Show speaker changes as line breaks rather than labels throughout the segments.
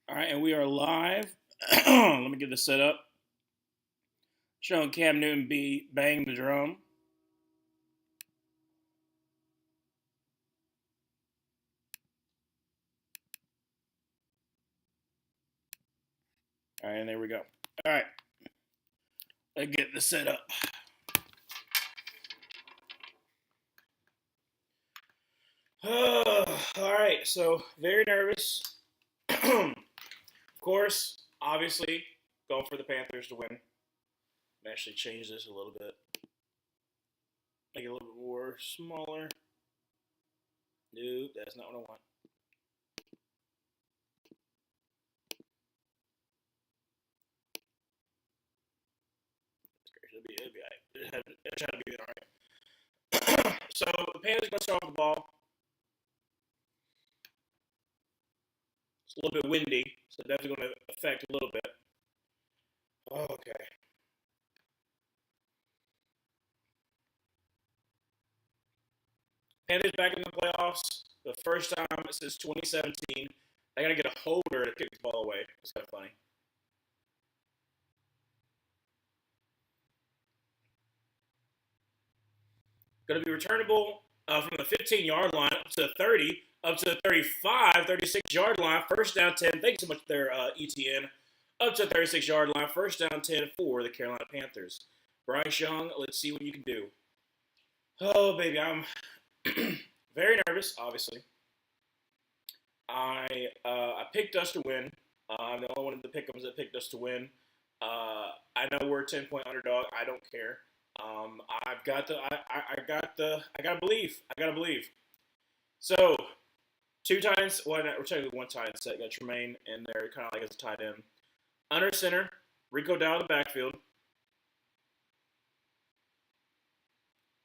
All right, and we are live. Let me get this set up. Showing Cam Newton bang the drum. All right, and there we go. All right, let's get this set up. All right, so very nervous. Of course, obviously, going for the Panthers to win. I'm actually change this a little bit. Make it a little bit more smaller. Nope, that's not what I want. It'll be all right. It'll try to be all right. So the Panthers going to start off the ball. It's a little bit windy, so definitely going to affect a little bit. Okay. Panthers back in the playoffs. The first time since 2017. I got to get a holder to kick the ball away. It's kind of funny. Going to be returnable from the 15-yard line up to the 30, up to the 35, 36-yard line. First down 10. Thanks so much there, ETN. Up to the 36-yard line. First down 10 for the Carolina Panthers. Bryce Young, let's see what you can do. Oh, baby, I'm very nervous, obviously. I picked us to win. I'm the only one of the pick'ems that picked us to win. I know we're a 10-point underdog. I don't care. I've got the I gotta believe. I gotta believe. So two times. Well, we're technically one tight end set. Got Tremaine in there, kind of like as a tight end. Under center, Rico down in the backfield.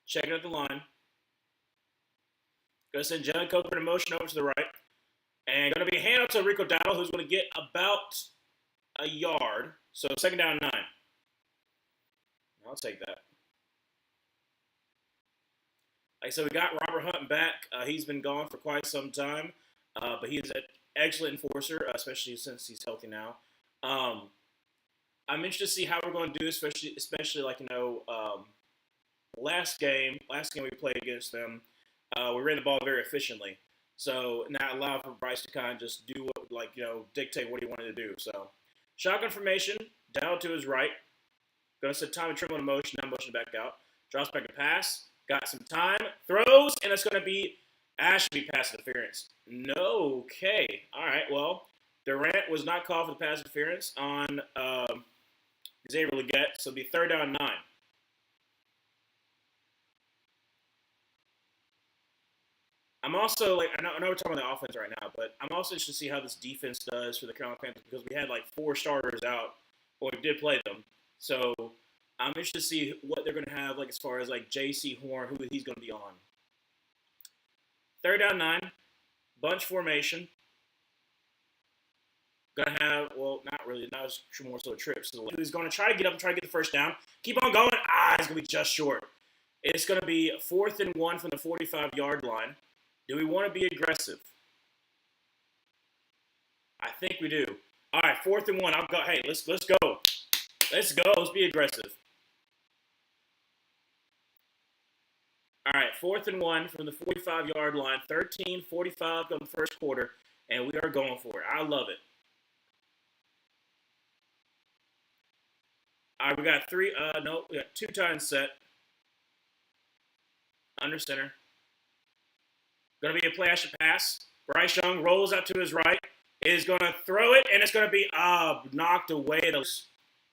Checking at the line. Gonna send Jalen Coker in motion over to the right. And going to be a handoff to Rico Dowdle, who's going to get about a yard. So second down 9. I'll take that. Like I said, we got Robert Hunt back. He's been gone for quite some time. But he is an excellent enforcer, especially since he's healthy now. I'm interested to see how we're going to do, especially like, last game we played against them, we ran the ball very efficiently. So now allow for Bryce to kind of just do what, dictate what he wanted to do. So shotgun formation, down to his right. Going to set Tommy Tremble in motion, now motion back out. Drops back to pass, got some time, throws, and it's going to be Ashby pass interference. No, okay. All right, well, Durant was not called for the pass interference on Xavier Legette, so it'll be third down 9. I'm also, I know we're talking about the offense right now, but I'm also interested to see how this defense does for the Carolina Panthers because we had 4 starters out when we did play them. So I'm interested to see what they're going to have as far as J.C. Horn, who he's going to be on. Third down 9, bunch formation. Going to have, well, not really, not as more so a trip. So he's going to try to get up and try to get the first down. Keep on going. It's going to be just short. It's going to be 4th and 1 from the 45-yard line. Do we want to be aggressive? I think we do. All right, 4th and 1. I'll go. Hey, let's go. Let's go. Let's be aggressive. All right, 4th and 1 from the 45-yard line. 13:45 on the first quarter, and we are going for it. I love it. All right, we got 2 times set. Under center. Going to be a play action pass. Bryce Young rolls out to his right. Is going to throw it, and it's going to be knocked away. It'll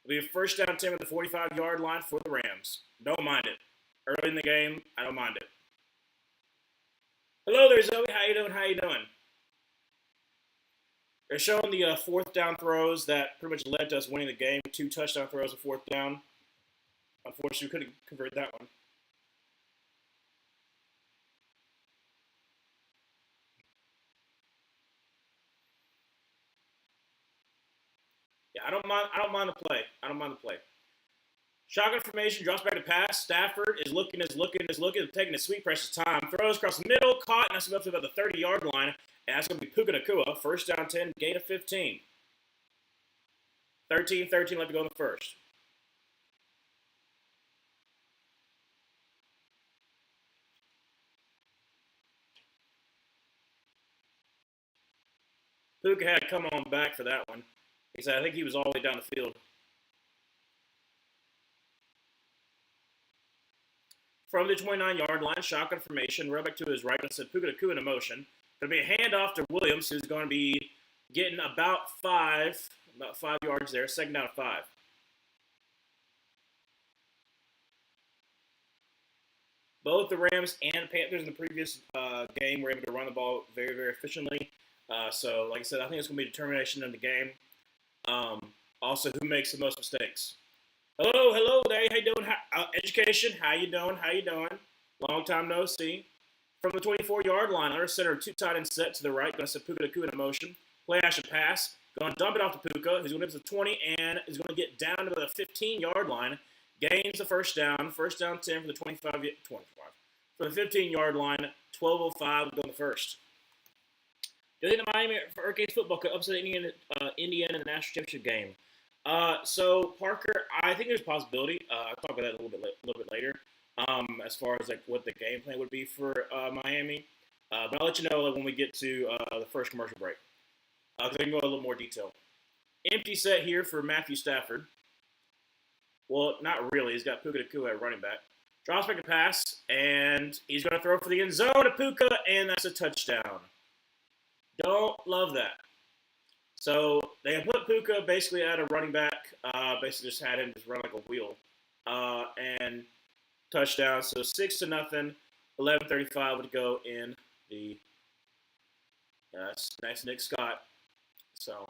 be a first down 10 at the 45-yard line for the Rams. Don't mind it. Early in the game, I don't mind it. Hello there, Zoe. How you doing? How you doing? They're showing the 4th down throws that pretty much led to us winning the game. 2 touchdown throws of 4th down. Unfortunately, we couldn't convert that one. Yeah, I don't mind the play. I don't mind the play. Shotgun formation, drops back to pass. Stafford is looking, taking a sweet precious time. Throws across the middle, caught, and that's up to about the 30-yard line. And that's going to be Puka Nacua. First down 10, gain of 15. 13-13, let me go in the first. Puka had to come on back for that one. He said, I think he was all the way down the field. From the 29-yard line, shotgun formation, right back to his right. I said Puka Nacua in motion. Going to be a handoff to Williams, who's going to be getting about 5 yards there. Second down 5. Both the Rams and Panthers in the previous game were able to run the ball very, very efficiently. So, like I said, I think it's going to be determination in the game. Also, who makes the most mistakes? Hello there. How you doing? Education, how you doing? Long time no see. From the 24-yard line, under center, 2 tight end set to the right. Going to set Puka Nacua in motion. Play action pass. Going to dump it off to Puka, who's going to get to the 20 and is going to get down to the 15-yard line. Gains the first down. First down 10 for the 25. For the 15-yard line, 12:05 go in the first. The Miami Hurricanes football could upset Indiana in the national championship game. So Parker, I think there's a possibility. I'll talk about that a little bit later. As far as like what the game plan would be for Miami, but I'll let you know when we get to the first commercial break. Because I can go a little more detail. Empty set here for Matthew Stafford. Well, not really. He's got Puka Nacua at running back. Drops back a pass, and he's going to throw for the end zone to Puka, and that's a touchdown. Don't love that. So they put Puka basically at a running back. Basically just had him just run like a wheel. And touchdown. So 6-0. 11:35 would go in the nice Nick Scott. So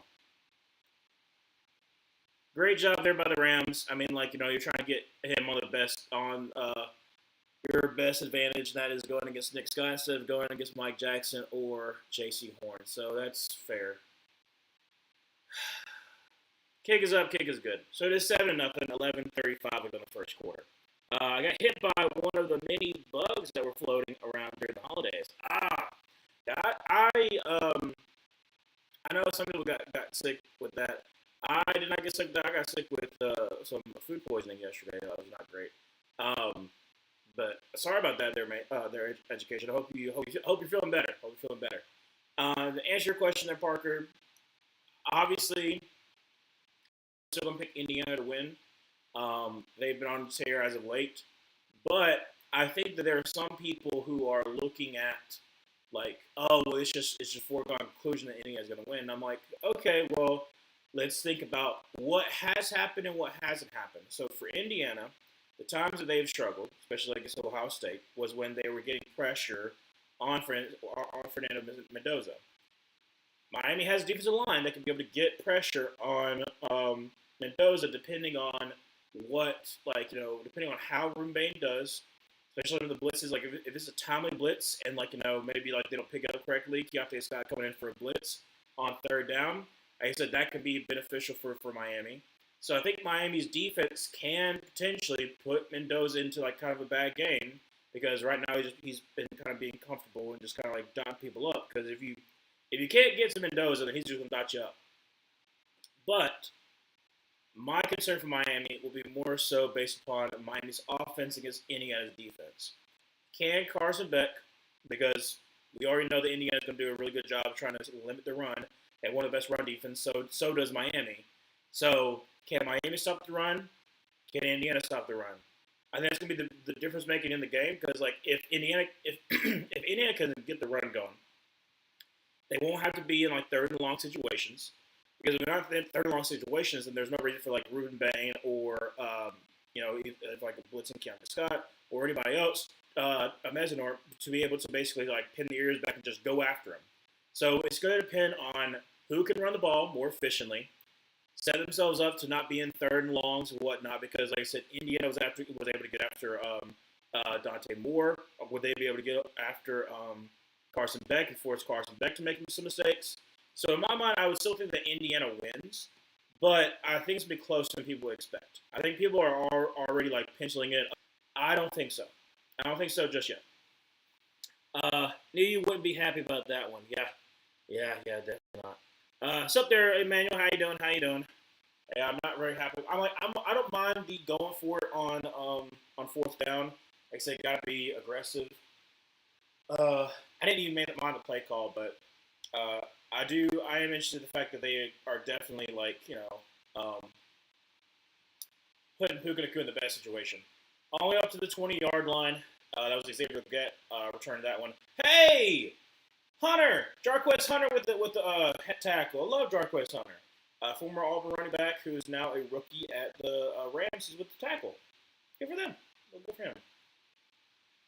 great job there by the Rams. I mean, like, you're trying to get him on your best advantage, and that is going against Nick Scott instead of going against Mike Jackson or J.C. Horn. So that's fair. Kick is up, kick is good. So it is 7-0, 11:35 within the first quarter. I got hit by one of the many bugs that were floating around during the holidays. I know some people got sick with that. I did not get sick with that. I got sick with some food poisoning yesterday. That was not great. But sorry about that, their education. I hope you're feeling better. To answer your question there, Parker, obviously, I'm still going to pick Indiana to win. They've been on tear as of late. But I think that there are some people who are looking at, like, oh, well, it's just foregone conclusion that Indiana is going to win. And I'm like, okay, well, let's think about what has happened and what hasn't happened. So for Indiana, the times that they've struggled, especially against Ohio State, was when they were getting pressure on Fernando Mendoza. Miami has a defensive line that can be able to get pressure on Mendoza depending on depending on how Rumbane does, especially when the blitzes, like if it's a timely blitz and maybe they don't pick it up correctly, Keontae Scott coming in for a blitz on third down, like I said, that could be beneficial for Miami. So I think Miami's defense can potentially put Mendoza into kind of a bad game because right now he's been kind of being comfortable and just kind of dot people up. Because if you can't get to Mendoza, then he's just going to dot you up. But my concern for Miami will be more so based upon Miami's offense against Indiana's defense. Can Carson Beck, because we already know that Indiana is going to do a really good job of trying to limit the run and one of the best run defense, so does Miami. So can Miami stop the run? Can Indiana stop the run? I think that's going to be the difference making in the game because if Indiana can get the run going, they won't have to be in third and long situations. Because if they're not in third and long situations, then there's no reason for Ruben Bain or a blitzing Keontae Scott or anybody else, a Mesinor, to be able to basically pin the ears back and just go after him. So it's going to depend on who can run the ball more efficiently, set themselves up to not be in third and longs and whatnot. Because like I said, Indiana was able to get after Dante Moore. Would they be able to get after Carson Beck and force Carson Beck to make some mistakes? So in my mind, I would still think that Indiana wins, but I think it's going to be closer than people would expect. I think people are already penciling it. I don't think so. I don't think so just yet. Knew you wouldn't be happy about that one. Yeah, definitely not. What's up there, Emmanuel? How you doing? Yeah, I'm not very happy. I don't mind the going for it on fourth down. Like I said, got to be aggressive. I didn't even mind the play call, but I do. I am interested in the fact that they are definitely like putting Puka Nacua in the best situation. All the way up to the 20-yard line. That was Xavier Get returned that one. Hey, Hunter, Jarquez Hunter with the head tackle. I love Jarquez Hunter, former Auburn running back who is now a rookie at the Rams is with the tackle. Good for them. Good for him.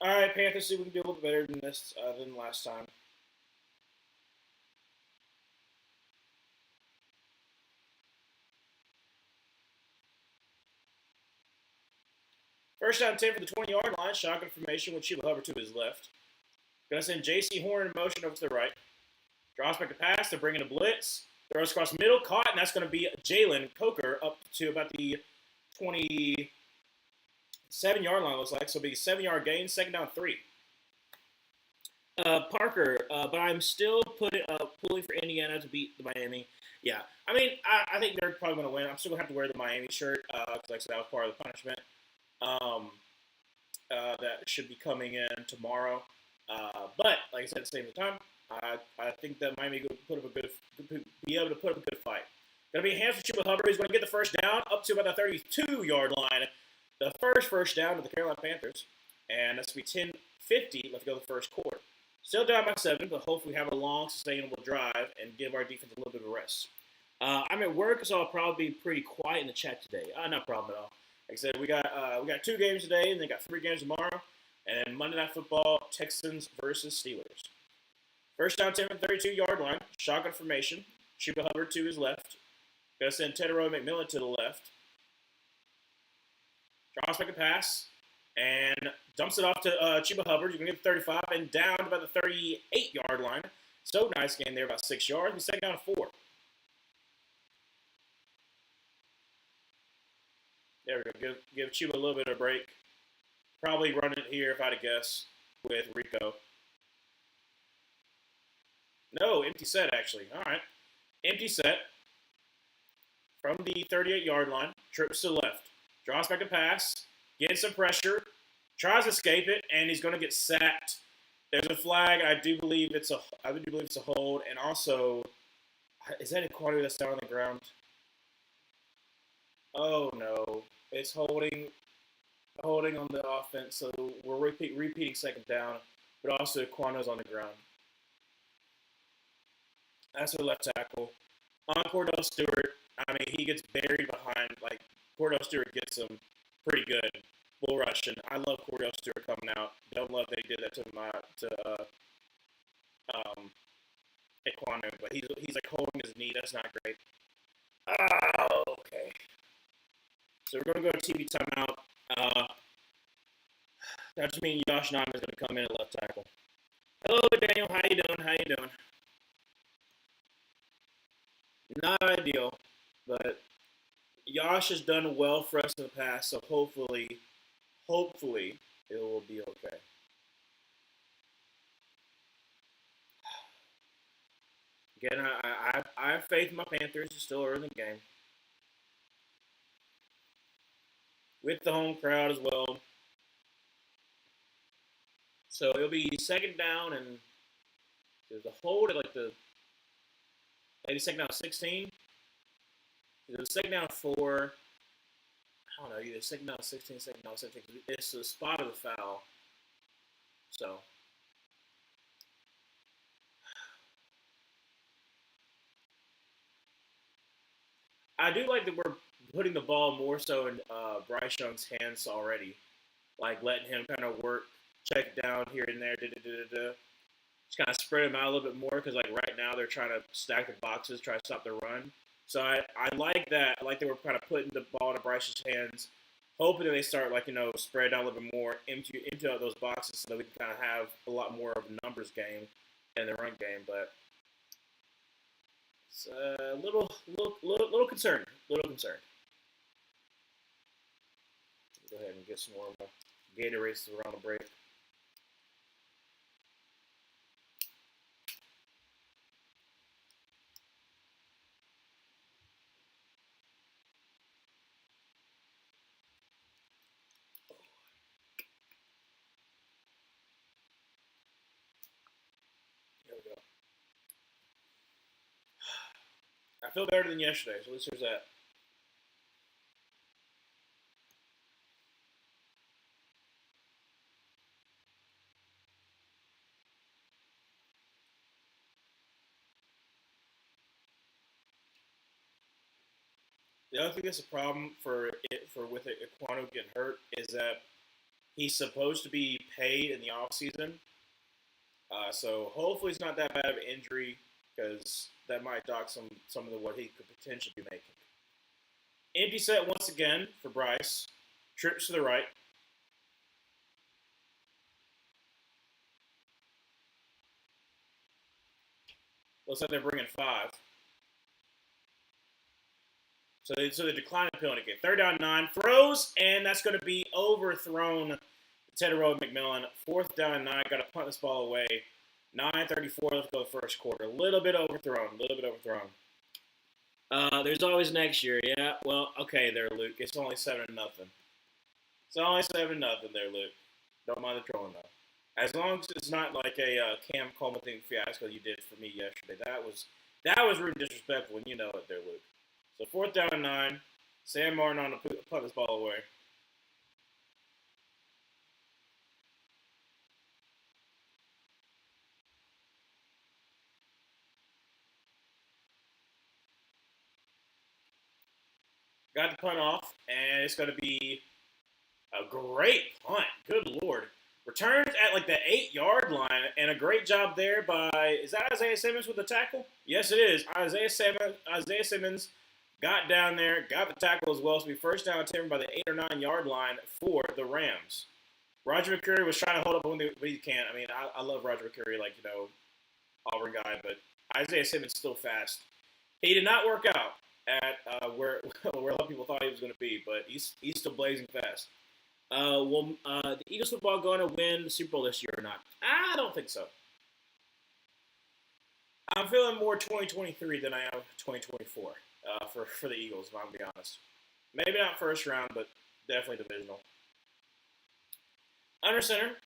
All right, Panthers. See if we can do a little bit better than this than last time. First down 10 for the 20-yard line. Shotgun formation with Chuba Hubbard to his left. Going to send J.C. Horn in motion over to the right. Drops back to pass. They're bringing a blitz. Throws across the middle. Caught, and that's going to be Jalen Coker up to about the 27-yard line, looks like. So it'll be a 7-yard gain, second down 3. Parker, but I'm still pulling for Indiana to beat the Miami. Yeah, I mean, I think they're probably going to win. I'm still going to have to wear the Miami shirt because, like I said, that was part of the punishment. That should be coming in tomorrow. But like I said, at the same time, I think that Miami could be able to put up a good fight. Going to be a hand for Chuba Hubbard. He's going to get the first down up to about the 32-yard line. The first down to the Carolina Panthers, and that's going to be 10:50 left to go the first quarter. Still down by 7, but hopefully have a long, sustainable drive and give our defense a little bit of a rest. I'm at work, so I'll probably be pretty quiet in the chat today. Not a problem at all. Like I said, we got 2 games today, and then got 3 games tomorrow. And then Monday Night Football, Texans versus Steelers. First down 10 from the 32-yard line. Shotgun formation. Chuba Hubbard to his left. Going to send Tedero McMillan to the left. Drops back a pass. And dumps it off to Chuba Hubbard. You're going to get the 35 and down to about the 38-yard line. So nice game there, about 6 yards. We second down 4. There we go. Give Chuba a little bit of a break. Probably run it here, if I had to guess, with Rico. No, empty set, actually. All right. Empty set from the 38-yard line. Trips to the left. Draws back a pass. Gets some pressure. Tries to escape it, and he's going to get sacked. There's a flag. I do believe it's a hold. And also, is that Equator that's down on the ground? Oh, no. It's holding on the offense, so we're repeating second down, but also Quano's on the ground. That's our left tackle. On Cordell Stewart, I mean, he gets buried behind, like, Cordell Stewart gets him pretty good. Bull rushing. I love Cordell Stewart coming out. Don't love that he did that to Equano, but he's like holding his knee. That's not great. Oh, okay. So we're going to go to TV timeout. That just means Josh Nine is going to come in at left tackle. Hello, Daniel. How you doing? Not ideal, but Josh has done well for us in the past, so hopefully it will be okay. Again, I have faith in my Panthers. It's still early in the game. With the home crowd as well. So it'll be second down, and there's a hold at maybe second down 16. There's a second down 4. I don't know, either second down 16, second down 17. It's the spot of the foul. So I do like that we're putting the ball more so in Bryce Young's hands already. Like letting him kind of work, check down here and there, Just kind of spread them out a little bit more because, like, right now they're trying to stack the boxes, try to stop the run. So I like that. I like that we're kind of putting the ball into Bryce's hands, hoping that they start, like, spread out a little bit more into those boxes so that we can kind of have a lot more of a numbers game in the run game. But it's a little concerned. Go ahead and get some more Gatorades around the break. I feel better than yesterday, so at least there's that. The other thing that's a problem for with Aquano getting hurt is that he's supposed to be paid in the off season. So hopefully it's not that bad of an injury because that might dock some of what he could potentially be making. Empty set once again for Bryce. Trips to the right. Looks like they're bringing five. So they decline the penalty kick. Third down 9. Throws, and that's going to be overthrown. Tedero McMillan. Fourth down 9. Got to punt this ball away. 9:34 left to go first quarter. A little bit overthrown. There's always next year. Yeah, well, okay there, Luke. It's only 7-0. It's only 7-0 there, Luke. Don't mind the trolling, though. As long as it's not like a Cam Coleman thing fiasco you did for me yesterday. That was rude and disrespectful, and you know it there, Luke. So fourth down 9. Sam Martin on the punt this ball away. Got the punt off, and it's going to be a great punt. Good Lord. Returns at like the 8-yard line, and a great job there by, is that Isaiah Simmons with the tackle? Yes, it is. Isaiah Simmons got down there, got the tackle as well. So we first down 10 by the 8 or 9-yard line for the Rams. Roger McCreary was trying to hold up when he can't. I mean, I love Roger McCreary, like, you know, Auburn guy, but Isaiah Simmons still fast. He did not work out at where a lot of people thought he was going to be, but he's still blazing fast. The Eagles football going to win the Super Bowl this year or not? I don't think so. I'm feeling more 2023 than I am 2024 for the Eagles, if I'm going to be honest. Maybe not first round, but definitely divisional. Under center,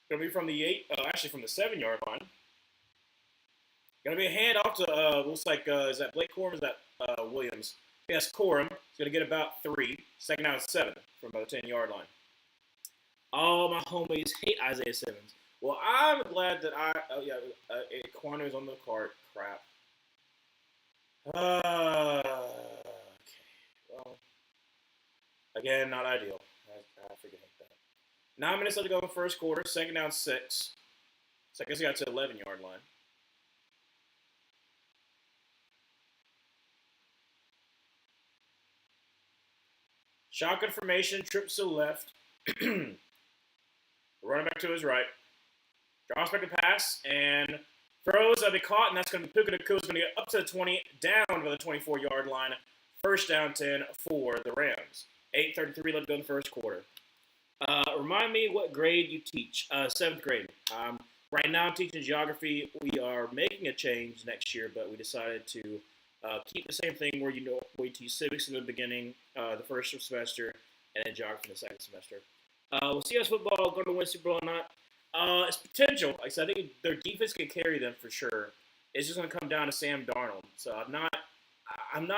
going to be from from the 7-yard line. Going to be a handoff to, looks like, is that Blake Corum? Is that Williams? Yes, Corum. He's going to get about 3. Second down 7 from about the 10-yard line. All my homies hate Isaiah Simmons. Well, I'm glad that Quano is on the card. Crap. Okay. Well, again, not ideal. I forget that. 9 minutes left to go in the first quarter. Second down 6. So I guess he got to the 11-yard line. Shotgun formation, trips to the left. Running back to his right. Drops back to pass and throws. That'll be caught, and that's going to be Puka Nakua's going to get up to the 20, down to the 24-yard line. First down 10 for the Rams. 8:33 left to go in the first quarter. Remind me what grade you teach. 7th grade. Right now I'm teaching geography. We are making a change next year, but we decided to keep the same thing where we teach civics in the beginning, the first semester, and then geography in the second semester. We'll see us football going to win Super Bowl or not. It's potential. Like I said, I think their defense can carry them for sure. It's just going to come down to Sam Darnold. So I'm not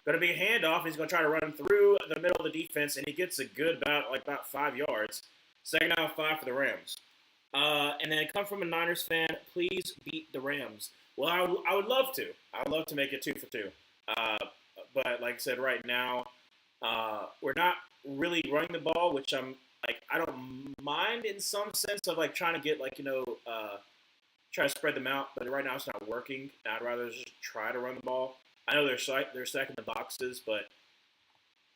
going to be a handoff. He's going to try to run him through the middle of the defense, and he gets a good about 5 yards. Second down 5 for the Rams. And then come from a Niners fan, please beat the Rams. Well, I would love to. I would love to make it 2 for 2. But like I said, right now, we're not really running the ball, which I don't mind in some sense of like trying to get try to spread them out. But right now it's not working. I'd rather just try to run the ball. I know they're stacking the boxes, but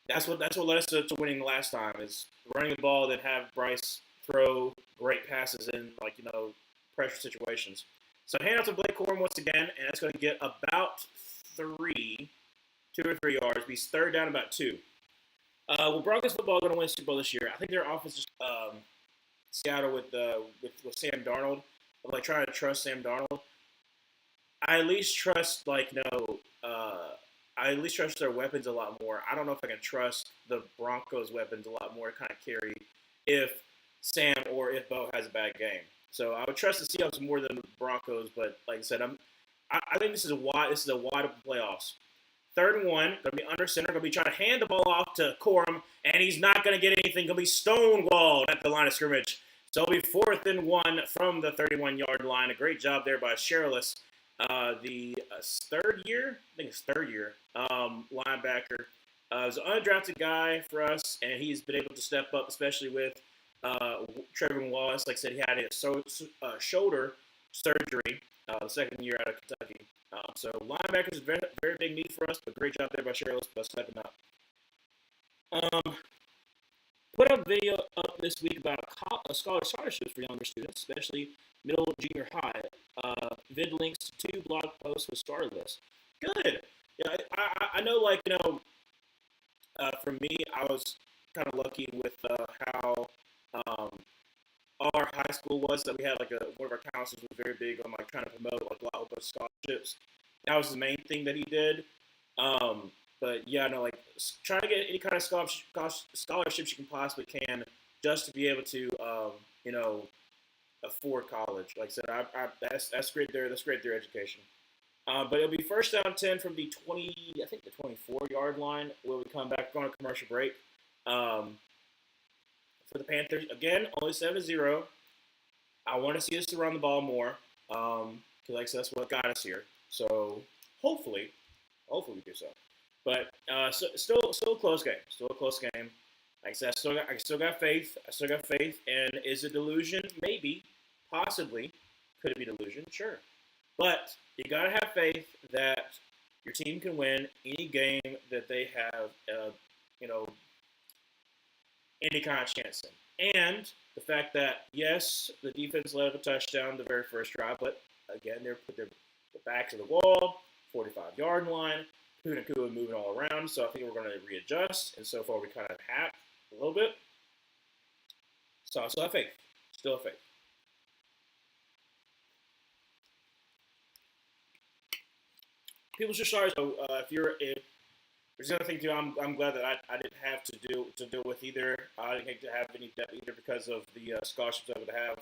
that's what led us to winning the last time is running the ball, then have Bryce throw great passes in pressure situations. So hand out to Blake Corum once again, and that's going to get about 2 or 3 yards. He's third down about 2. Broncos football going to win Super Bowl this year. I think their offense is Seattle with Sam Darnold. I'm like trying to trust Sam Darnold. I at least trust I at least trust their weapons a lot more. I don't know if I can trust the Broncos' weapons a lot more to kind of carry if Sam or if Bo has a bad game. So I would trust the Seahawks more than the Broncos, but like I said, I think this is a wide open playoffs. 3rd and 1, going to be under center, going to be trying to hand the ball off to Corum, and he's not going to get anything. Going to be stonewalled at the line of scrimmage. So it'll be 4th and 1 from the 31-yard line. A great job there by Sherrillis, the third year linebacker. He's an undrafted guy for us, and he's been able to step up, especially with Trevor Wallace. Like I said, he had a shoulder surgery the 2nd year out of Kentucky. So linebackers is very, very big need for us, but great job there by Sherrillis by stepping up. Put a video up this week about scholarships for younger students, especially middle and junior high. Vid links to 2 blog posts with starter lists. Good. Yeah, I know, like, for me, I was kind of lucky with how our high school was, that we had like one of our counselors was very big on like trying to promote like a lot of scholarships. That was the main thing that he did. But yeah, no, like trying to get any kind of scholarships you can possibly can, just to be able to afford college. Like I said, that's great there. That's great there education. But it'll be 1st down 10 from the 24-yard line where we come back on a commercial break. For the Panthers, again, only 7-0. I want to see us to run the ball more, because like I said, that's what got us here. So hopefully we do so. But still a close game. Still a close game. Like I said, I still got faith. And is it delusion? Maybe, possibly. Could it be delusion? Sure. But you gotta have faith that your team can win any game that they have, any kind of chance in. And the fact that, yes, the defense led up a touchdown the very first drive, but again, they're put their back to the wall, 45-yard line, Punaku moving all around, so I think we're going to readjust, and so far we kind of have a little bit. So I still have faith. Still have faith. People should start. So if there's another thing too, I'm glad that I didn't have to deal with either. I didn't have to have any debt either because of the scholarships I would have,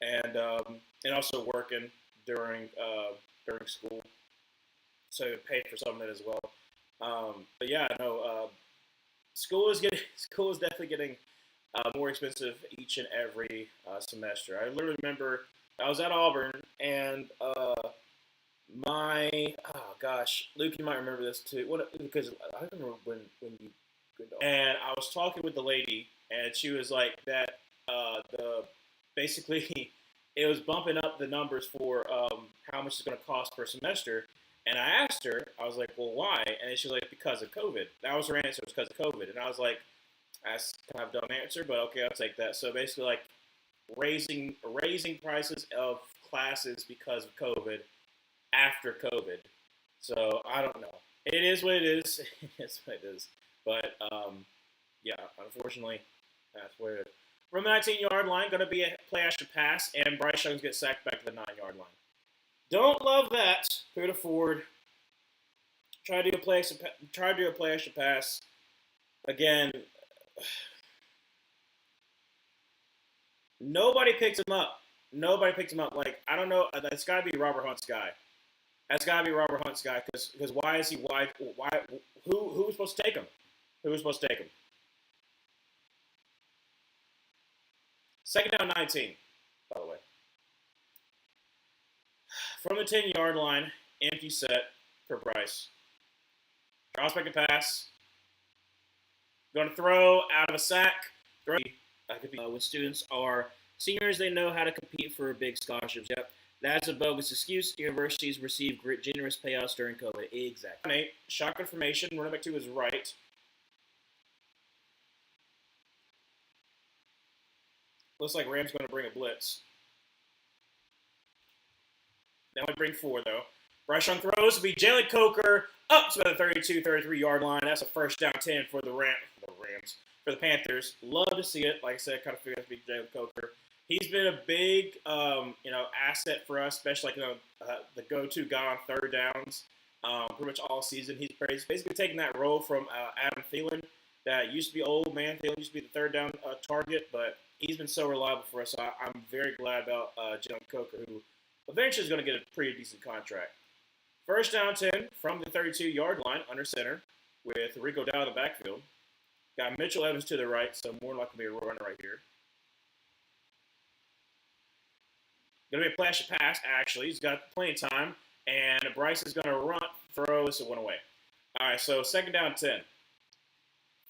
and also working during school, so it paid for some of it as well. But yeah, no, school is definitely getting more expensive each and every semester. I literally remember I was at Auburn and Luke, you might remember this too. Because I remember when you. And I was talking with the lady, and she was like that. Basically, it was bumping up the numbers for how much it's going to cost per semester. And I asked her, I was like, well, why? And she was like, because of COVID. That was her answer, was because of COVID. And I was like, that's kind of a dumb answer, but okay, I'll take that. So basically, like raising prices of classes because of COVID after COVID. So I don't know. It is what it is. It's what it is. But yeah, unfortunately, that's what it is. From the 19-yard line, going to be a play after pass, and Bryce Young's get sacked back to the 9-yard line. Don't love that. Could afford. Try to do a play after pass. Again, nobody picks him up. Like, I don't know. That's got to be Robert Hunt's guy. Because why is he wide? Why? Who was supposed to take him? 2nd down 19, by the way. From the 10-yard line, empty set for Bryce. Cross back to pass. Going to throw out of a sack. When students are seniors, they know how to compete for big scholarships. Yep. That's a bogus excuse. Universities receive generous payouts during COVID. Exactly. Shock information. Running back 2 is right. Looks like Rams going to bring a blitz. They only bring 4, though. Bryce Young throws will be Jalen Coker up to the 32, 33-yard line. That's a 1st down 10 for the Rams. For the Panthers. Love to see it. Like I said, kind of figured it to be Jalen Coker. He's been a big, asset for us, especially the go-to guy on 3rd downs, pretty much all season. He's basically taking that role from Adam Thielen. That used to be old man. Thielen used to be the 3rd down target, but he's been so reliable for us. So I'm very glad about Jalen Coker, who eventually is going to get a pretty decent contract. First down 10 from the 32-yard line under center with Rico down in the backfield. Got Mitchell Evans to the right, so more likely to be a runner right here. Going to be a flash pass, actually. He's got plenty of time, and Bryce is going to run, throw, so one away. All right, so second down 10.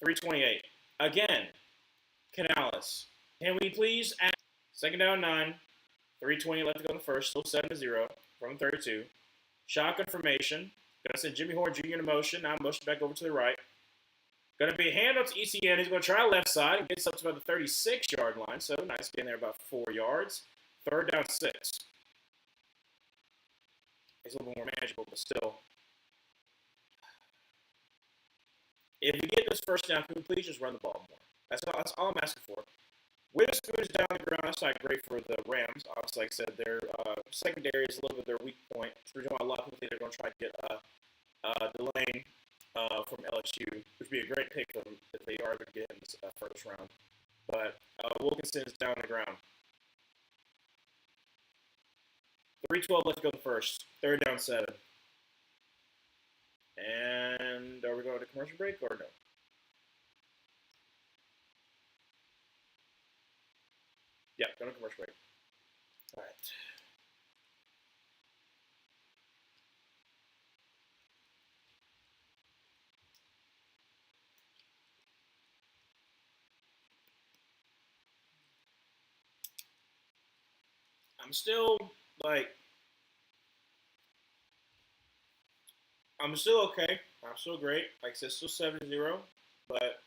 3:28. Again, Canales. Can we please add second down 9. 3:20 left to go in the first. Still 7-0 from 32. Shotgun formation. Going to send Jimmy Horn Jr. in motion. Now motion back over to the right. Going to be a handoff to ECN. He's going to try left side. Gets up to about the 36-yard line. So nice getting there about 4 yards. Third down 6. It's a little more manageable, but still. If you get this first down, can we please just run the ball more? That's all I'm asking for. Witherspoon is down the ground. That's not great for the Rams. Obviously, like I said, their secondary is a little bit their weak point. So we're talking a lot of people think they're going to try to get Delane from LSU, which would be a great pick for them if they are going to get in this first round. But Wilkinson is down the ground. 3:12 left to go the first. Third down 7. And are we going to commercial break or no? Yeah, going to commercial break. All right. I'm still okay. I'm still great. Like I said, still 7-0, but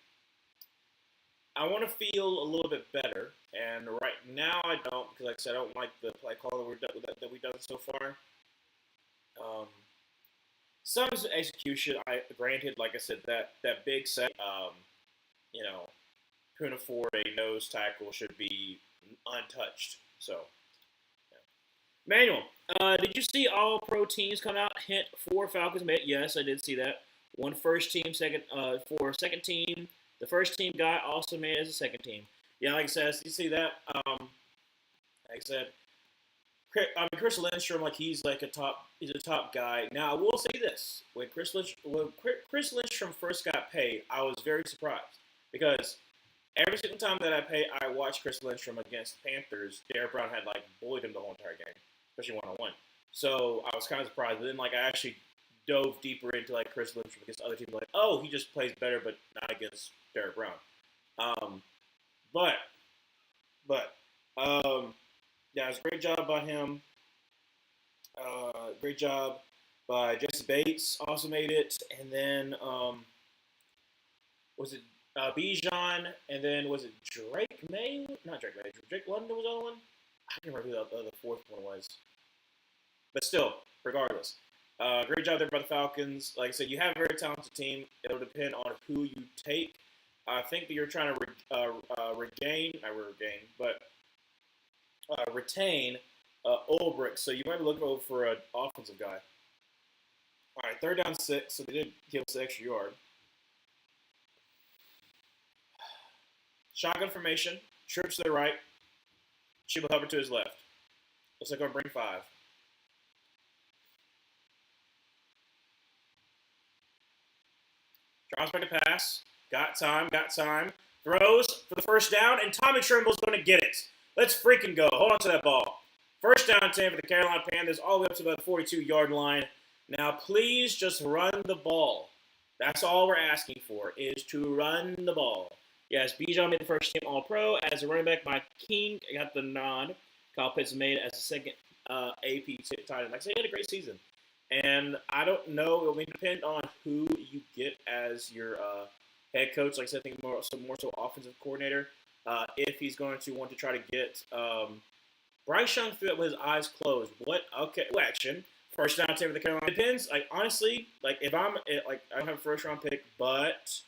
I want to feel a little bit better. And right now I don't, because like I said, I don't like the play call that we've done so far. Some execution, granted, like I said, that big set, couldn't afford a nose tackle should be untouched. So, yeah. Manuel, did you see all pro teams come out? Hint 4 Falcons made. Yes, I did see that. One first team, for second team. The first team guy also made it as a second team. Yeah, like I said, you see that. Like I said, Chris Lindstrom, he's a top guy. Now I will say this: when Chris Lindstrom first got paid, I was very surprised because every single time that I watched Chris Lindstrom against the Panthers, Derek Brown had bullied him the whole entire game, especially one-on-one. So I was kind of surprised. But then I actually dove deeper into Chris Lindstrom against other teams. Oh, he just plays better, but not against Derek Brown. Yeah, it was a great job by him. Great job by Jesse Bates. Also made it, and then was it Bijan, and then was it Drake May? Not Drake May. Drake London was the other one. I can't remember who the fourth one was. But still, regardless, great job there by the Falcons. Like I said, you have a very talented team. It'll depend on who you take. I think that you're trying to retain Ulbrich, so you might be looking over for an offensive guy. All right, third down 6, so they did give us an extra yard. Shotgun formation, trips to the right, Chuba Hubbard to his left. Looks like I'm going to bring 5. Draws back to pass. Got time. Throws for the first down, and Tommy Trimble's going to get it. Let's freaking go. Hold on to that ball. First down 10 for the Carolina Panthers, all the way up to the 42-yard line. Now, please just run the ball. That's all we're asking for, is to run the ball. Yes, Bijan made the first team All-Pro. As a running back, Mike King got the nod. Kyle Pitts made it as the second AP tight end. Like I said, he had a great season. And I don't know. It will depend on who you get as your head coach. Like I said, I think more so offensive coordinator. If he's going to want to try to get Bryce Young threw it with his eyes closed. What? Okay, action. First down 10 for the Carolina. Depends. Honestly, if I don't have a first round pick, but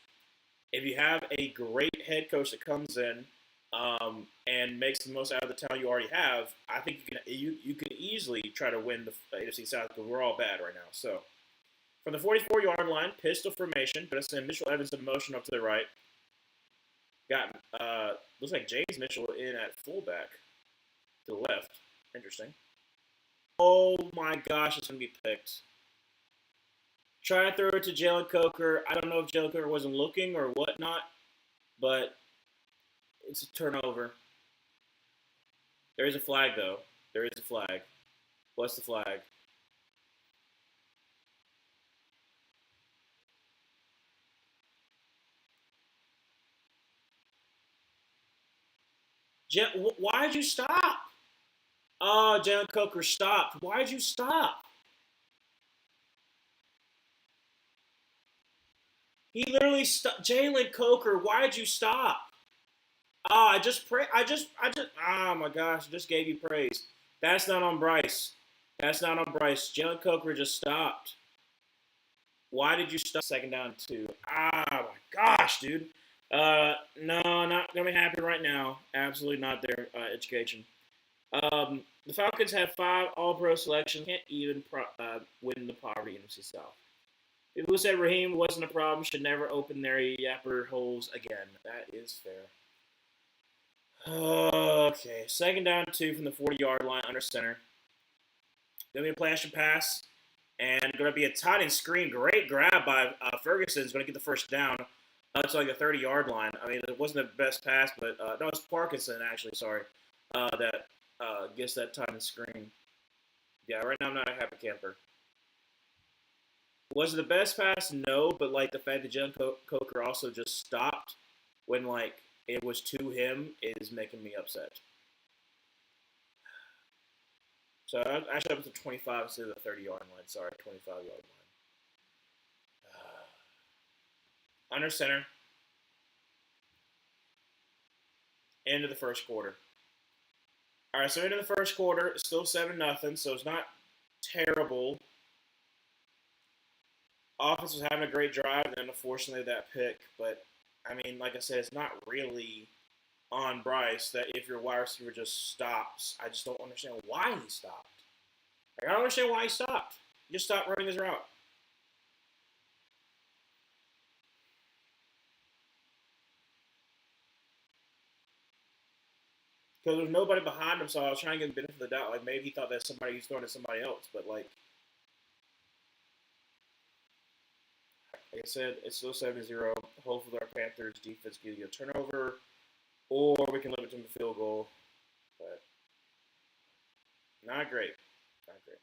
if you have a great head coach that comes in and makes the most out of the talent you already have, I think you can easily try to win the AFC South because we're all bad right now. So from the 44-yard line, pistol formation. Going to send Mitchell Evans in motion up to the right. Got looks like James Mitchell in at fullback to the left. Interesting. Oh my gosh, it's going to be picked. Try to throw it to Jalen Coker. I don't know if Jalen Coker wasn't looking or whatnot, but it's a turnover. There is a flag, though. There is a flag. What's the flag? Why'd you stop? Oh, Jalen Coker stopped. Why'd you stop? He literally stopped. Jalen Coker, why'd you stop? Oh, I just pray. Oh my gosh, I just gave you praise. That's not on Bryce. That's not on Bryce. Jalen Coker just stopped. Why did you stop? Second down two. Ah, my gosh, dude. No, not gonna be happy right now. Absolutely not their education. The Falcons have 5 All-Pro selections. Can't even win the poverty NFC South. People who said Raheem wasn't a problem should never open their yapper holes again. That is fair. Okay, second down two from the 40-yard line under center. Gonna be a play action pass, and gonna be a tight end screen. Great grab by Ferguson. Is gonna get the first down to like the 30-yard line. I mean, it wasn't the best pass, but no, it's Parkinson actually. Sorry, that gets that tight end screen. Yeah, right now I'm not a happy camper. Was it the best pass? No, but like the fact that Jalen Coker also just stopped when like it was to him is making me upset. So I should have to 25 instead of the 30-yard line. Sorry, 25-yard line. Under center. Into the first quarter. All right, so into the first quarter, it's still 7-0, so it's not terrible. Offense was having a great drive, and then unfortunately that pick. But I mean, like I said, it's not really on Bryce that if your wide receiver just stops. I just don't understand why he stopped. Like, I don't understand why he stopped. He just stopped running his route. Because there's nobody behind him, so I was trying to get the benefit of the doubt. Like, maybe he thought that somebody was throwing to somebody else. But, like I said, it's still 7-0. Hopefully our Panthers defense gives you a turnover, or we can limit them to field goal. But not great. Not great.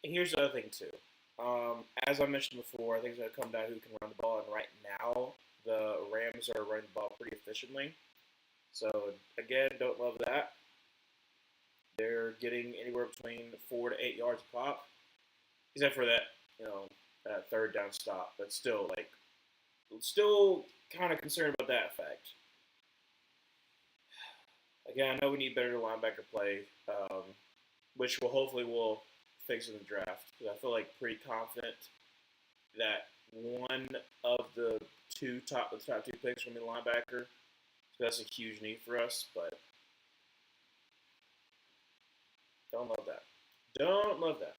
And here's the other thing, too. As I mentioned before, I think it's going to come down to who can run the ball. And right now, the Rams are running the ball pretty efficiently. So, again, don't love that. They're getting anywhere between 4 to 8 yards a pop, except for that, that third down stop. But still, still kind of concerned about that effect. Again, I know we need better linebacker play, which will fix in the draft. Because I feel like pretty confident that one of the top two picks are going to be linebacker. So that's a huge need for us, but don't love that. Don't love that.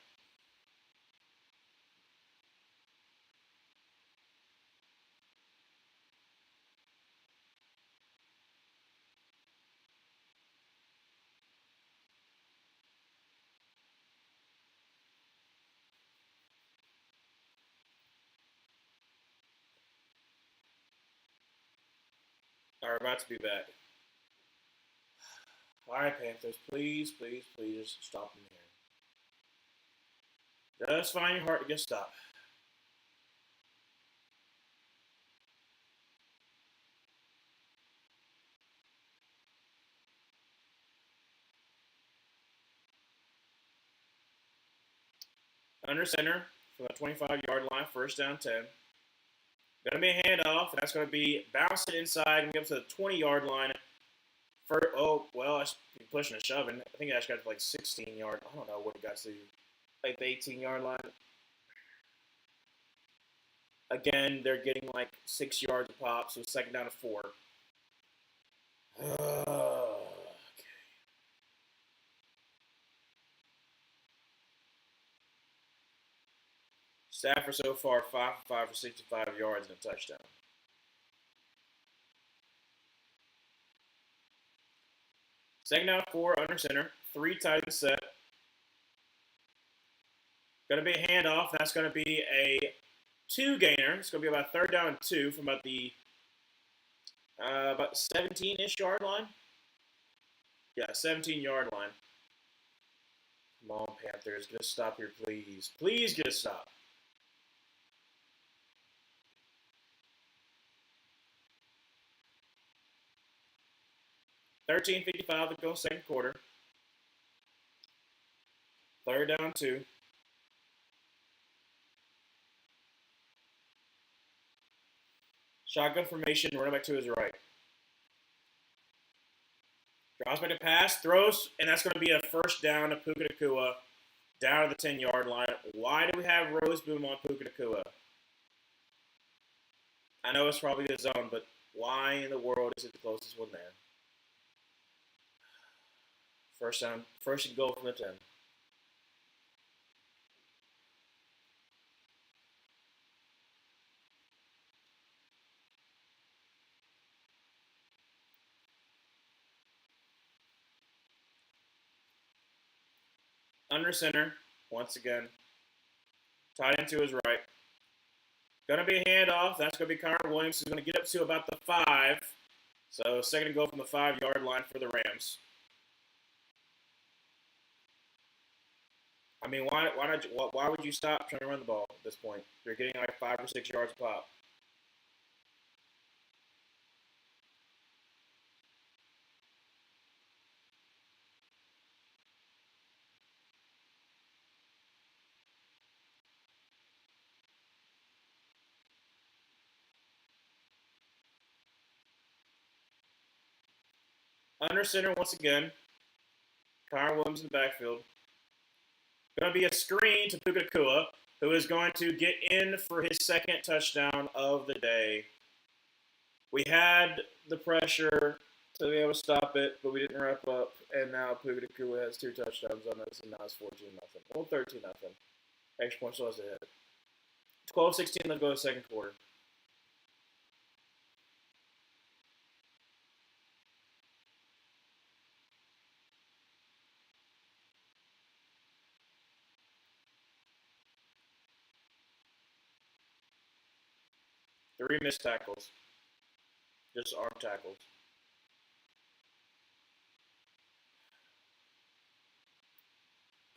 All right, about to be back. All right, Panthers, please, please, please stop them here. Just find your heart to get stopped. Under center from the 25-yard line, first down 10. Going to be a handoff. That's going to be bouncing inside and get up to the 20-yard line. I should be pushing and shoving. I think I actually got to like 16 yards. I don't know what it got to, like the 18-yard line. Again, they're getting like 6 yards a pop, so second down to 4. Stafford so far 5 for 5 for 65 yards and a touchdown. Second down 4 under center, 3 tight end set. Going to be a handoff. That's going to be a 2 gainer. It's going to be about third down and 2 from about the about 17-ish yard line. Yeah, 17-yard line. Come on, Panthers. Get a stop here, please. Please get a stop. $13:55 to go second quarter. Third down 2. Shotgun formation, running back to his right. Draws back to pass, throws, and that's going to be a first down to Puka Nacua down to the 10-yard line. Why do we have Rose Boom on Puka Nacua? I know it's probably the zone, but why in the world is it the closest one there? First down, first and goal from the 10. Under center, once again. Tied into his right. Going to be a handoff. That's going to be Connor Williams, who's going to get up to about the 5. So second and goal from the 5-yard line for the Rams. I mean, why would you stop trying to run the ball at this point? You're getting like 5 or 6 yards a pop. Under center once again. Connor Williams in the backfield. Going to be a screen to Puka Nacua, who is going to get in for his second touchdown of the day. We had the pressure to be able to stop it, but we didn't wrap up, and now Puka Nacua has 2 touchdowns on us, and now it's 14-0. Well, 13-0. Extra point still has to hit. 12-16, let's go to the second quarter. Three missed tackles. Just arm tackles.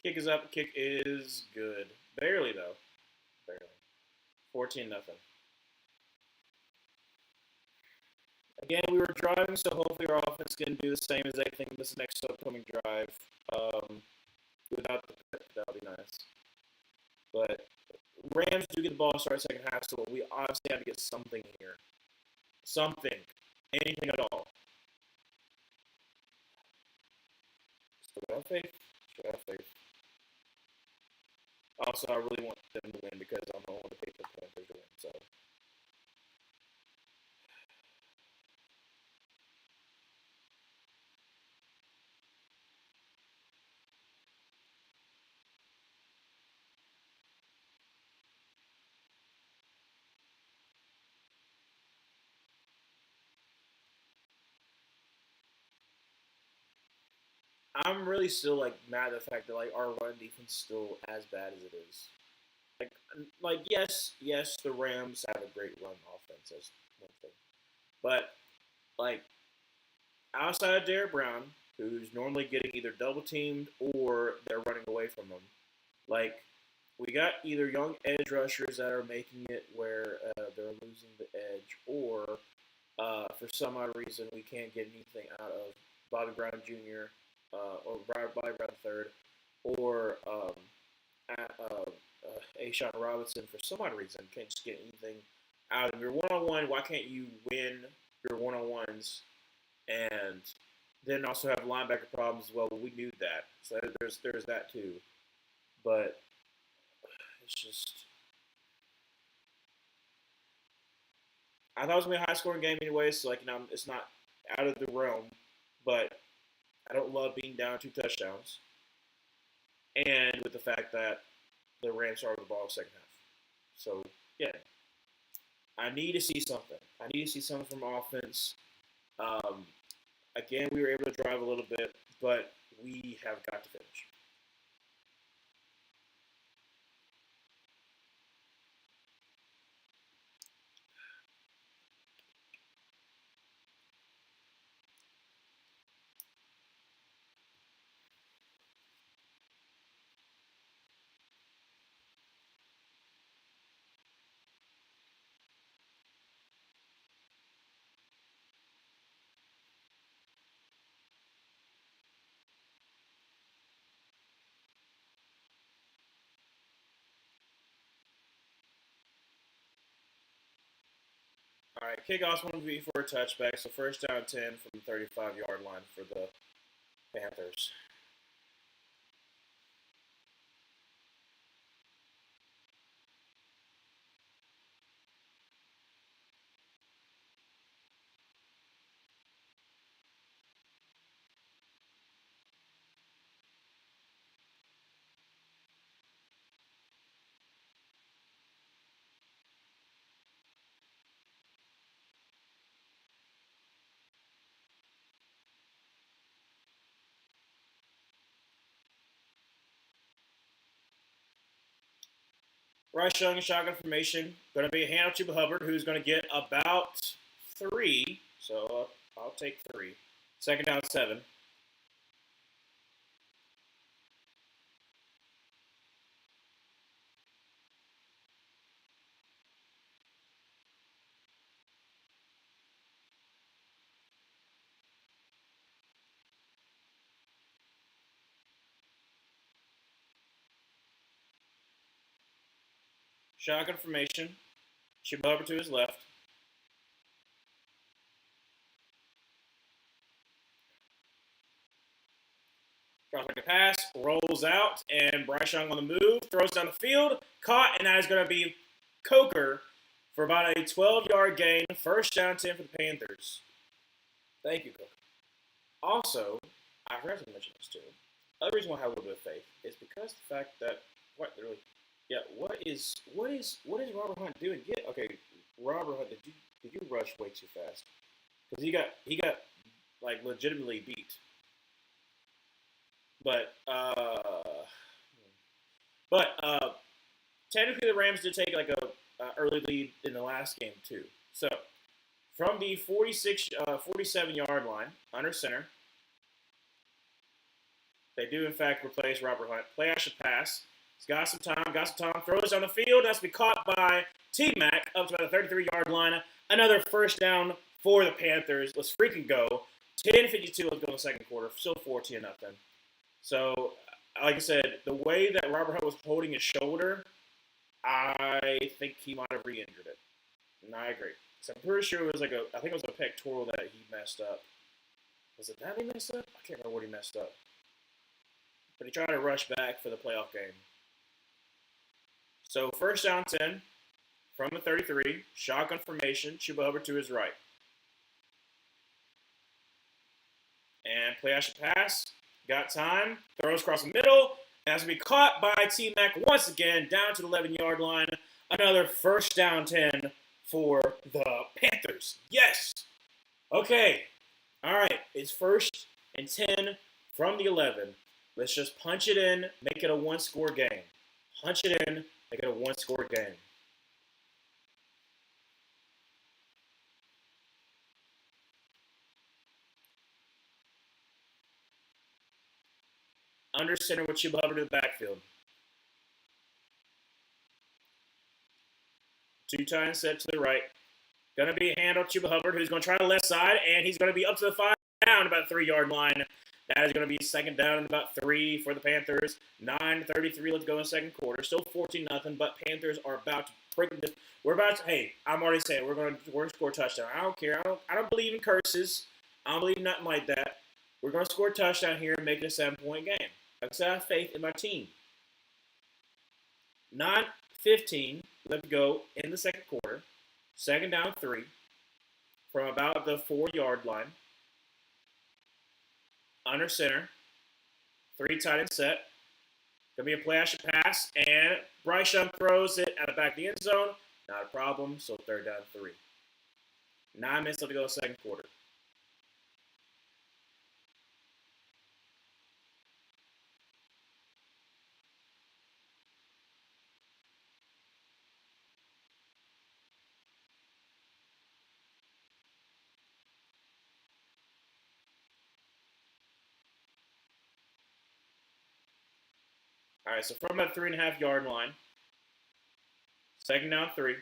Kick is up. Kick is good. Barely, though. Barely. 14-0. Again, we were driving, so hopefully our offense can do the same as they think this next upcoming drive. Without the pick, that would be nice. But Rams do get the ball started second half, so we obviously have to get something here. Something. Anything at all. Still have faith. Still have faith. Also, I really want them to win because I'm going to pick the Panthers to win. So. I'm really still like mad at the fact that like our run defense is still as bad as it is. Yes, the Rams have a great run offense as one thing, but like outside of Derrick Brown, who's normally getting either double teamed or they're running away from him, like we got either young edge rushers that are making it where they're losing the edge, or for some odd reason we can't get anything out of Bobby Brown Jr. Or Bobby Brown III, or Ashawn Robinson for some odd reason can't just get anything out of your one-on-one. Why can't you win your one-on-ones and then also have linebacker problems as well? We knew that, so there's that too. But it's just I thought it was going to be a high-scoring game anyway, so, it's not out of the realm. But I don't love being down 2 touchdowns. And with the fact that the Rams started the ball in the second half. So, yeah, I need to see something. I need to see something from offense. Um, Again, we were able to drive a little bit, but we have got to finish. All right, kickoff's going to be for a touchback, so first down 10 from the 35-yard line for the Panthers. Bryce Young, shotgun formation. Going to be a handoff to Hubbard, who's going to get about 3. So I'll take 3. Second down 7. Shotgun formation. Chuba Hubbard to his left. Drops back a pass, rolls out, and Bryce Young on the move, throws down the field, caught, and that is going to be Coker for about a 12-yard gain. First down 10 for the Panthers. Thank you, Coker. Also, I forgot to mention this too. The other reason why I have a little bit of faith is because the fact that what is Robert Hunt doing? Robert Hunt, did you rush way too fast? Because he got like legitimately beat. But technically the Rams did take like a early lead in the last game too. So from the 47-yard line under center, they do in fact replace Robert Hunt. Play action pass. He's got some time, throws down the field. That's to be caught by T-Mac up to about the 33-yard line. Another first down for the Panthers. Let's freaking go. 10:52, let's go in the second quarter. Still 14-0. So, like I said, the way that Robert Hunt was holding his shoulder, I think he might have re-injured it. And I agree. So I'm pretty sure it was I think it was a pectoral that he messed up. Was it that he messed up? I can't remember what he messed up. But he tried to rush back for the playoff game. So first down 10 from the 33, shotgun formation, Chuba Hubbard to his right. And play action pass, got time, throws across the middle, and that's going to be caught by T-Mac once again down to the 11-yard line. Another first down 10 for the Panthers. Yes! Okay. All right. It's first and 10 from the 11. Let's just punch it in, make it a one-score game. Punch it in, make it a one-score game. Under center with Chuba Hubbard in the backfield. 2 times set to the right. Going to be a handoff to Chuba Hubbard, who's going to try the left side, and he's going to be up to the 5 down about the 3-yard line. That is going to be second down and about 3 for the Panthers. 9:33 left to go in the second quarter. Still 14-0, but Panthers are about to break the. I'm already saying we're going to score a touchdown. I don't care. I don't believe in curses. I don't believe in nothing like that. We're going to score a touchdown here and make it a 7-point game. Like I said, I have faith in my team. 9:15 left to go in the second quarter. Second down 3. from about the 4-yard line, under center, 3 tight end set. Gonna be a play action pass, and Bryce Young throws it at the back of the end zone. Not a problem. So 3rd down 3. 9 minutes left to go in the second quarter. All right, so from that 3.5-yard line, 2nd down 3.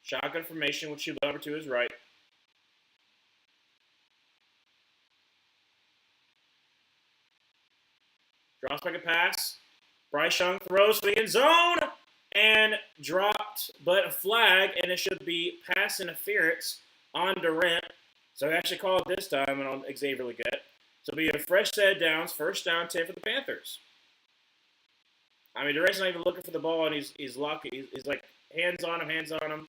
Shotgun formation with Chuba over to his right. Drops back a pass. Bryce Young throws for the end zone and dropped, but a flag, and it should be pass interference on Durant. So he actually called it this time, and on Xavier Legette. So it'll be a fresh set of downs, 1st down 10 for the Panthers. I mean, Durant's not even looking for the ball, and he's locking. He's like hands on him.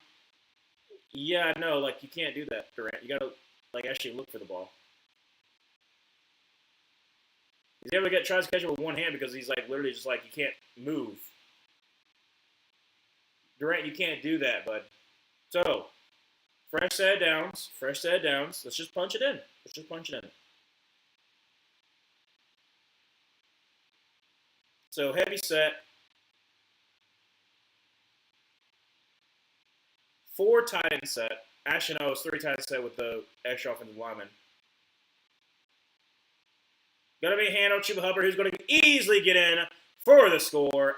Yeah, no, like you can't do that, Durant. You gotta like actually look for the ball. He's able to tries to catch it with one hand because he's like literally just like you can't move. Durant, you can't do that, bud. So, fresh set of downs. Let's just punch it in. So, heavy set. 4 tight end set. Actually, no, it's 3 tight end set with the extra offensive lineman. Going to be Hano Chuba Hubbard, who's going to easily get in for the score.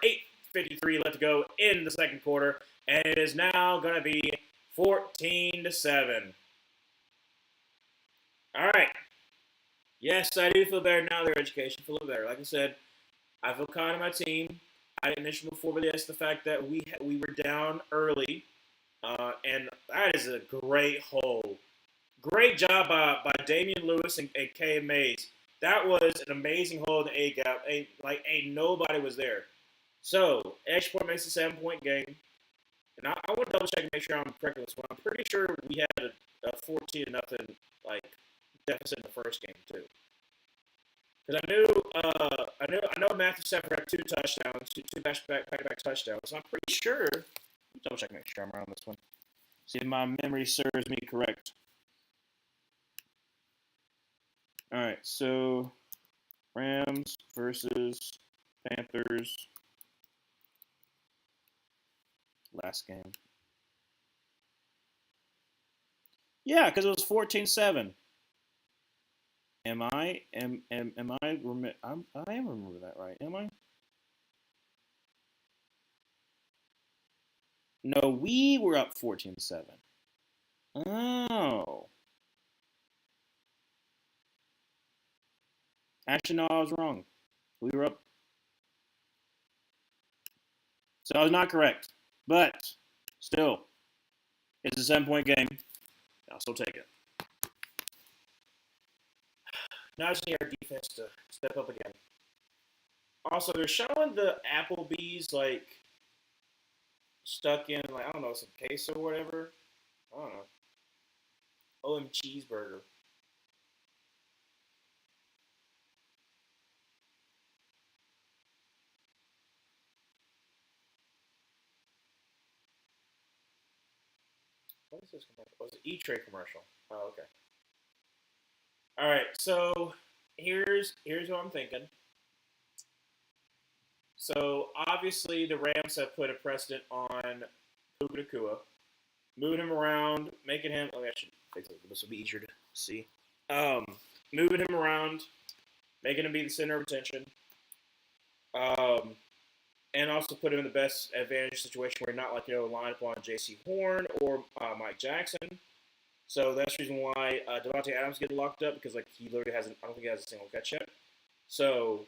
8:53 left to go in the second quarter, and it is now going to be 14-7. All right. Yes, I do feel better now. Their education feel a little better. Like I said, I feel kind of my team. I didn't mention before, but yes, the fact that we were down early, and that is a great hole. Great job by Damian Lewis and K. Mays. That was an amazing hole in the A gap. Ain't nobody was there. So, extra point makes a 7-point game. And I want to double check and make sure I'm correct on this one. I'm pretty sure we had a 14-0 deficit in the first game too. Because I know Matthew Stafford had 2 touchdowns, two back-to-back touchdowns. So I'm pretty sure. Double check and make sure I'm right on this one. See if my memory serves me correct. All right, so Rams versus Panthers last game. Yeah, because it was 14-7. I am remember that right? Am I? No, we were up 14-7. Oh. Actually, no, I was wrong. We were up. So I was not correct. But still, it's a 7-point game. I'll still take it. Now I just need our defense to step up again. Also, they're showing the Applebee's stuck in I don't know, some queso or whatever. I don't know. OM cheeseburger. What is this commercial? Oh, it's an E-Trade commercial. Oh, okay. All right, so here's what I'm thinking. So obviously the Rams have put a precedent on Puka Nacua, moving him around, making him. Oh, actually, this will be easier to see. Moving him around, making him be the center of attention, and also put him in the best advantage situation where you're not line up on J.C. Horn or Mike Jackson. So that's the reason why Devontae Adams getting locked up because he literally hasn't. I don't think he has a single catch yet. So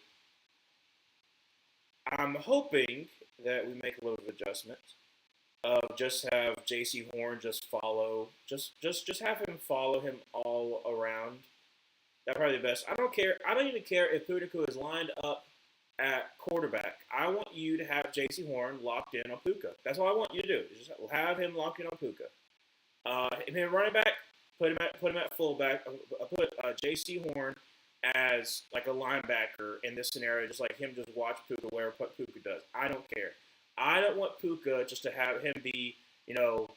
I'm hoping that we make a little bit of adjustment. Just have J.C. Horn just follow, just have him follow him all around. That's probably the best. I don't care. I don't even care if Puka is lined up at quarterback. I want you to have J.C. Horn locked in on Puka. That's all I want you to do. Just have him locked in on Puka. Him running back, put him at fullback. I put J.C. Horn as like a linebacker in this scenario, just like him just watch Puka whatever Puka does. I don't care. I don't want Puka just to have him be, you know,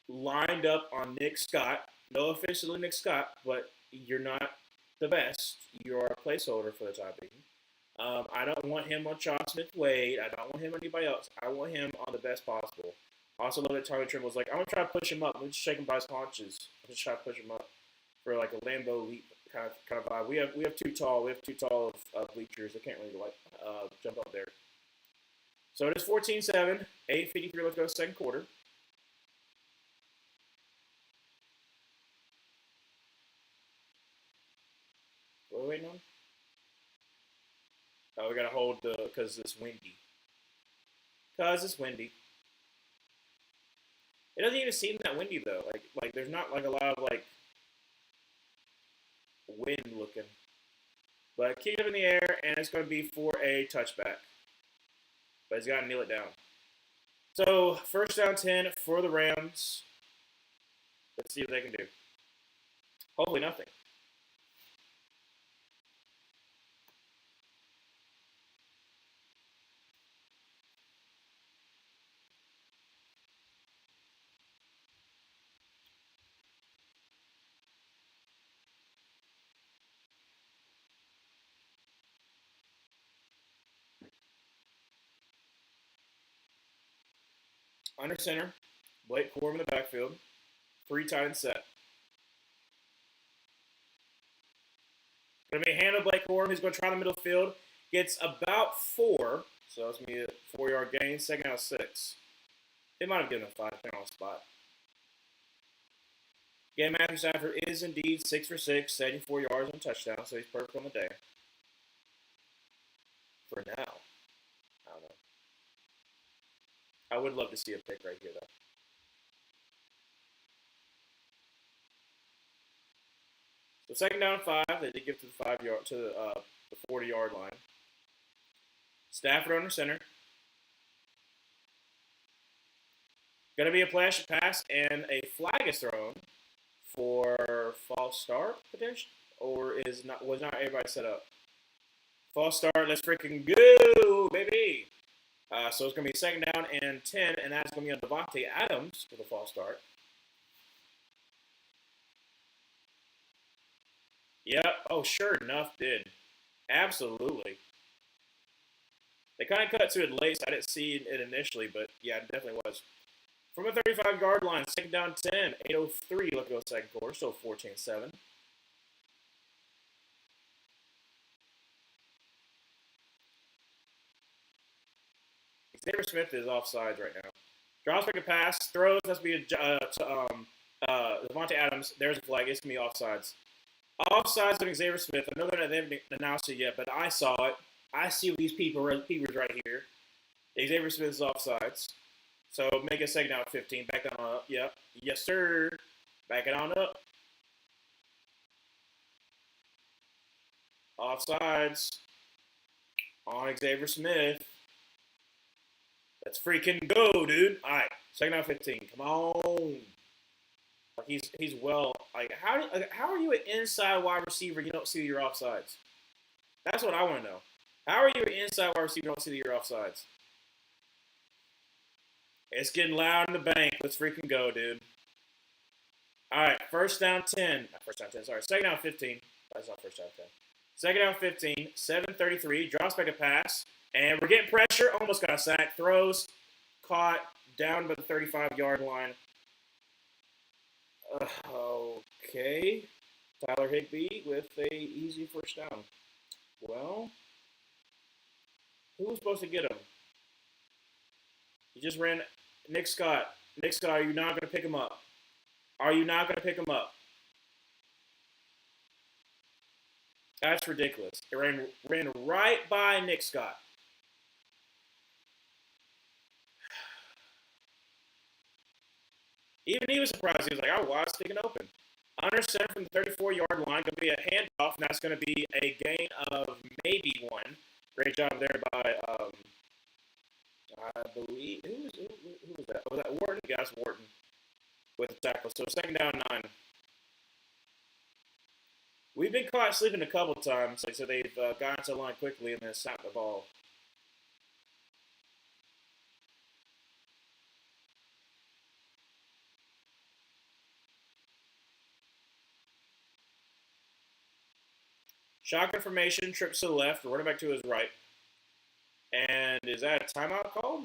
lined up on Nick Scott. No offense to Nick Scott, but you're not the best. You are a placeholder for the time being. I don't want him on Sean Smith Wade. I don't want him on anybody else. I want him on the best possible. I also love that Tommy Trimble was like, I'm gonna try to push him up. I'm just shake him by his haunches. I'm just try to push him up for like a Lambeau leap kind of vibe. We have too tall. We have too tall of bleachers. I can't really like jump up there. So it is 14-7, 8:53. Let's go second quarter. What are we waiting on? Oh, we gotta hold the because it's windy. Cause it's windy. It doesn't even seem that windy though. Like there's not like a lot of like wind looking. But keep it in the air, and it's going to be for a touchback. But he's got to kneel it down. So first down 10 for the Rams. Let's see what they can do. Hopefully nothing. Under center, Blake Corum in the backfield. 3 tight end set. Going to be a hand of Blake Corum. He's going to try the middle field. Gets about 4. So that's going to be a 4-yard gain. Second out 6. They might have given him 5 depending on the spot. Again, Matthew Stafford is indeed 6 for 6, 74 yards and a touchdown, so he's perfect on the day. For now. I don't know. I would love to see a pick right here, though. So second down 5, they did get to the 5-yard to the 40-yard line. Stafford under center. Going to be a flash pass, and a flag is thrown for false start potential, or was not everybody set up? False start. Let's freaking go, baby. So it's going to be second down and 10, and that's going to be on Devontae Adams for the false start. Yep. Oh, sure enough, did. Absolutely. They kind of cut to it late, so I didn't see it initially, but yeah, it definitely was. From a 35-yard line, second down 10, 8:03, let's go second quarter, still 14-7. Xavier Smith is offsides right now. Drops back a pass, throws, that's be to Devontae Adams. There's a flag. It's going to be offsides. Offsides on Xavier Smith. I know that they haven't announced it yet, but I saw it. I see these peepers right here. Xavier Smith is offsides. So make it second down 15. Back it on up. Yep. Yes, sir. Back it on up. Offsides on Xavier Smith. Let's freaking go, dude. All right. Second down 15. Come on. He's well. Like how are you an inside wide receiver? You don't see your offsides. That's what I want to know. How are you an inside wide receiver? You don't see your offsides. It's getting loud in the bank. Let's freaking go, dude. All right, first down 10. Not first down 10. Sorry, second down 15. That's not first down 10. Second down 15. 7:33. Drops back a pass, and we're getting pressure. Almost got a sack. Throws, caught down by the 35-yard line. Okay. Tyler Higbee with a easy first down. Well, who was supposed to get him? He just ran Nick Scott. Nick Scott, are you not going to pick him up? Are you not going to pick him up? That's ridiculous. It ran right by Nick Scott. Even he was surprised. He was like, oh, wow, it's sticking open. Under center from the 34-yard line. Going to be a handoff, and that's going to be a gain of maybe 1. Great job there by, I believe, who was that? Was that Wharton? Yeah, that's Wharton. with the tackle. So second down 9. We've been caught sleeping a couple times. Like so, they've gotten to the line quickly and then snapped the ball. Shotgun formation, trips to the left, running back to his right. And is that a timeout call?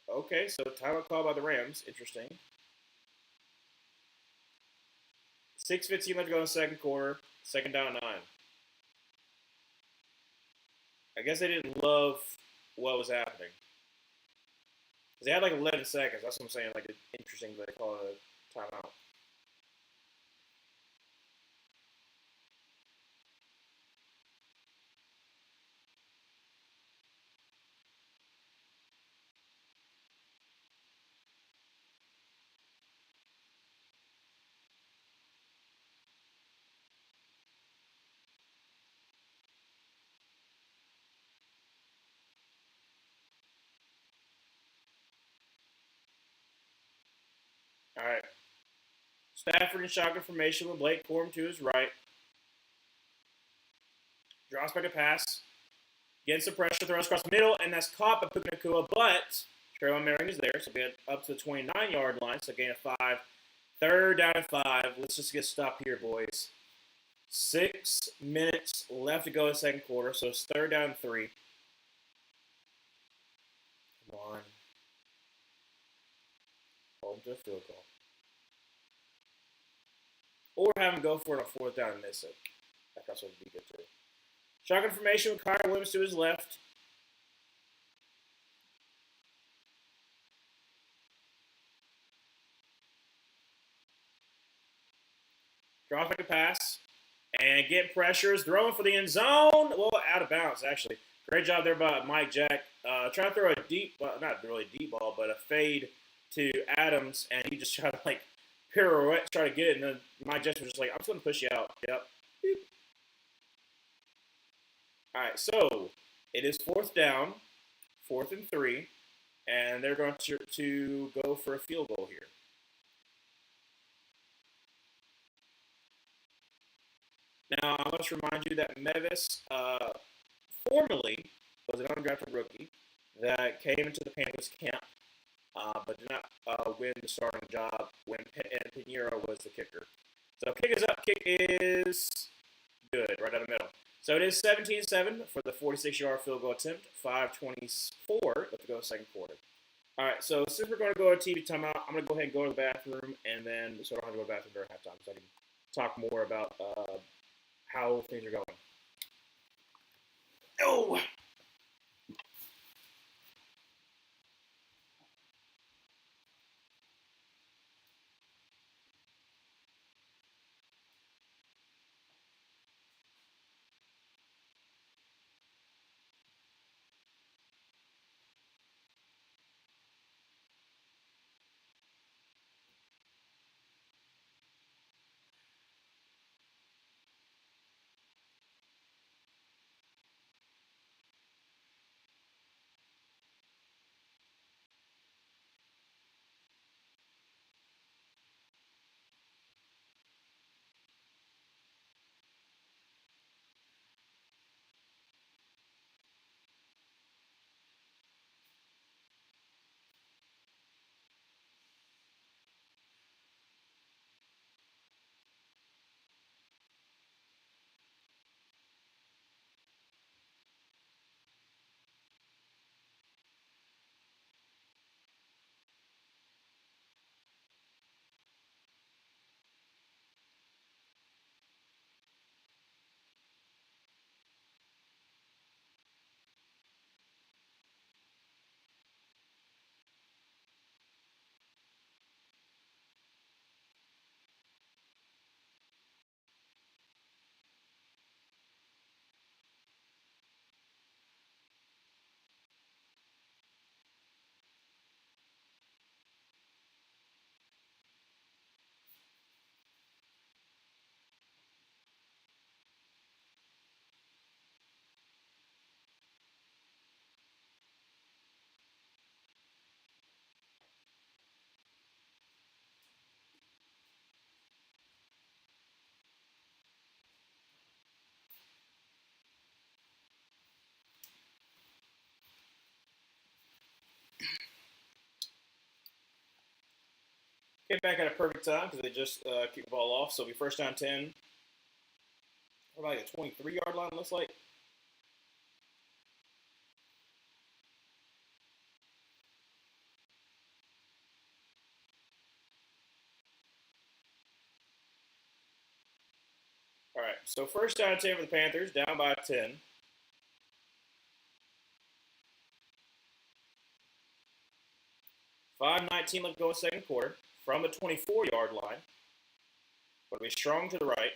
Okay, so timeout call by the Rams. Interesting. 6:15 left to go in the second quarter. Second down 9. I guess they didn't love what was happening. They had like 11 seconds. That's what I'm saying. Like, it's interesting that they call it a timeout. All right. Stafford in shotgun formation with Blake Corum to his right. Draws back a pass. Gets some pressure, throws across the middle, and that's caught by Puka Nacua, but Trayvon Merrick is there, so we get up to the 29-yard line, so gain of 5. Third down and 5. Let's just get stopped here, boys. 6 minutes left to go in the second quarter, so it's third down and 3. Come on. Hold to a field goal. Or have him go for it on fourth down and miss it. That's what would be good too. Shotgun formation with Kyle Williams to his left. Draws back a pass. And getting pressures. Throwing for the end zone. Well, out of bounds, actually. Great job there by Mike Jack. Trying to throw a deep, well, not really deep ball, but a fade to Adams. And he just tried to, like, pirouette, try to get it. And then Mike Jack was just like, I'm just going to push you out. Yep. All right, so it is fourth down, 4th and 3. And they're going to go for a field goal here. Now, I must remind you that Mevis formerly was an undrafted rookie that came into the Panthers camp, but did not win the starting job when Pinheiro was the kicker. So kick is up. Kick is good, right down the middle. So it is 17-7 for the 46-yard field goal attempt. 5:24 left to go second quarter. All right, so since we're going to go to TV timeout, I'm going to go ahead and go to the bathroom, and then so I don't have to go to the bathroom during halftime, so I can talk more about how things are going. Oh! Get back at a perfect time because they just kicked the ball off. So we first down 10. Probably like a 23-yard line, looks like. All right, so first down 10 for the Panthers, down by 10. 5:19 left to go in second quarter from the 24-yard line. Going to be strong to the right.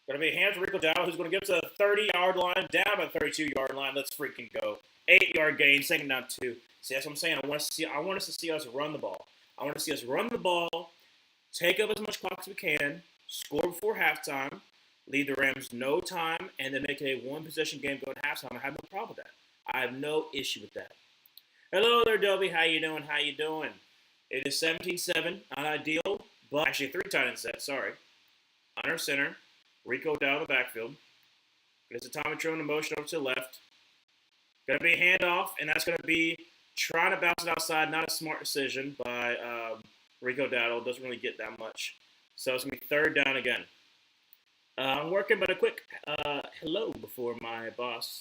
Going to be a hand to Rico Dowdle, who's going to get to the 30-yard line, down by the 32-yard line. Let's freaking go. 8-yard gain, second down 2. See, that's what I'm saying. I want us to see us run the ball. I want to see us run the ball, take up as much clock as we can, score before halftime, leave the Rams no time, and then make it a one-possession game going to halftime. I have no problem with that. I have no issue with that. Hello there, Dobie. How you doing? How you doing? It is 17-7, not ideal, but actually 3 tight end set, sorry. Under center, Rico down the backfield. Gets a Tommy Truman motion over to the left. Going to be a handoff, and that's going to be trying to bounce it outside. Not a smart decision by Rico Dowdle. Doesn't really get that much. So it's going to be third down again. I'm working, but a quick hello before my boss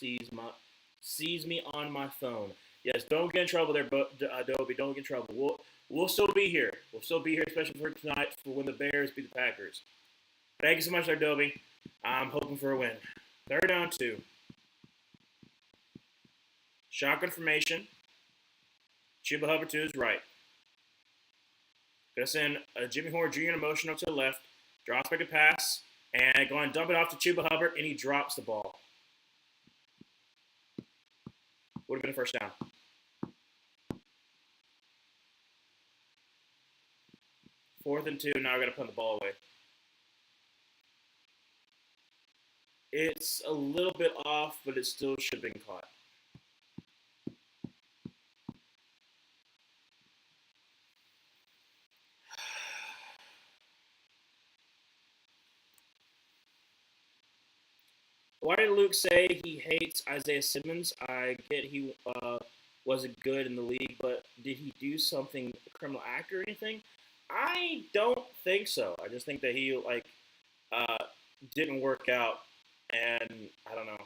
sees me on my phone. Yes, don't get in trouble there, Adobe. Don't get in trouble. We'll still be here. We'll still be here, especially for tonight, for when the Bears beat the Packers. Thank you so much, Adobe. I'm hoping for a win. Third down 2. Shotgun formation. Chuba Hubbard to his right. Gonna send Jimmy Horn Jr. in motion up to the left. Drops back a pass. And going to dump it off to Chuba Hubbard, and he drops the ball. Would have been a first down. Fourth and 2. Now we're going to put the ball away. It's a little bit off, but it still should have been caught. Why did Luke say he hates Isaiah Simmons? I get he wasn't good in the league, but did he do something, a criminal act or anything? I don't think so. I just think that he didn't work out, and I don't know.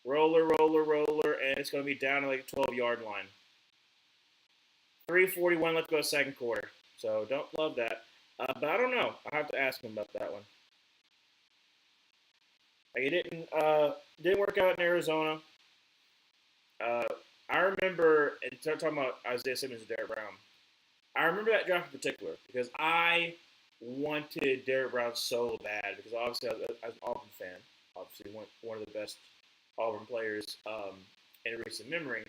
Roller, and it's going to be down to like a 12-yard line. 3:41 left to go second quarter. So don't love that. But I don't know. I have to ask him about that one. Like, it didn't work out in Arizona. I remember, and talking about Isaiah Simmons and Derrick Brown, I remember that draft in particular because I wanted Derrick Brown so bad because obviously I was an Auburn fan. Obviously one of the best Auburn players in recent memory.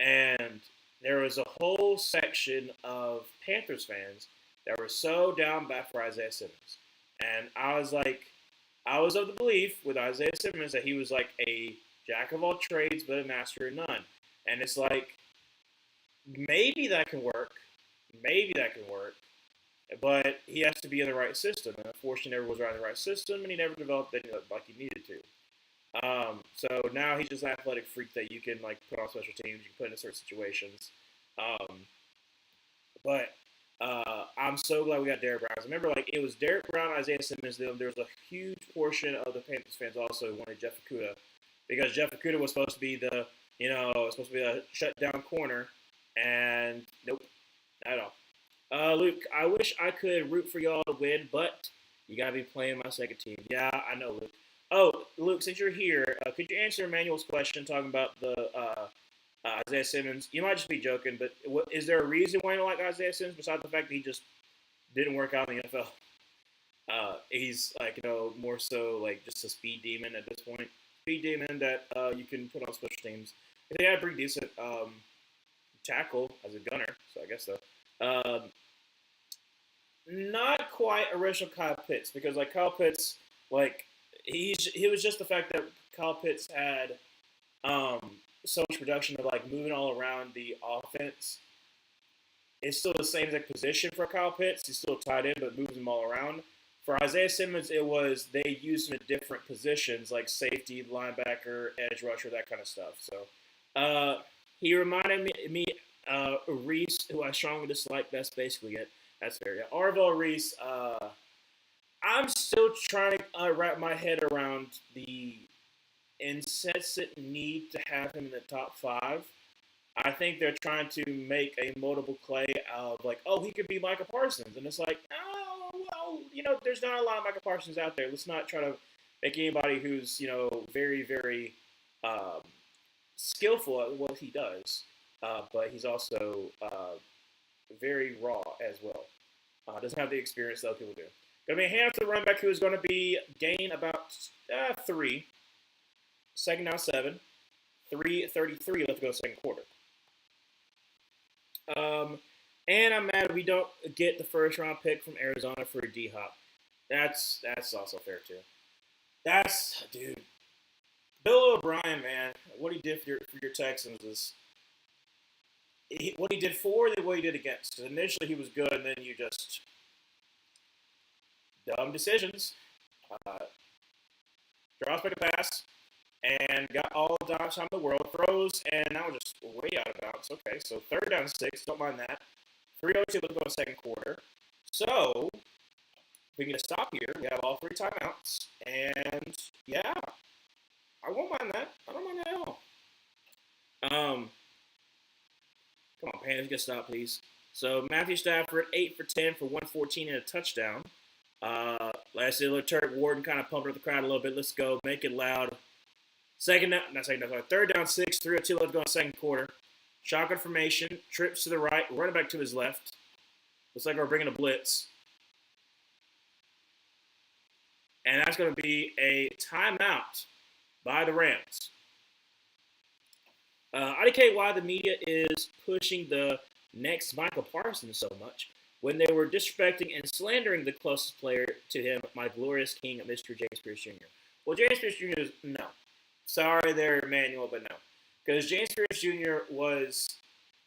And there was a whole section of Panthers fans that were so down bad for Isaiah Simmons. And I was of the belief with Isaiah Simmons that he was like a jack of all trades but a master of none. And it's like, maybe that can work. But he has to be in the right system. And unfortunately, he never was right in the right system, and he never developed it like he needed to. So now he's just an athletic freak that you can like put on special teams, you can put into certain situations. But I'm so glad we got Derrick Brown. I remember like it was Derrick Brown, Isaiah Simmons. There was a huge portion of the Panthers fans also who wanted Jeff Okudah because Jeff Okudah was supposed to be a shutdown corner, and nope, not at all. Luke, I wish I could root for y'all to win, but you gotta be playing my second team. Yeah, I know, Luke. Oh, Luke, since you're here, could you answer Emmanuel's question talking about the Isaiah Simmons? You might just be joking, but is there a reason why you don't like Isaiah Simmons besides the fact that he just didn't work out in the NFL? He's like, more so like just a speed demon at this point. Speed demon that you can put on special teams. They had a pretty decent tackle as a gunner, so I guess so. Not quite original Kyle Pitts because like Kyle Pitts, like he was just the fact that Kyle Pitts had so much production of like moving all around the offense. It's still the same exact position for Kyle Pitts. He's still tight end, but moves them all around. For Isaiah Simmons, it was they used him in different positions like safety, linebacker, edge rusher, that kind of stuff. So He reminded me Reese, who I strongly dislike. That's basically it. That's fair. Yeah, Arvell Reese. I'm still trying to wrap my head around the incessant need to have him in the top five. I think they're trying to make a multiple play of like, oh, he could be Micah Parsons, and it's like, oh, well, there's not a lot of Micah Parsons out there. Let's not try to make anybody who's very, very um, skillful at what he does, but he's also very raw as well. Doesn't have the experience that other people do. Going to be a hand to the running back who is going to be gain about 3. Second down 7. 3:33 left to go second quarter. And I'm mad we don't get the first round pick from Arizona for D Hop. That's also fair too. Dude. Bill O'Brien, man, what he did for your Texans is what he did for than what he did against. Initially he was good, and then you just dumb decisions. Draws back a pass and got all the time in the world. Throws, and now we're just way out of bounds. Okay, so third down 6. Don't mind that. 3:02 left to go in second quarter. So we can get a stop here. We have all 3 timeouts. And, yeah, I won't mind that. I don't mind that at all. Come on, Panthers, get a stop, please. So Matthew Stafford, 8 for 10 for 114 and a touchdown. Last year, Turk Warden kind of pumped up the crowd a little bit. Let's go. Make it loud. Third down 6. 3:02 left to go in second quarter. Shotgun formation. Trips to the right. Running back to his left. Looks like we're bringing a blitz. And that's going to be a timeout by the Rams. I don't care why the media is pushing the next Michael Parsons so much when they were disrespecting and slandering the closest player to him, my glorious king, Mr. James Pierce Jr. Well, James Pierce Jr. is no. Sorry there, Emmanuel, but no. Because James Pierce Jr. was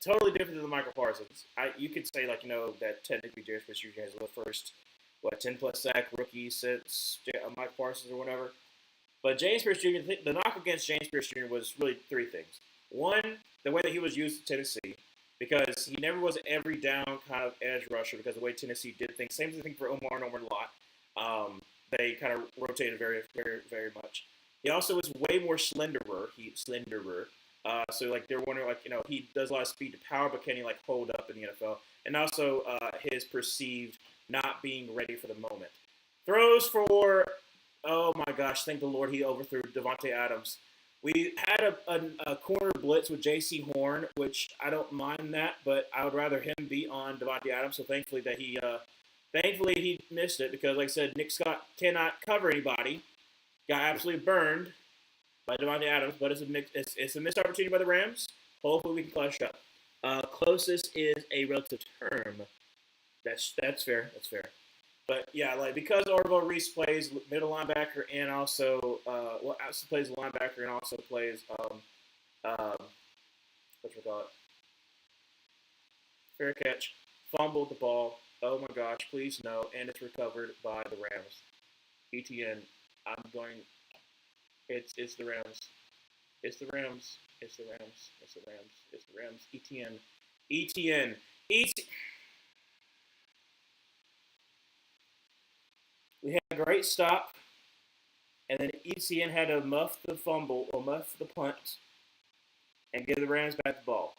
totally different than Michael Parsons. You could say, that technically James Pierce Jr. has the first, 10-plus sack rookie since Michael Parsons or whatever. But James Pierce Jr., the knock against James Pierce Jr. was really 3 things. One, the way that he was used in Tennessee, because he never was an every down kind of edge rusher because of the way Tennessee did things. Same thing for Omar and Omar Lott. They kind of rotated very, very, very much. He also was way more slenderer. So they're wondering he does a lot of speed to power, but can he hold up in the NFL? And also his perceived not being ready for the moment. Throws for, oh my gosh, thank the Lord he overthrew Devontae Adams. We had a corner blitz with J.C. Horn, which I don't mind that, but I would rather him be on Devontae Adams. So thankfully he missed it because, like I said, Nick Scott cannot cover anybody. Got absolutely burned by Devontae Adams, but it's a missed opportunity by the Rams. Hopefully we can clutch up. Closest is a relative term. That's fair. That's fair. But yeah, because Orville Reese plays middle linebacker and also plays linebacker and also plays fair catch, fumbled the ball. Oh my gosh, please no, and it's recovered by the Rams. ETN, it's the Rams. It's the Rams. It's the Rams. It's the Rams. It's the Rams. ETN. We had a great stop, and then ETN had to muff the fumble or muff the punt and give the Rams back the ball.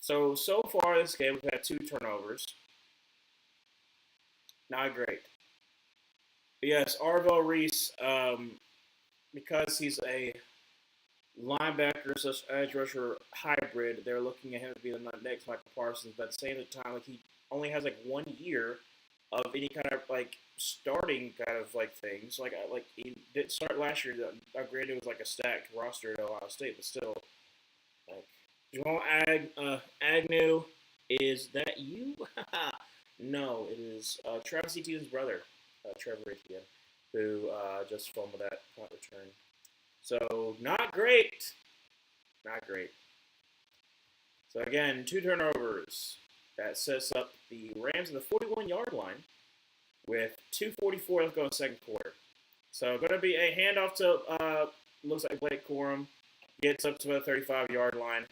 So far this game, we've had 2 turnovers. Not great. But yes, Arvell Reese, because he's a linebacker / edge rusher hybrid, they're looking at him to be the next Michael Parsons. But at the same time, he only has 1 year of any kind of starting kind of things. He didn't start last year. Granted, it was a stacked roster at Ohio State, but still, Jamal Agnew, is that you? No, it is Travis Etienne's brother, Trevor Etienne, who just fumbled that punt return. So, not great. Not great. So, again, 2 turnovers. That sets up the Rams at the 41-yard line with 2:44 left to go in the second quarter. So going to be a handoff to looks like Blake Corum gets up to the 35-yard line.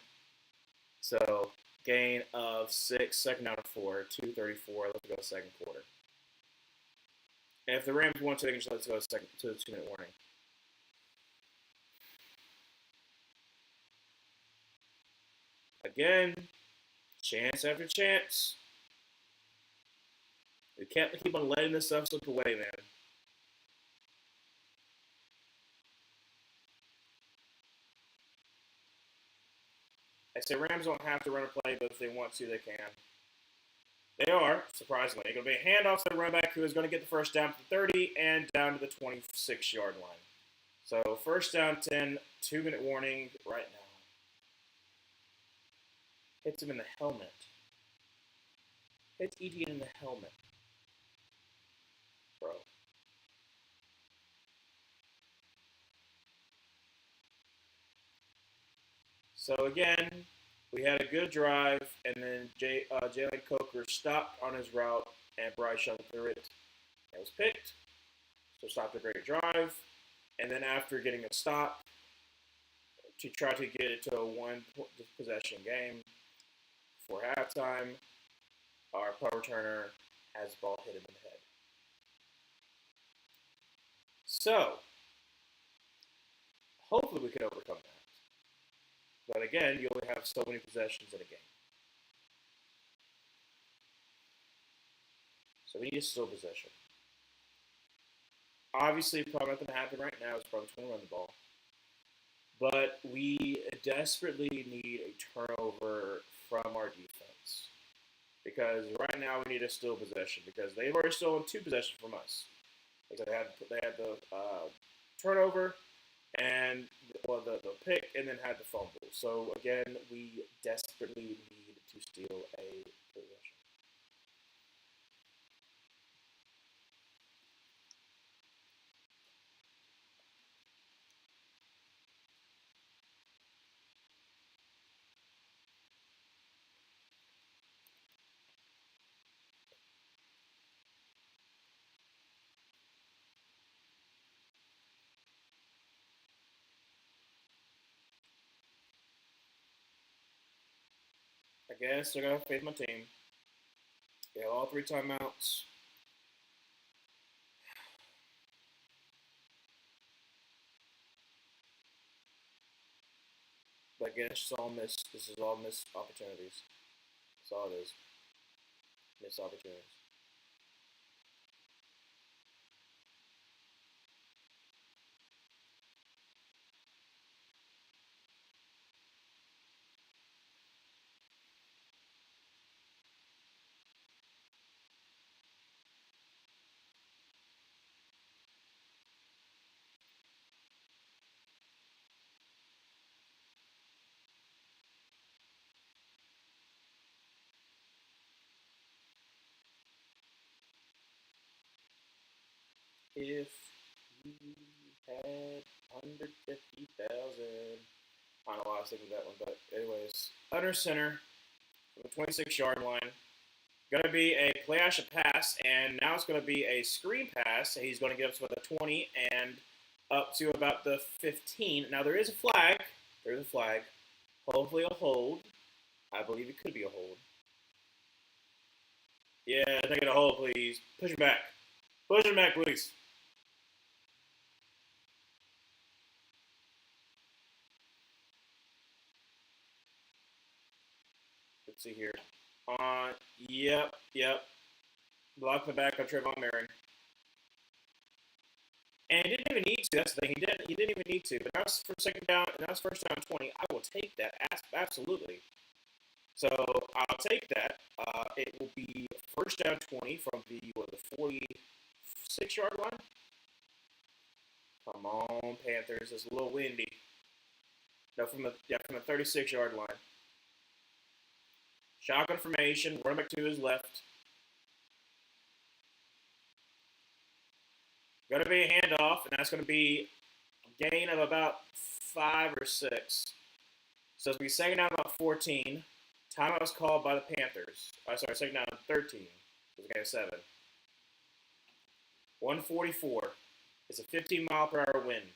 So gain of 6, second down of 4, 2:34. Let's go second quarter. And if the Rams want to, they can just let's go second to the 2-minute warning. Again, chance after chance. We can't keep on letting this stuff slip away, man. I say Rams don't have to run a play, but if they want to, they can. They are, surprisingly. It's going to be a handoff to the running back who is going to get the first down to the 30 and down to the 26-yard line. So first down 10, 2-minute warning right now. Hits him in the helmet. Hits Etienne in the helmet. Bro. So again, we had a good drive, and then Jalen Coker stopped on his route, and Bryce shoved through it. It was picked, so stopped a great drive. And then after getting a stop, to try to get it to a one-possession game, for halftime, our punt returner has the ball hit him in the head. So, hopefully we can overcome that. But again, you only have so many possessions in a game. So we need a still possession. Obviously, probably not going to happen right now. It's probably going to run the ball. But we desperately need a turnover from our defense. Because right now we need a still possession. Because they've already stolen 2 possessions from us. Because they had the turnover and the pick, and then had the fumble. So again, we desperately need to steal a possession. I guess I gotta face my team. They have all 3 timeouts. But again, it's just all missed. This is all missed opportunities. That's all it is. Missed opportunities. If you had 150,000, I don't know why I was thinking that one, but anyways, under center from the 26-yard line. Going to be a play action pass, and now it's going to be a screen pass. He's going to get up to the 20 and up to about the 15. Now there is a flag. There's a flag. Hopefully a hold. I believe it could be a hold. Yeah, take it a hold, please. Push him back. Push him back, please. Let's see here. Yep. Block the back of Trayvon Merrin. And he didn't even need to. That's the thing. He didn't even need to. But now it's for second down. Now it's first down 20. I will take that. Absolutely. So I'll take that. It will be first down 20 from the 46-yard line. Come on, Panthers. It's a little windy. No, from the 36-yard line. Shotgun formation. Running back to his left. Going to be a handoff, and that's going to be a gain of about 5 or 6. So it's going to be second down about 14. Timeout was called by the Panthers. Second down 13. It was a gain of 7. 144 It's a 15-mile-per-hour wind.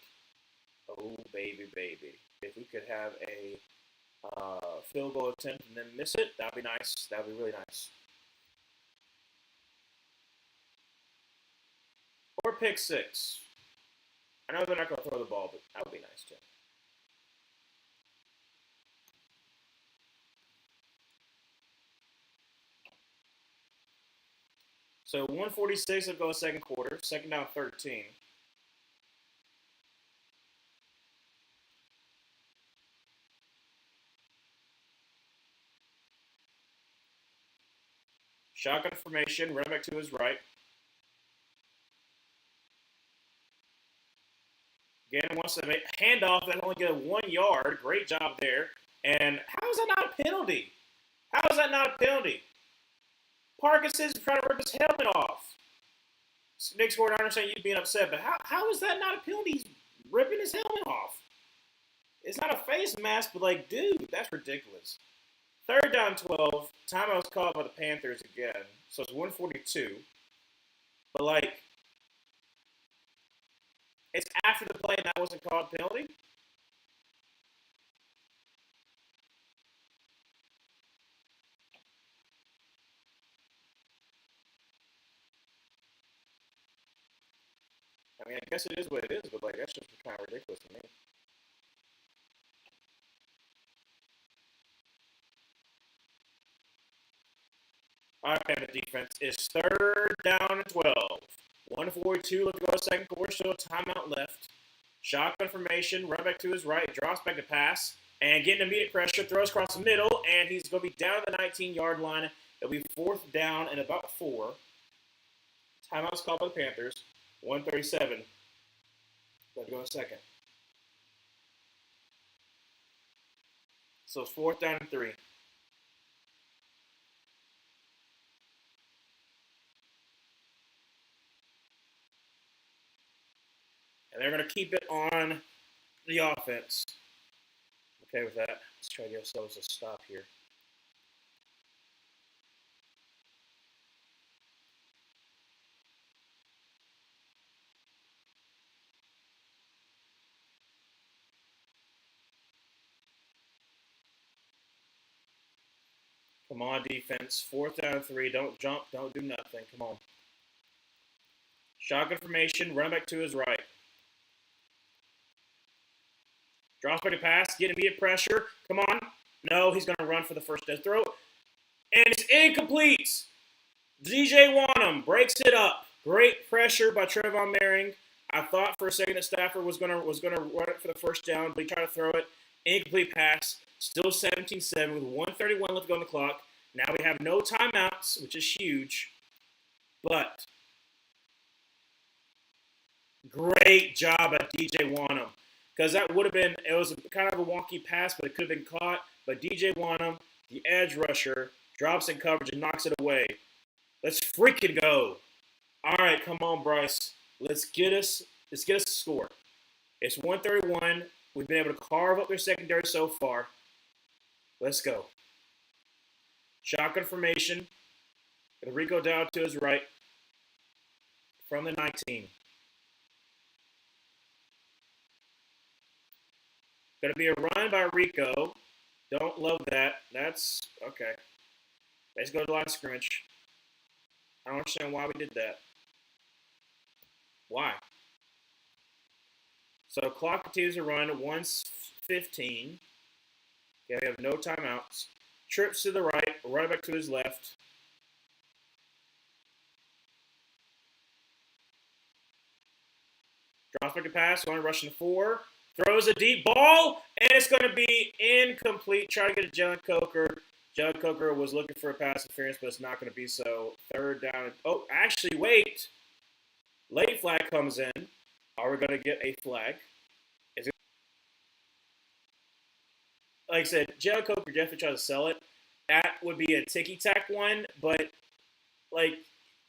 Oh, baby, baby. If we could have a field goal attempt and then miss it, that'd be nice. That'd be really nice. Or pick six. I know they're not going to throw the ball, but that would be nice too. So 146 will go second quarter. Second down 13. Shotgun formation. Run back to his right. Again, wants to make handoff that only get 1 yard. Great job there. And how is that not a penalty? How is that not a penalty? Parkinson's trying to rip his helmet off. Nick Sport, I understand you being upset, but how is that not a penalty? He's ripping his helmet off. It's not a face mask, but like, dude, that's ridiculous. Third down 12. Timeout was called by the Panthers again. So it's 142. But like, it's after the play and that wasn't called penalty? I mean, I guess it is what it is, but like, that's just kind of ridiculous to me. All right, Panther defense is third down and 12. 142, let's go second quarter, still a timeout left. Shotgun formation, run back to his right, drops back to pass, and getting immediate pressure, throws across the middle, and he's going to be down at the 19-yard line. It'll be fourth down and about 4. Timeout's called by the Panthers. 137. Let's go second. So it's fourth down and 3. And they're going to keep it on the offense. Okay with that. Let's try to get ourselves a stop here. Come on, defense. Fourth down and 3. Don't jump. Don't do nothing. Come on. Shotgun formation. Run back to his right. Drops back to pass. Get immediate pressure. Come on. No, he's going to run for the first death throw. And it's incomplete. DJ Wanham breaks it up. Great pressure by Trevon Moehrig. I thought for a second that Stafford was gonna run it for the first down, but he tried to throw it. Incomplete pass. Still 17-7 with 1:31 left to go on the clock. Now we have no timeouts, which is huge. But great job at DJ Wanham. Because that would have been, it was kind of a wonky pass, but it could have been caught. But DJ Wanham, the edge rusher, drops in coverage and knocks it away. Let's freaking go. All right, come on, Bryce. Let's get us a score. It's 131. We've been able to carve up their secondary so far. Let's go. Shotgun formation. Rico down to his right from the 19. Going to be a run by Rico. Don't love that. That's okay. Let's go to the line of scrimmage. I don't understand why we did that. Why? So clock continues to run at 1:15. Okay, we have no timeouts. Trips to the right back to his left. Drops back to pass, going rushing 4. Throws a deep ball, and it's going to be incomplete. Try to get a Jalen Coker. Jalen Coker was looking for a pass interference, but it's not going to be so. Third down. Oh, actually, wait. Late flag comes in. Are we going to get a flag? Like I said, Jalen Coker definitely tried to sell it. That would be a ticky-tack one, but, like,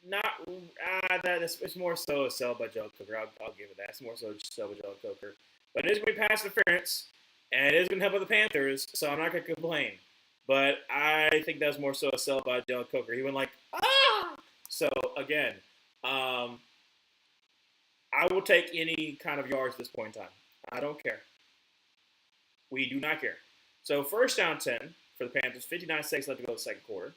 not it's more so a sell by Jalen Coker. I'll give it that. It's more so a sell by Jalen Coker. But it is going to be pass interference, and it is going to help the Panthers, so I'm not going to complain. But I think that was more so a sell by Jalen Coker. He went like, ah! So, again, I will take any kind of yards at this point in time. I don't care. We do not care. So first down 10 for the Panthers, 59 seconds left to go in the second quarter.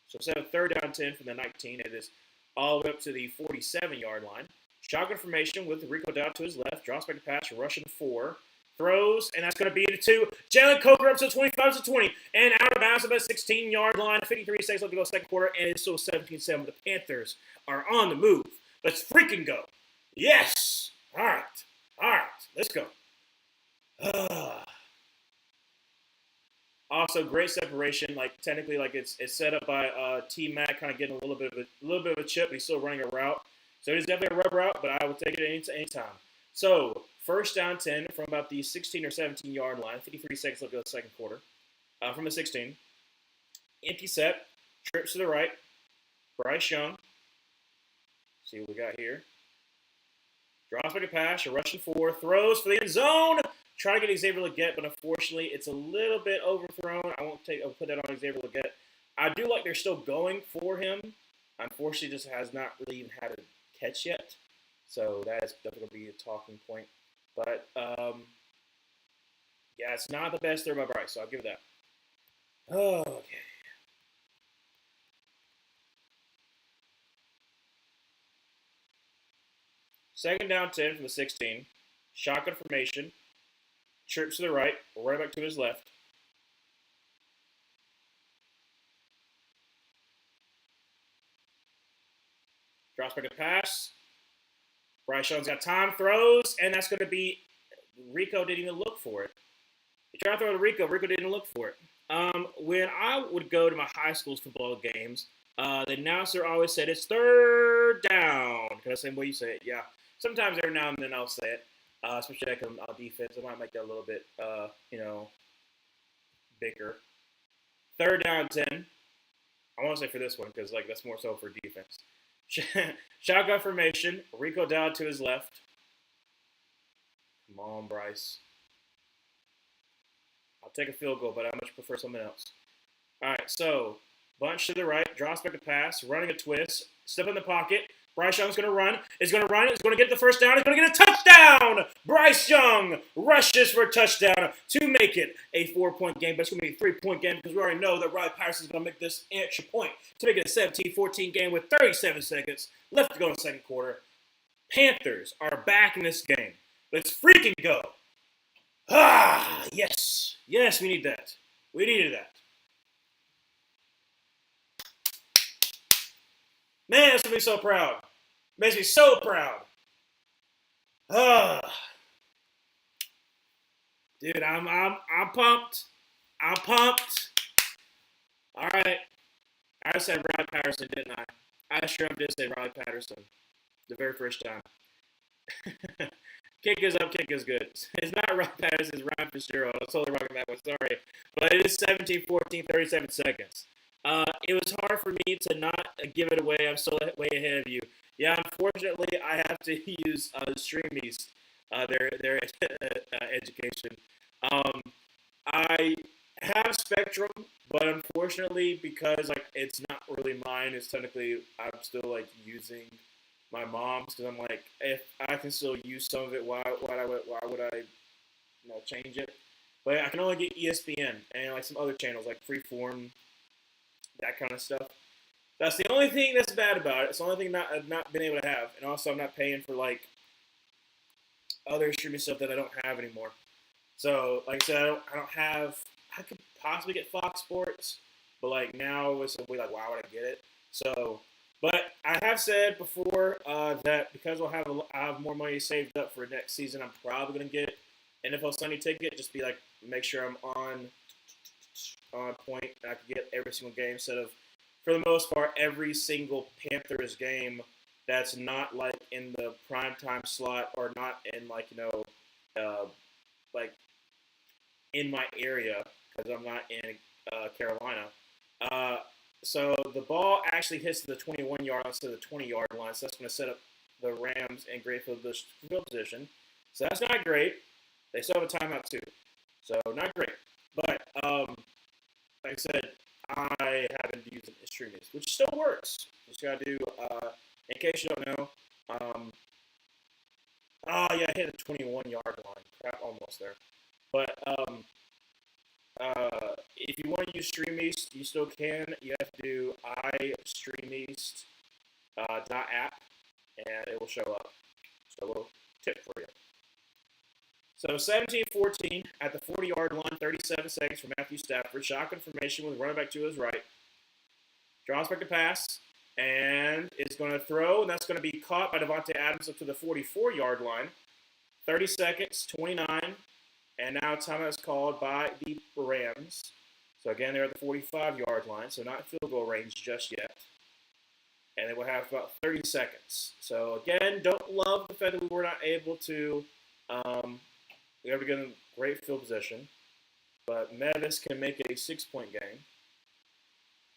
So instead of third down 10 from the 19, it is all the way up to the 47-yard line. Shotgun formation with Rico down to his left. Drops back to pass, rushing 4. Throws, and that's going to be the 2. Jalen Coker up to 25 to 20. And out of bounds about 16-yard line. 53 seconds left to go second quarter. And it's still 17-7. The Panthers are on the move. Let's freaking go. Yes. All right. Let's go. Also, great separation. Like technically, like it's set up by T Mac, kind of getting a little bit of a chip. But he's still running a route, so it is definitely a rub route. But I would take it any time. So first down 10 from about the 16 or 17-yard line. 53 seconds left to go the second quarter. From the 16, empty set, trips to the right. Bryce Young. See what we got here. Drops back a pass, a rushing 4, throws for the end zone. Try to get Xavier Legette, but unfortunately, it's a little bit overthrown. I'll put that on Xavier Legette. I do like they're still going for him. Unfortunately, just has not really even had a catch yet. So that is definitely going to be a talking point. But, yeah, it's not the best throw by Bryce, so I'll give it that. Oh, okay. Second down 10 from the 16. Shotgun formation. Trips to the right, right back to his left. Drops back a pass. Bryce Young's got time, throws, and that's going to be Rico didn't even look for it. He tried to throw to Rico. Rico didn't look for it. When I would go to my high school's football games, the announcer always said it's third down. Kind of the same way you say it, yeah. Sometimes every now and then I'll say it. Especially like on defense, I might make that a little bit, bigger. Third down 10. I want to say for this one because like that's more so for defense. Shotgun formation. Rico down to his left. Come on, Bryce. I'll take a field goal, but I much prefer something else. All right, so bunch to the right, drops back to pass, running a twist, step in the pocket. Bryce Young's going to run. He's going to run. He's going to get the first down. He's going to get a touchdown. Bryce Young rushes for a touchdown to make it a 4-point game. But it's going to be a 3-point game because we already know that Riley Patterson's going to make this extra point to make it a 17-14 game with 37 seconds left to go in the second quarter. Panthers are back in this game. Let's freaking go. Yes. Yes, we need that. We needed that. Man, this makes me so proud. Makes me so proud. Dude, I'm pumped. I'm pumped. All right. I said Riley Patterson, didn't I? I sure did say Riley Patterson the very first time. Kick is up, kick is good. It's not Riley Patterson, it's Ryan Fitzgerald. I was totally wrong on that one, sorry. But it is 17-14, 37 seconds. It was hard for me to not give it away. I'm still way ahead of you. Yeah, unfortunately, I have to use StreamEast, their education. I have Spectrum, but unfortunately, because like it's not really mine, it's technically I'm still like using my mom's because I'm like, if I can still use some of it, why would I change it? But I can only get ESPN and like some other channels like Freeform, that kind of stuff. That's the only thing that's bad about it. It's the only thing I've not been able to have. And also I'm not paying for like other streaming stuff that I don't have anymore. So like I said, I don't have, I could possibly get Fox Sports, but like now it's like, why would I get it? So, but I have said before that because I have more money saved up for next season, I'm probably going to get NFL Sunday ticket. Just be like, make sure I'm on point. I can get every single game instead of, for the most part, every single Panthers game that's not like in the primetime slot or not in like, like in my area because I'm not in Carolina. So the ball actually hits the 21-yard line instead of the 20-yard line. So that's going to set up the Rams in great field position. So that's not great. They still have a timeout too. So not great. But like I said, I haven't used an extremist, which still works. Just got to do, in case you don't know, Oh, yeah, I hit the 21-yard line. Crap, almost there. But if you want to use StreamEast, you still can. You have to do iStreamEast .app, and it will show up. So a little tip for you. So 17-14 at the 40-yard line, 37 seconds for Matthew Stafford. Shotgun formation with running back to his right. Draws back to pass, and it's going to throw, and that's going to be caught by Devontae Adams up to the 44-yard line. 30 seconds, 29, and now timeout is called by the Rams. So again, they're at the 45-yard line, so not field goal range just yet. And they will have about 30 seconds. So again, don't love the fact that we were not able to we have to get in great field position, but Mevis can make a 6-point game.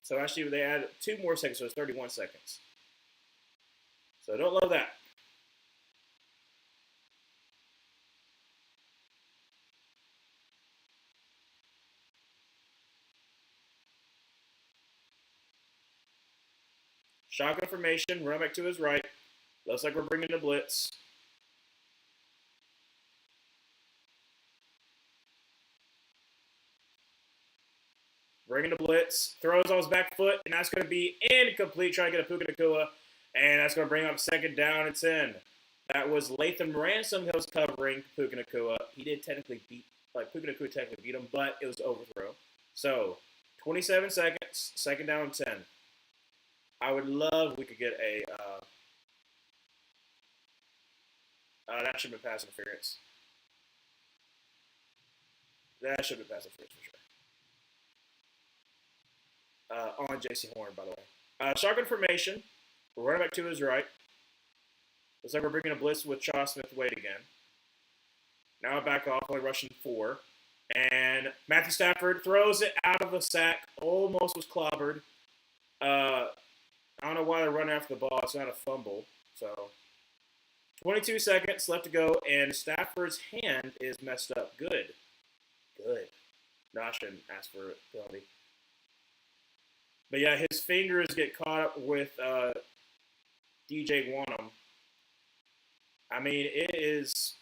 So actually, they add 2 more seconds, so it's 31 seconds. So don't love that. Shotgun formation, run back to his right. Looks like we're bringing the blitz. Bringing the blitz, throws on his back foot, and that's going to be incomplete. Trying to get a Puka Nacua, and that's going to bring up second down and 10. That was Latham Ransom that was covering Puka Nacua. He did technically beat, Puka Nacua technically beat him, but it was overthrow. So, 27 seconds, second down and 10. I would love if we could get a, that should have been pass interference. That should have been pass interference for sure. On J.C. Horn, by the way. Shotgun formation. We're running back to his right. Looks like we're bringing a blitz with Shaw Smith-Wade again. Now back off, only rushing 4. And Matthew Stafford throws it out of a sack. Almost was clobbered. I don't know why they're running after the ball. It's not a fumble. So, 22 seconds left to go, and Stafford's hand is messed up. Good. No, I shouldn't ask for a penalty. But yeah, his fingers get caught up with DJ Wanham. I mean, it is.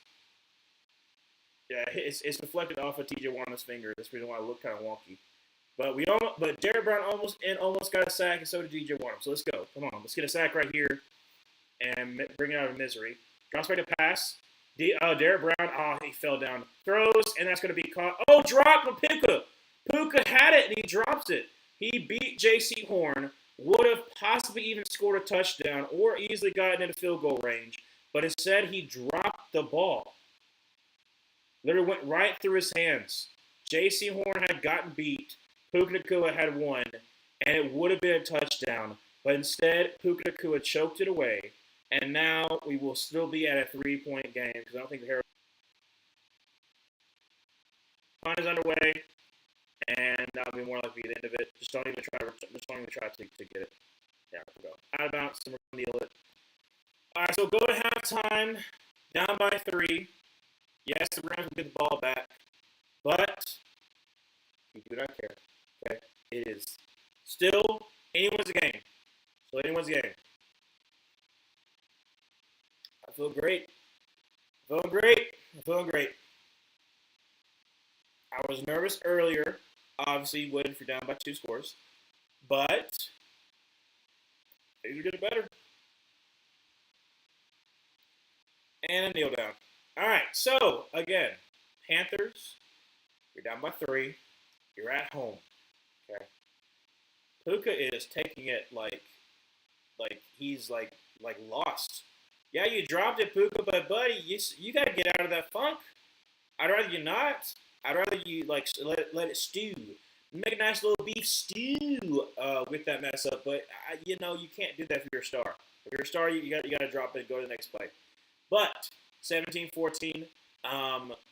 Yeah, it's deflected off of DJ Wanham's finger. That's the reason why it looked kind of wonky. But Derek Brown almost got a sack, and so did DJ Wanham. So let's go. Come on, let's get a sack right here, and bring it out of misery. Drops back to pass. Derek Brown. He fell down. Throws, and that's going to be caught. Oh, drop from Puka. Puka had it, and he drops it. He beat J.C. Horn, would have possibly even scored a touchdown or easily gotten into field goal range, but instead he dropped the ball. Literally went right through his hands. J.C. Horn had gotten beat. Puka Nacua had won, and it would have been a touchdown, but instead Puka Nacua choked it away, and now we will still be at a 3-point game because I don't think the Harris is underway. And that'll be more likely the end of it. Just don't even try to get it. Yeah, we'll go. Out of bounds, and we're going to kneel it. All right, so go to halftime, down by 3. Yes, the Rams will get the ball back, but we do not care. Okay, it is still anyone's game. So anyone's game. I feel great. I'm feeling great. I was nervous earlier. Obviously, waiting for down by 2 scores. But things are getting better. And a kneel down. All right, so, again, Panthers, you're down by 3. You're at home. Okay. Puka is taking it like he's like lost. Yeah, you dropped it, Puka, but buddy, you got to get out of that funk. I'd rather you not. I'd rather you let it stew. Make a nice little beef stew with that mess up. But you can't do that if you're a star. If you're a star, you got to drop it and go to the next play. But 17-14.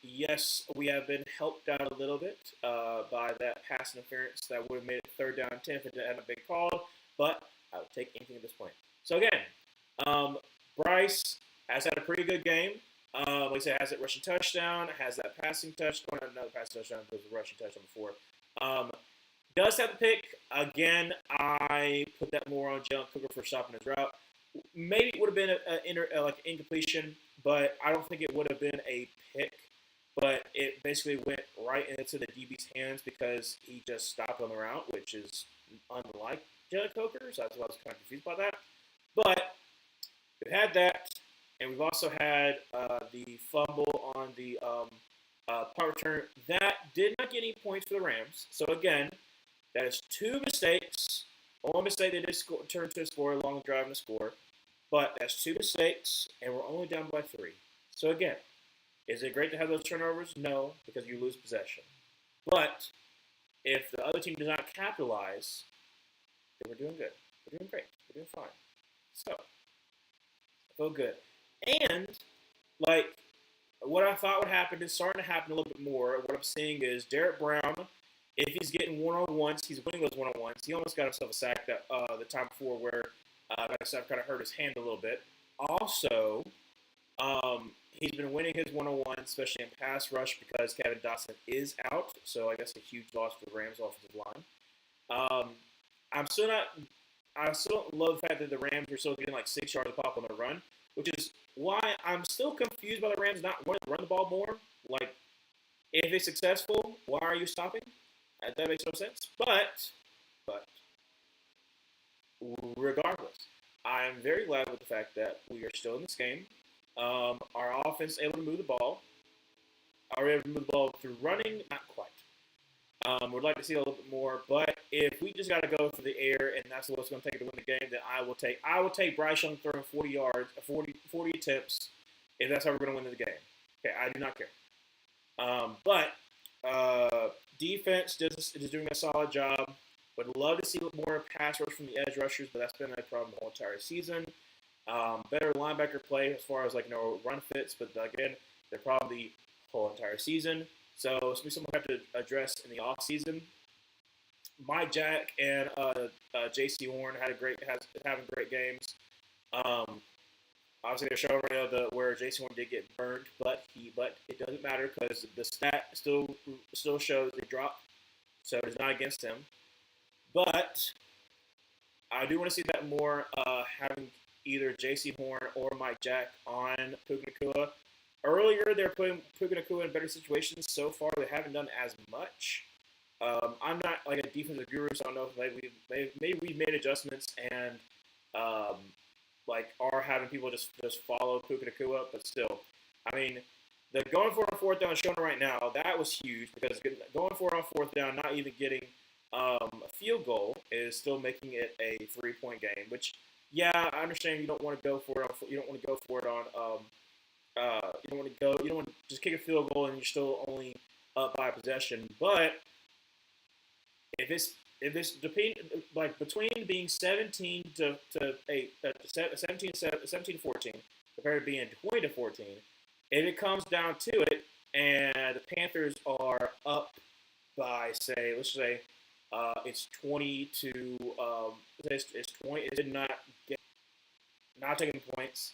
Yes, we have been helped out a little bit by that pass interference that would have made it 3rd down 10 if it hadn't been called. But I would take anything at this point. So again, Bryce has had a pretty good game. Like I said, has that rushing touchdown, has that passing touchdown, another passing touchdown, there was a rushing touchdown before. Does have the pick. Again, I put that more on Jalen Cooker for stopping his route. Maybe it would have been an incompletion, but I don't think it would have been a pick. But it basically went right into the DB's hands because he just stopped on the route, which is unlike Jalen Coker, so that's why I was kind of confused by that. But we've had that, and we've also had the fumble on the punt return. That did not get any points for the Rams. So again, that is two mistakes. One mistake they did turn to a score along with driving the score. But that's two mistakes, and we're only down by 3. So again, is it great to have those turnovers? No, because you lose possession. But if the other team does not capitalize, then we're doing good. We're doing great. We're doing fine. So, I feel good. And, like, what I thought would happen is starting to happen a little bit more. What I'm seeing is Derek Brown, if he's getting one-on-ones, he's winning those one-on-ones. He almost got himself a sack that the time before where Metcalf kind of hurt his hand a little bit. Also, he's been winning his one-on-one, especially in pass rush, because Kevin Dotson is out. So I guess a huge loss for the Rams offensive line. I'm still not. I still don't love the fact that the Rams are still getting like 6 yards a pop on the run, which is why I'm still confused by the Rams not wanting to run the ball more. Like, if it's successful, why are you stopping? That makes no sense. But regardless, I'm very glad with the fact that we are still in this game. Our offense is able to move the ball. Are we able to move the ball through running? Not quite. Would like to see a little bit more, but if we just got to go for the air and that's what's going to take it to win the game, then I will take Bryce Young throwing 40 yards, 40 attempts, if that's how we're going to win the game. Okay, I do not care. But defense is doing a solid job. Would love to see more pass rush from the edge rushers, but that's been a problem the whole entire season. Better linebacker play as far as run fits, but again, they're probably the whole entire season. So it's something we have to address in the offseason. Mike Jack and J.C. Horn having great games. Obviously, they're showing right now where J.C. Horn did get burned, but it doesn't matter because the stat still shows they dropped, so it's not against him. But I do want to see that more, having either J.C. Horn or Mike Jack on Puka Nacua. Earlier, they're putting Puka Nacua in better situations. So far, they haven't done as much. I'm not like a defensive guru, so I don't know if maybe we've made adjustments and are having people just follow Puka Nacua. But still, I mean, the going for it on fourth down showing right now, that was huge because going for it on fourth down, not even getting a field goal is still making it a 3-point game. Which, yeah, I understand you don't want to go for it. You don't want to go for it on. You don't want to just kick a field goal and you're still only up by possession. But if it's between being 17 to 14 compared to being 20 to 14, if it comes down to it and the Panthers are up by let's say it's 20 to it's 20, it did not taking points.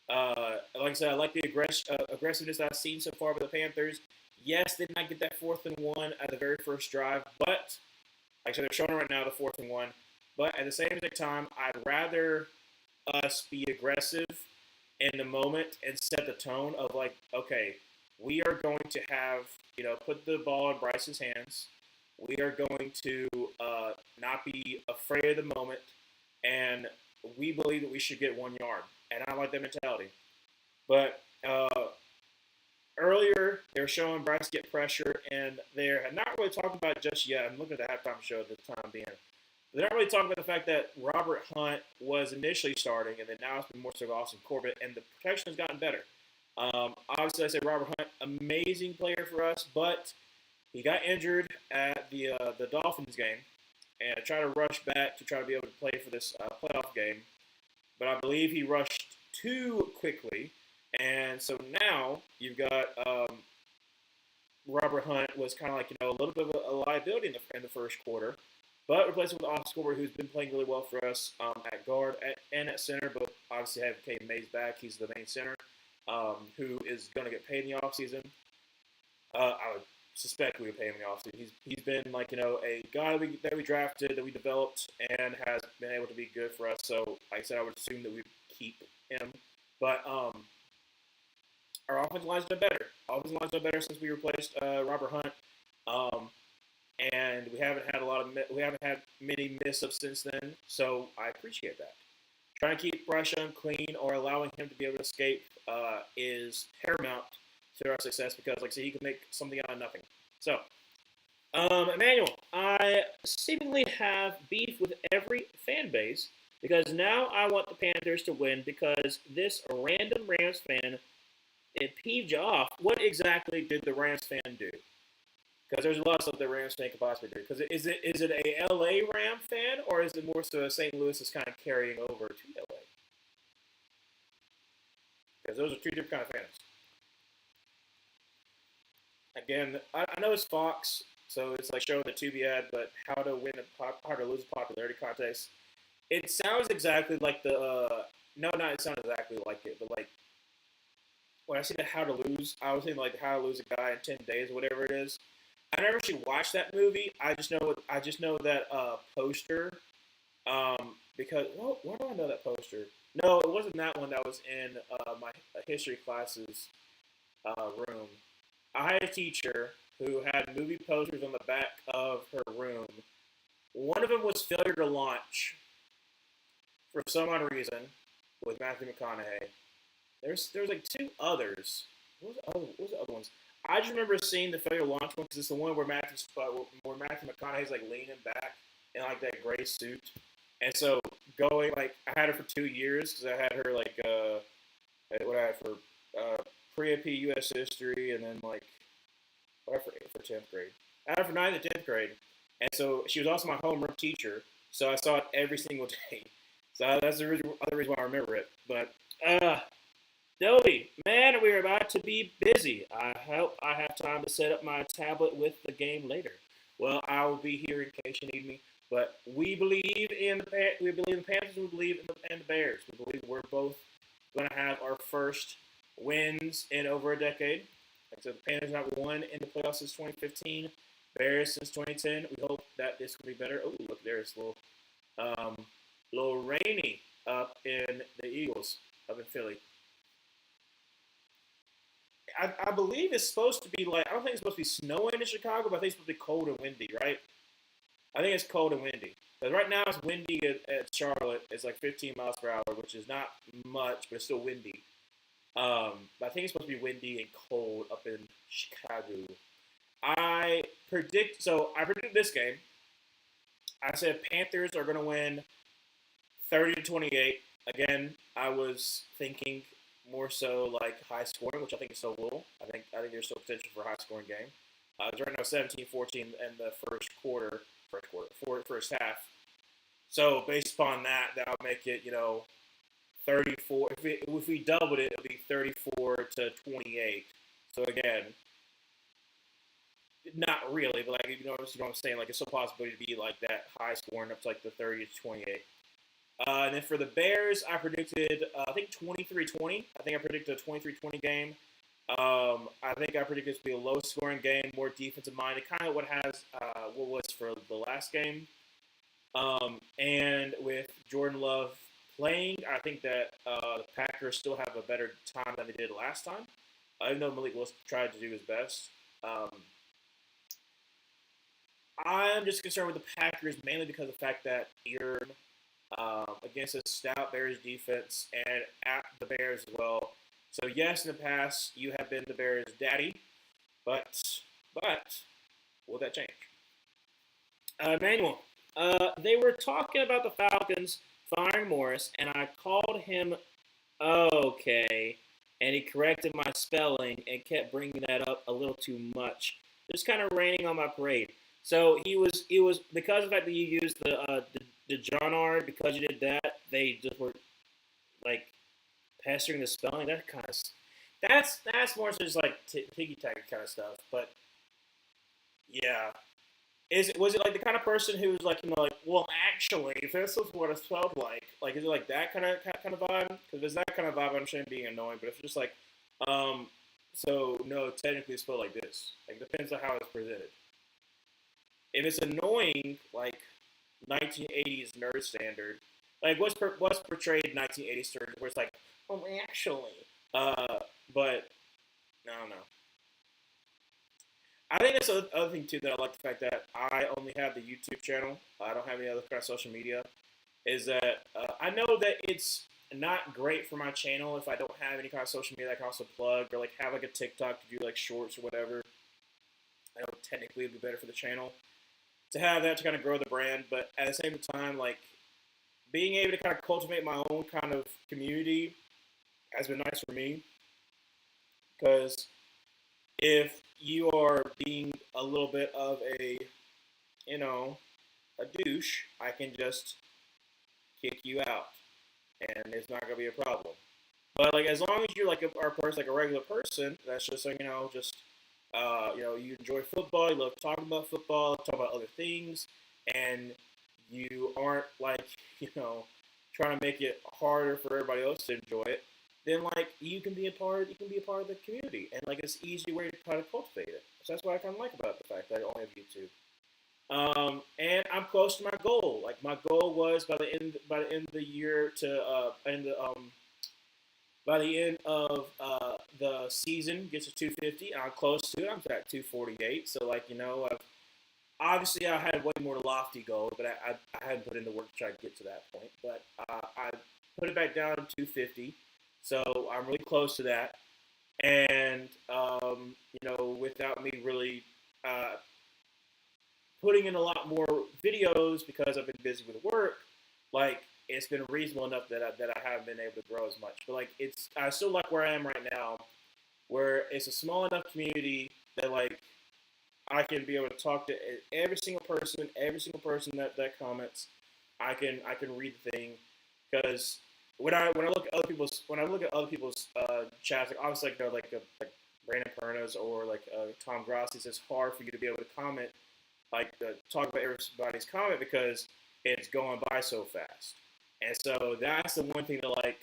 Like I said, I like the aggressiveness I've seen so far with the Panthers. Yes, they did not get that 4th and 1 at the very first drive, but like I said, they're showing right now the 4th and 1. But at the same time, I'd rather us be aggressive in the moment and set the tone of okay, we are going to have put the ball in Bryce's hands. We are going to not be afraid of the moment, and we believe that we should get 1 yard. And I like that mentality. But earlier, they were showing Bryce get pressure, and they're not really talking about it just yet. I'm looking at the halftime show at the time being. They're not really talking about the fact that Robert Hunt was initially starting, and then now it's been more so Austin Corbett, and the protection has gotten better. Obviously, I said Robert Hunt, amazing player for us, but he got injured at the Dolphins game, and I tried to rush back to try to be able to play for this playoff game. But I believe he rushed too quickly, and so now you've got Robert Hunt was kind of a little bit of a liability in the first quarter, but replaced with Austin Corbett, who's been playing really well for us at guard and at center. But obviously have Caden Mays back; he's the main center, who is going to get paid in the offseason. I would suspect we would pay him in the offseason. He's been a guy that we drafted, that we developed, and has been able to be good for us. So like I said, I would assume that we'd keep him. But our offensive line's done better. Offensive line's done better since we replaced Robert Hunt, um, and we haven't had many misses since then. So I appreciate that. Trying to keep Bryce Young clean or allowing him to be able to escape is paramount to our success because, like I said, he can make something out of nothing. So, Emmanuel, I seemingly have beef with every fan base because now I want the Panthers to win because this random Rams fan, it peeved you off. What exactly did the Rams fan do? Because there's a lot of stuff that Rams fan could possibly do. Because is it a LA Ram fan or is it more so St. Louis is kind of carrying over to LA? Because those are two different kind of fans. Again, I know it's Fox, so it's like showing the Tubi ad, but how to lose a popularity contest. It sounds exactly like the no, not it sounds exactly like it, but like when I see the How to Lose, I was thinking like How to Lose a Guy in 10 Days, or whatever it is. I never actually watched that movie. I just know that poster. Because where do I know that poster? No, it wasn't that one that was in my history class's room. I had a teacher who had movie posters on the back of her room. One of them was Failure to Launch, for some odd reason, with Matthew McConaughey. There's like two others. What was the other ones? I just remember seeing the Failure to Launch one because it's the one where Matthew McConaughey's like leaning back in like that gray suit. And so going like I had her for 2 years because I had her like what I had for pre-AP U.S. history and then like what for 10th grade. I had her for 9th and 10th grade, and so she was also my homeroom teacher. So I saw it every single day. So that's the other reason why I remember it. But Dobie, man, we're about to be busy. I hope I have time to set up my tablet with the game later. Well, I will be here in case you need me. But we believe in the Panthers. We believe in the Bears. We believe we're both going to have our first wins in over a decade. Like I said, the Panthers have won in the playoffs since 2015. Bears since 2010. We hope that this will be better. Oh, look, there's little rainy up in the Eagles, up in Philly. I believe it's supposed to be like, I don't think it's supposed to be snowing in Chicago, but I think it's supposed to be cold and windy, right? I think it's cold and windy. Because right now it's windy at Charlotte. It's like 15 miles per hour, which is not much, but it's still windy. But I think it's supposed to be windy and cold up in Chicago. I predicted this game. I said Panthers are going to win 30-28. Again, I was thinking more so like high scoring, which I think it still will. I think there's still potential for a high scoring game. It's right now 17-14 in the first half. So based upon that, that'll make it 34. If we doubled it, it'll be 34-28. So again, not really, but like you know what I'm saying. Like it's a possibility to be like that high scoring up to like the 30-28. And then for the Bears, I predicted, I think 23-20. I think I predicted a 23-20 game. I think I predicted this to be a low-scoring game, more defensive-minded, kind of what was for the last game. And with Jordan Love playing, I think that the Packers still have a better time than they did last time, even though Malik Willis tried to do his best. I'm just concerned with the Packers mainly because of the fact that you're against a stout Bears defense and at the Bears as well. So yes, in the past you have been the Bears' daddy, but will that change? Emmanuel, they were talking about the Falcons firing Morris, and I called him okay, and he corrected my spelling and kept bringing that up a little too much, just kind of raining on my parade. So he was because of the fact that you used the Jonard, because you did that, they just were like pestering the spelling. That's more so just like piggy tack kind of stuff. But yeah, was it like the kind of person who's like like, well, actually, this is what it felt like. Like, is it like that kind of vibe? Because if it's that kind of vibe, I'm sure being annoying. But if it's just like, so no, technically it's spelled like this. Like, it depends on how it's presented. If it's annoying, like 1980s nerd standard, like what's portrayed in 1980s standard, where it's like, oh, actually, but No, no. I think that's the other thing too that I like the fact that I only have the YouTube channel. I don't have any other kind of social media. Is that I know that it's not great for my channel if I don't have any kind of social media that I can also plug or like have like a TikTok to do like shorts or whatever. I know technically it'd be better for the channel to have that to kind of grow the brand, but at the same time, like being able to kind of cultivate my own kind of community has been nice for me because if you are being a little bit of a, you know, a douche, I can just kick you out, and it's not gonna be a problem. But like as long as you're like a person, like a regular person, that's just like just you enjoy football, you love talking about football, talk about other things, and you aren't like trying to make it harder for everybody else to enjoy it. Then like you can be a part of the community, and like it's an easy way to kind of cultivate it. So that's what I kind of like about the fact that I only have YouTube. And I'm close to my goal. Like my goal was by the end of the year to by the end of the season get to 250. And I'm close to it. I'm at 248. So like I've, obviously I had way more lofty goals, but I hadn't put in the work to try to get to that point. But I put it back down to 250. So I'm really close to that. And without me really putting in a lot more videos because I've been busy with work, like it's been reasonable enough that I haven't been able to grow as much. But like I still like where I am right now, where it's a small enough community that like I can be able to talk to every single person that comments. I can read the thing because when I look at other people's chats, like obviously like Brandon Pernas or like Tom Grassi's, it's hard for you to be able to comment like talk about everybody's comment because it's going by so fast. And so that's the one thing that like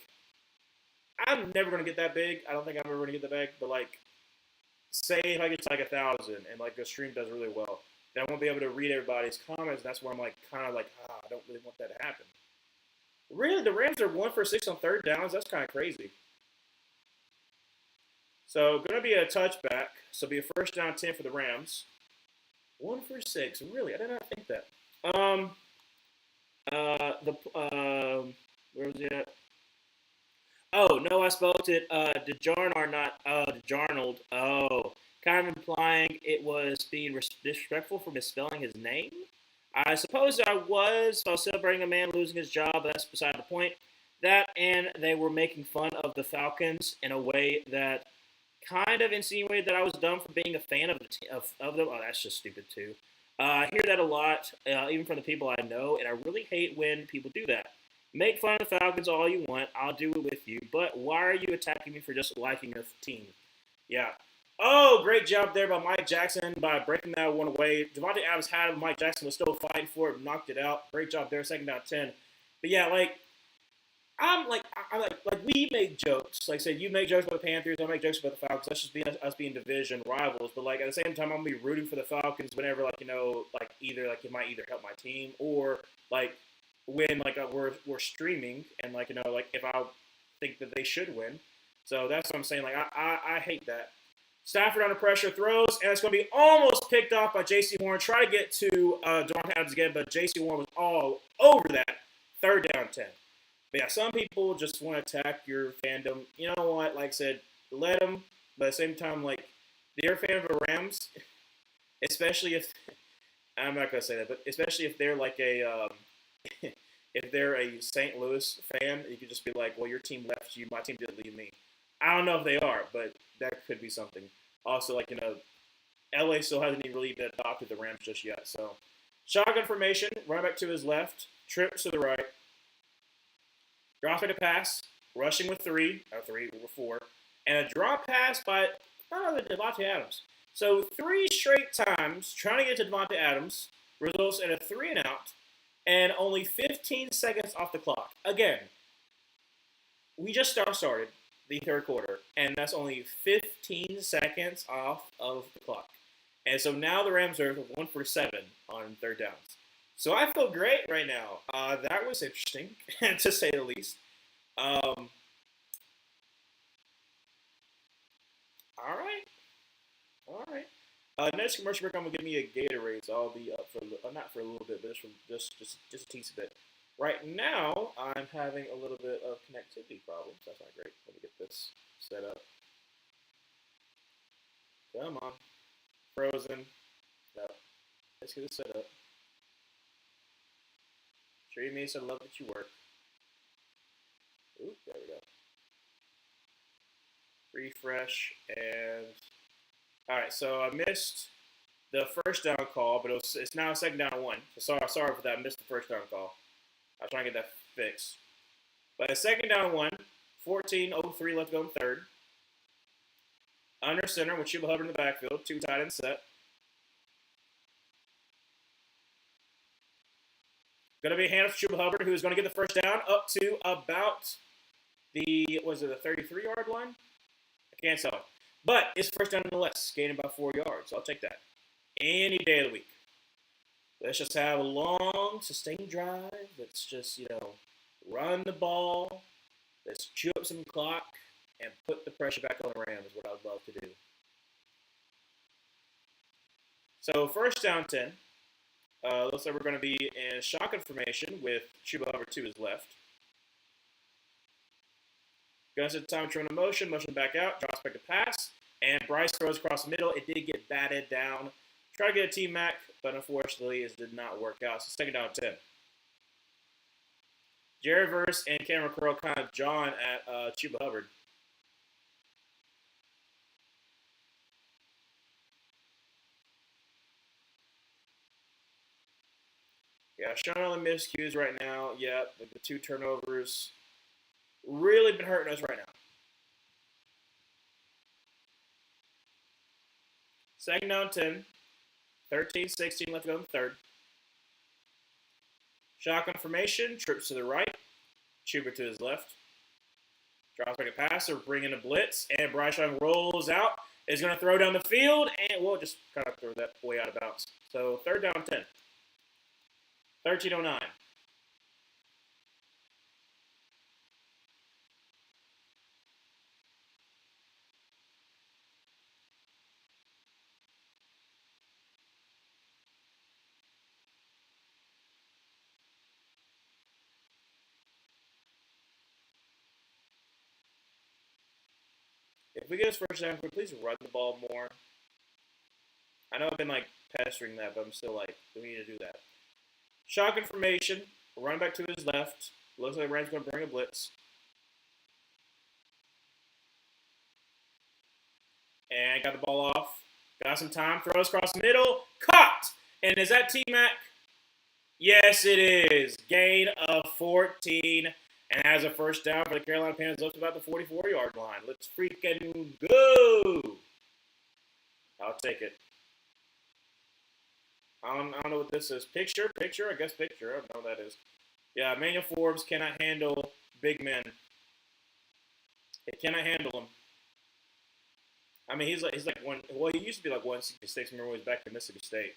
I'm never gonna get that big. I don't think I'm ever gonna get that big. But like, say if I get to like 1,000 and like the stream does really well, then I won't be able to read everybody's comments. And that's where I'm like kind of like I don't really want that to happen. Really, the Rams are 1 for 6 on third downs. That's kind of crazy. So gonna be a touchback. So it'll be a first down 10 for the Rams. 1 for 6. Really, I did not think that. The where was it at? Oh no, I spelled it DeJarnard, not DeJarnold. Oh, kind of implying it was being disrespectful for misspelling his name. I suppose I was. So I was celebrating a man losing his job. But that's beside the point. That and they were making fun of the Falcons in a way that kind of insinuated that I was dumb for being a fan of them. Oh, that's just stupid too. I hear that a lot, even from the people I know, and I really hate when people do that. Make fun of the Falcons all you want. I'll do it with you. But why are you attacking me for just liking a team? Yeah. Oh, great job there by Mike Jackson by breaking that one away. Devontae Adams had it. Mike Jackson was still fighting for it, knocked it out. Great job there, second down 10. But yeah, like I'm like we make jokes. Like I said, you make jokes about the Panthers, I make jokes about the Falcons. That's just being us being division rivals. But like at the same time, I'm gonna be rooting for the Falcons whenever like either like it might either help my team or like when like we're streaming and like like if I think that they should win. So that's what I'm saying. Like I hate that. Stafford under pressure throws, and it's going to be almost picked off by J.C. Horn. Try to get to Devontae Adams again, but J.C. Horn was all over that. Third down 10. But yeah, some people just want to attack your fandom. You know what? Like I said, let them. But at the same time, like, if you're a fan of the Rams, especially if I'm not gonna say that, but especially if they're like a if they're a St. Louis fan, you could just be like, well, your team left you, my team didn't leave me. I don't know if they are, but that could be something. Also, like LA still hasn't even really adopted the Rams just yet. So, shotgun formation, running back to his left, trips to the right, dropping a pass, rushing with three or four, and a drop pass by none other than Devontae Adams. So 3 straight times trying to get to Devontae Adams results in a 3 and out, and only 15 seconds off the clock. Again, we just started the third quarter, and that's only 15 seconds off of the clock. And so now the Rams are 1 for 7 on third downs. So I feel great right now. That was interesting, to say the least. All right. All right. Next commercial break, I'm gonna give me a Gatorade, so I'll be up for not for a little bit, but just a teensy bit. Right now, I'm having a little bit of connectivity problems. That's not great. Let me get this set up. Come on, frozen. No, let's get it set up. Sure you made some love that you work. Ooh, there we go. Refresh and all right. So I missed the first down call, but it's now second down and 1. So sorry for that. I missed the first down call. I was trying to get that fixed. But second down and 1, 14:03 left to go in third. Under center with Chuba Hubbard in the backfield, 2 tight end set. Going to be a handoff to Chuba Hubbard, who is going to get the first down up to about the 33-yard line? I can't tell. But it's first down nonetheless, gaining about 4 yards. So I'll take that any day of the week. Let's just have a long, sustained drive. Let's just, run the ball. Let's chew up some clock and put the pressure back on the Rams is what I would love to do. So first down 10. Looks like we're going to be in shotgun formation with Chuba Hubbard to his left. Going to set the time to run a motion back out, drops back to pass, and Bryce throws across the middle. It did get batted down. Try to get a T-Mac, but unfortunately it did not work out. So second down 10. Jerry Verse and Cameron Curl kind of jawing at Chuba Hubbard. Yeah, showing all the miscues right now. Yeah, the 2 turnovers really been hurting us right now. Second down 10. 13-16 left to go in third. Shotgun formation, trips to the right. Chuba to his left. Drops back a passer, bring in a blitz, and Bryce Young rolls out. Is going to throw down the field, and we'll just kind of throw that way out of bounds. So third down 10. 13:09. If we get this first down, could we please run the ball more? I know I've been pestering that, but I'm still we need to do that. Shotgun formation, run back to his left. Looks like Rams going to bring a blitz. And got the ball off. Got some time. Throws across the middle. Caught! And is that T-Mac? Yes, it is. Gain of 14. And has a first down for the Carolina Panthers up to about the 44-yard line. Let's freaking go! I'll take it. I don't know what this is. Picture? I guess picture. I don't know what that is. Yeah, Emmanuel Forbes cannot handle big men. He cannot handle them. I mean, he's like one. Well, he used to be 166. Remember when he was back in Mississippi State.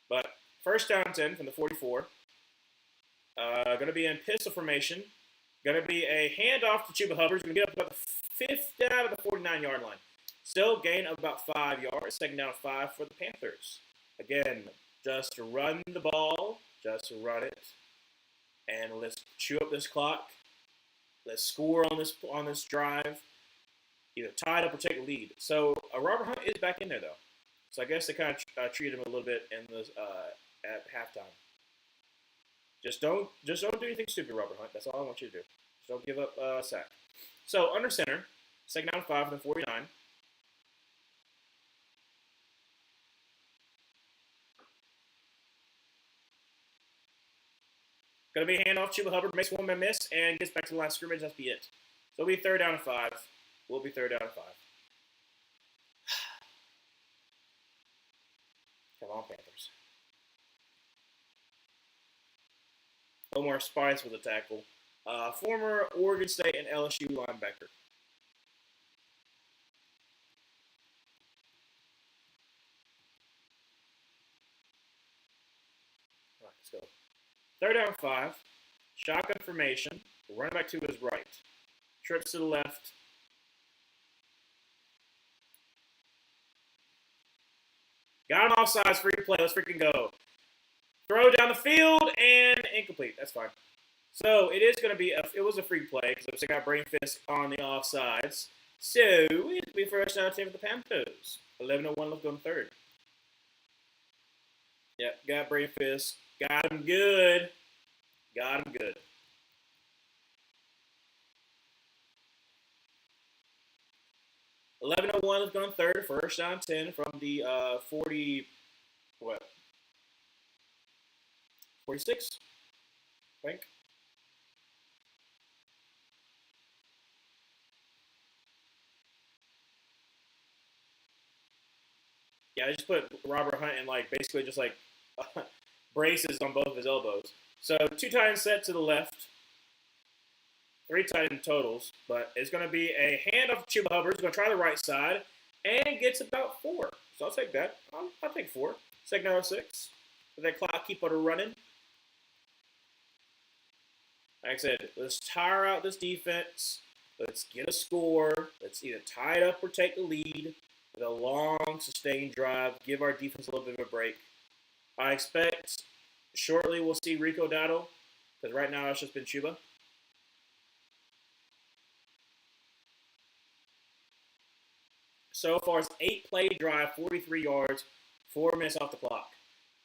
But first down 10 from the 44. Going to be in pistol formation. Going to be a handoff to Chuba Hubbard. Going to get up about the 5th down of the 49-yard line. Still gain of about 5 yards. Second down 5 for the Panthers. Again, just to run the ball. Just to run it. And let's chew up this clock. Let's score on this drive. Either tie it up or take a lead. So Robert Hunt is back in there though. So I guess they kind of treated him a little bit in this at halftime. Just don't do anything stupid, Robert Hunt. That's all I want you to do. Just don't give up a sack. So under center, second down 5 from the 49. Going to be a handoff. Chuba Hubbard makes one man miss and gets back to the line of scrimmage. That's be it. So it'll be third down and 5. We'll be third down and 5. Come on, Panthers. Omar Spice with a tackle. Former Oregon State and LSU linebacker. All right, let's go. Third down 5. Shotgun formation. Running back to his right. Trips to the left. Got him offsides, free play. Let's freaking go. Throw down the field and incomplete. That's fine. So it is going to be it was a free play because I got Brain Fist on the offsides. So it'll be first down 10 for the Panthers. 11:01 left on third. Yep, got Brain Fist. Got him good. Got him good. $11:01 left on third. First down 10 from the 40. What? 46. I think. Yeah, I just put Robert Hunt in basically just braces on both of his elbows. So 2 tight ends set to the left, 3 tight end totals, but it's going to be a handoff to Chuba Hubbard. He's going to try the right side and gets about 4. So I'll take that. I'll take 4. Second down 6. Let that clock keep on running. Like I said, let's tire out this defense. Let's get a score. Let's either tie it up or take the lead. With a long, sustained drive, give our defense a little bit of a break. I expect shortly we'll see Rico Dowdle, because right now it's just been Chuba. So far, it's 8-play drive, 43 yards, 4 minutes off the clock.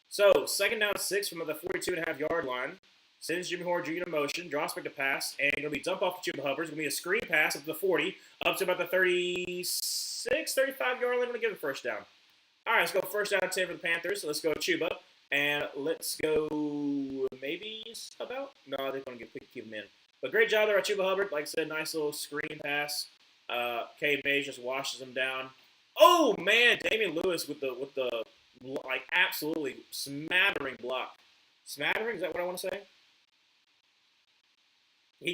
So, second down 6 from the 42.5-yard line. Sends Jimmy Horn Jr. in motion, drops back to pass, and going to be dump off to Chuba Hubbard. It's going to be a screen pass up to the 40, up to about the 36, 35-yard line. Going to give the first down. All right, let's go first down 10 for the Panthers. So let's go Chuba, and let's go maybe about. No, they're going to keep him in. But great job there at Chuba Hubbard. Like I said, nice little screen pass. Cade Mays just washes him down. Oh man, Damian Lewis with the absolutely smattering block. Smattering, is that what I want to say? He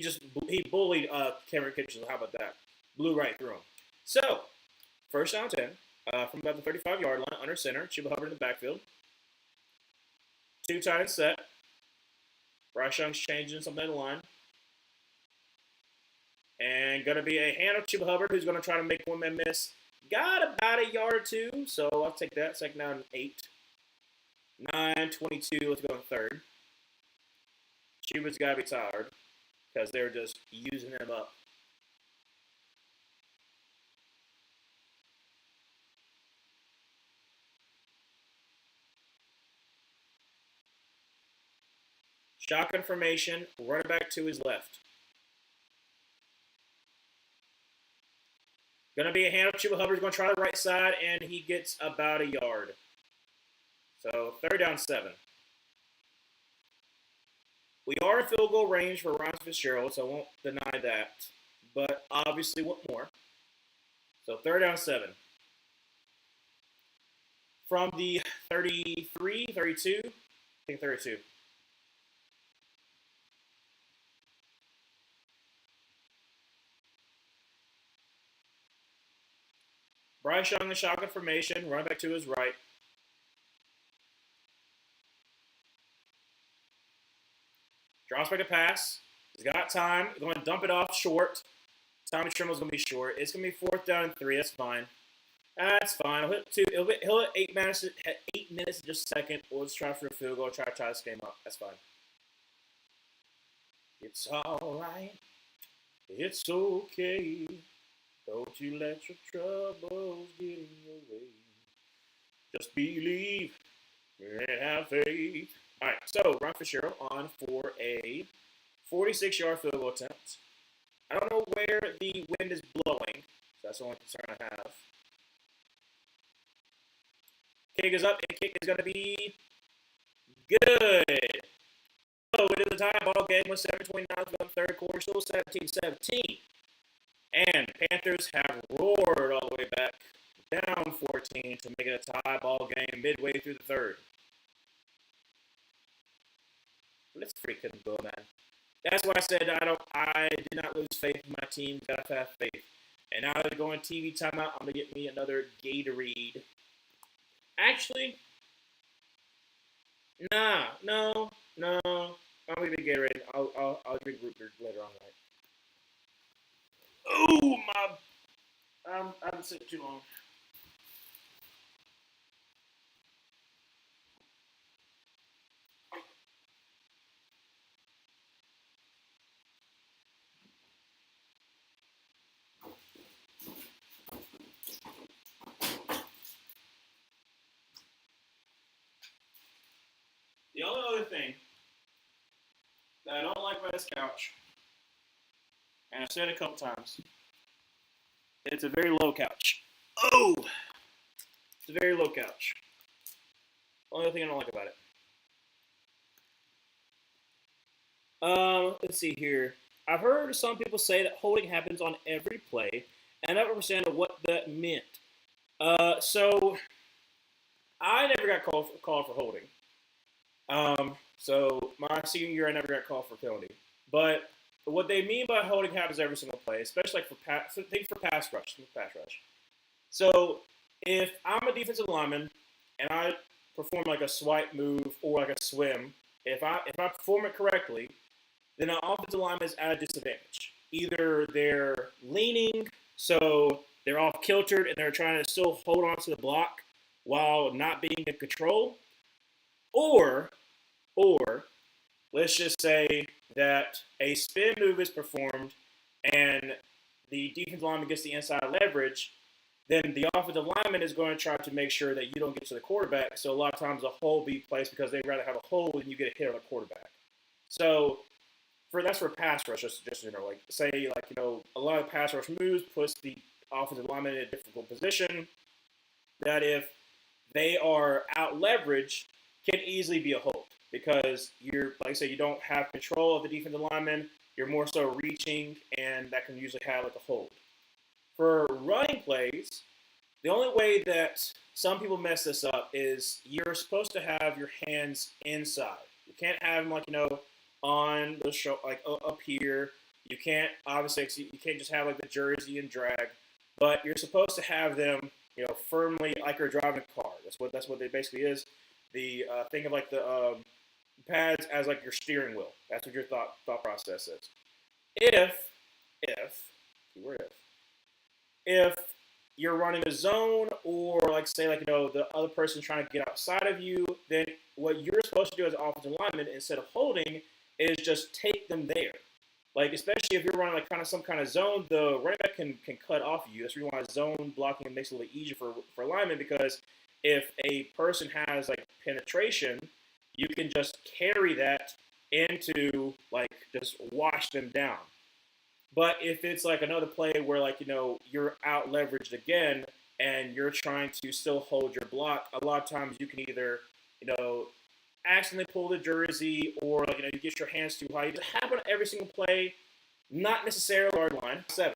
bullied Cameron Kitchens. How about that? Blew right through him. So, first down 10 from about the 35-yard line, under center. Chuba Hubbard in the backfield. 2 tight end set. Bryce Young's changing something in the line. And going to be a hand of Chuba Hubbard, who's going to try to make one man miss. Got about a yard or 2, so I'll take that. Second down 8. 9:22. Let's go on third. Chuba's got to be tired because they're just using him up. Shotgun formation, running back to his left. Going to be a handoff. Chuba Hubbard's going to try the right side, and he gets about a yard. So, third down 7. We are in field goal range for Ryan Fitzgerald, so I won't deny that. But obviously want more. So, third down 7. From the 33, 32, I think 32. Bryce Young in the shotgun formation, running back to his right. Drops back to pass. He's got time. He's going to dump it off short. Tommy Trimmel's going to be short. It's going to be 4th down and 3. That's fine. That's fine. He'll hit 8 minutes. 8 minutes in just a second. We'll just try for a field goal. Try this game up. That's fine. It's all right. It's okay. Don't you let your troubles get in your way. Just believe and have faith. All right, so Ryan Fitzgerald on for a 46-yard field goal attempt. I don't know where the wind is blowing, so that's the only concern I have. Kick is up, and kick is going to be good. So it is a tie ball game with 7:29 left in the third quarter, still 17-17. And Panthers have roared all the way back down 14 to make it a tie ball game midway through the third. Let's freaking go, man. That's why I said I did not lose faith in my team. Gotta have faith. And now they're going TV timeout. I'm gonna get me another Gatorade. Actually, no. I'm gonna get Gatorade. I'll drink root beer later on tonight. Oh my! I've been sitting too long. The only other thing that I don't like about this couch, and I've said it a couple times, it's a very low couch. Oh! It's a very low couch. Only thing I don't like about it. Let's see here. I've heard some people say that holding happens on every play, and I don't understand what that meant. So I never got called for holding. So my senior year, I never got called for penalty. But what they mean by holding happens every single play, especially like for pass rush. So if I'm a defensive lineman and I perform like a swipe move or like a swim, if I perform it correctly, then an offensive lineman is at a disadvantage. Either they're leaning, so they're off kiltered and they're trying to still hold on to the block while not being in control, or let's just say that a spin move is performed and the defensive lineman gets the inside leverage, then the offensive lineman is going to try to make sure that you don't get to the quarterback. So a lot of times a hold be placed because they'd rather have a hold than you get a hit on the quarterback. So that's for pass rush, just like say like a lot of pass rush moves puts the offensive lineman in a difficult position that if they are out leveraged can easily be a hold because you're like I said you don't have control of the defensive lineman. You're more so reaching, and that can usually have like a hold. For running plays, the only way that some people mess this up is you're supposed to have your hands inside. You can't have them like on the show, like up here. You can't obviously you can't just have like the jersey and drag, but you're supposed to have them firmly like you're driving a car. That's what they basically is. The think of like the pads as like your steering wheel. That's what your thought process is. If you're running a zone or like say like the other person's trying to get outside of you, then what you're supposed to do as an offensive lineman instead of holding is just take them there. Like especially if you're running like some kind of zone, the running back can cut off you. That's the reason why zone blocking makes it a little easier for linemen, because if a person has like penetration, you can just carry that into like just wash them down. But if it's like another play where like you're out leveraged again and you're trying to still hold your block, a lot of times you can either accidentally pull the jersey or like you get your hands too high. It happens on every single play, not necessarily guard line. 7.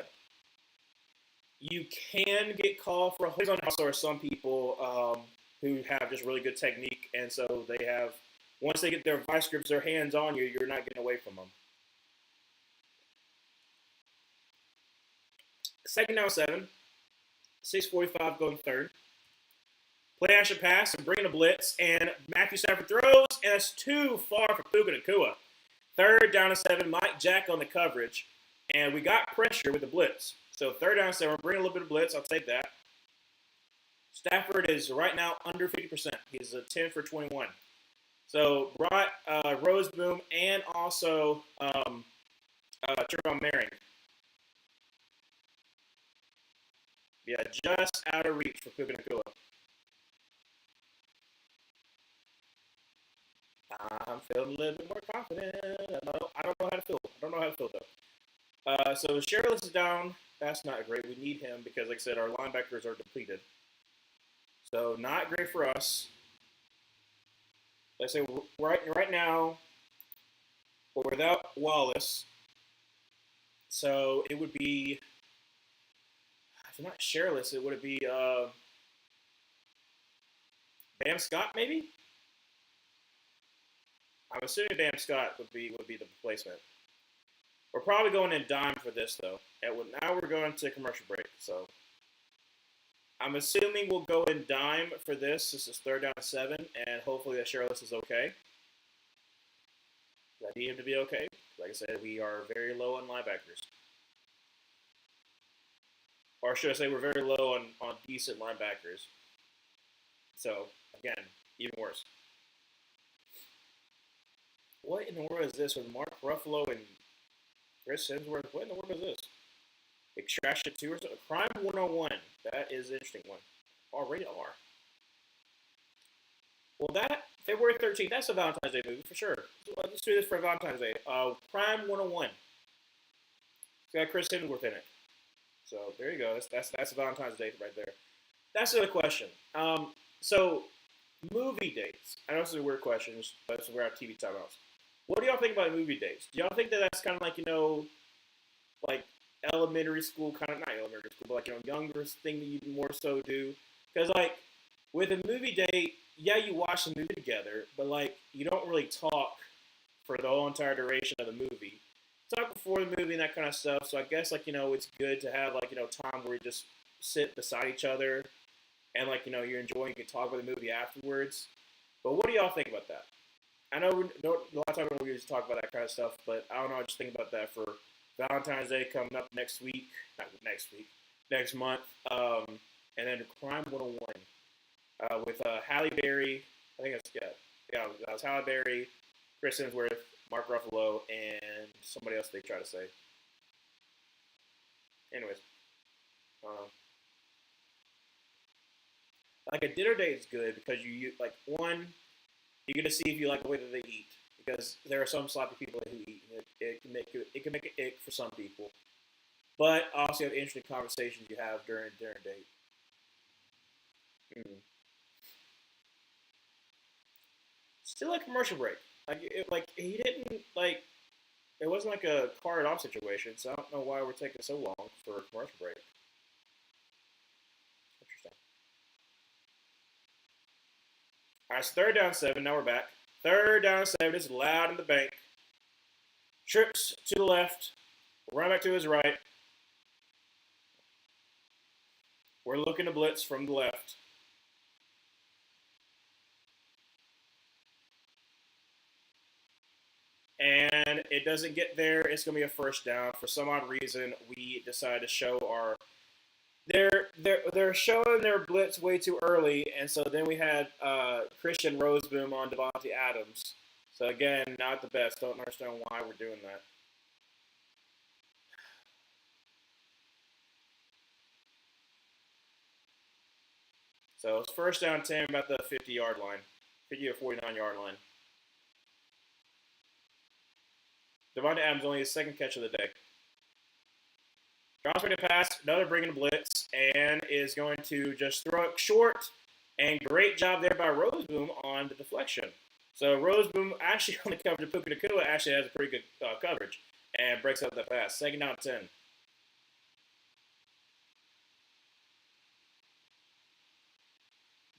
You can get called for a hold. Also, are some people who have just really good technique, and so they have once they get their vice grips, their hands on you, you're not getting away from them. 2nd down 7, 6:45 going third. Play action pass and bring in a blitz, and Matthew Stafford throws, and it's too far for Puka Nacua. 3rd down and 7, Mike Jack on the coverage, and we got pressure with the blitz. So 3rd down and 7, we're bringing a little bit of blitz. I'll take that. Stafford is right now under 50%. He's a 10 for 21. So brought Roseboom and also Trevon Merring. Yeah, just out of reach for Puka Nacua. I'm feeling a little bit more confident. I don't know how to feel. though. So Sherrills is down. That's not great. We need him because, like I said, our linebackers are depleted. So not great for us. Let's say right now we're without Wallace. So it would be, if not Sherrills, it would be Bam Scott maybe. I'm assuming Bam Scott would be the replacement. We're probably going in dime for this though. Now we're going to commercial break, so I'm assuming we'll go in dime for this. This is 3rd down and 7, and hopefully that Sherrills is okay. I need him to be okay. Like I said, we are very low on linebackers. Or should I say we're very low on decent linebackers. So, again, even worse. What in the world is this with Mark Ruffalo and Chris Hemsworth? What in the world is this? Extraction 2 or something? Crime 101. That is an interesting one. Already are. Well, that February 13th. That's a Valentine's Day movie for sure. Let's do this for Valentine's Day. Crime 101. It's got Chris Hemsworth in it. So there you go. That's a Valentine's Day right there. That's the question. So movie dates. I know this is a weird question, but we're at TV timeouts. What do y'all think about movie dates? Do y'all think that that's kind of like like elementary school kind of not elementary school, but like younger thing that you more so do? Because like with a movie date, yeah, you watch the movie together, but like you don't really talk for the whole entire duration of the movie. Talk before the movie and that kind of stuff. So I guess like it's good to have like time where you just sit beside each other and like you're enjoying, you can talk about the movie afterwards. But what do y'all think about that? I know a lot of times we just talk about that kind of stuff, but I don't know. I just think about that for Valentine's Day coming up next week, not next week, next month, and then Crime 101 with Halle Berry. I think that's that was Halle Berry, Chris Hemsworth, Mark Ruffalo, and somebody else they try to say. Anyways, like a dinner date is good because you like one, you get to see if you like the way that they eat because there are some sloppy people who eat. It can make it ick for some people, but also you have interesting conversations you have during dinner date. Mm. Still a commercial break. Like he didn't like. It wasn't like a card off situation, so I don't know why we're taking so long for a commercial break. Interesting. All right, so third down 7. Now we're back. Third down 7. It's loud in the bank. Trips to the left. Run back to his right. We're looking to blitz from the left. And it doesn't get there. It's going to be a first down. For some odd reason, we decided to show our they're showing their blitz way too early, and so then we had Christian Roseboom on Devontae Adams. So again, not the best. Don't understand why we're doing that. So it's first down 10, about the 50-yard line, 50 or 49-yard line. Devontae Adams only his second catch of the day. Drops back to pass, another bringing blitz, and is going to just throw it short. And great job there by Roseboom on the deflection. So Roseboom actually on the coverage of Puka Nacua actually has a pretty good coverage and breaks up that pass. Second down 10.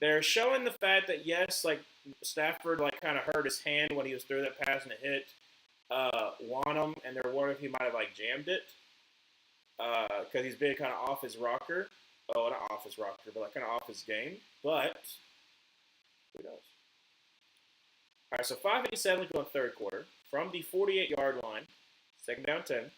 They're showing the fact that yes, like Stafford like kind of hurt his hand when he was through that pass and it hit Wanham, and they're wondering if he might have like jammed it because he's been kind of off his rocker. Oh, not off his rocker, but like kind of off his game. But who knows? All right, so 5:57 to go in third quarter from the 48-yard line. Second down 10.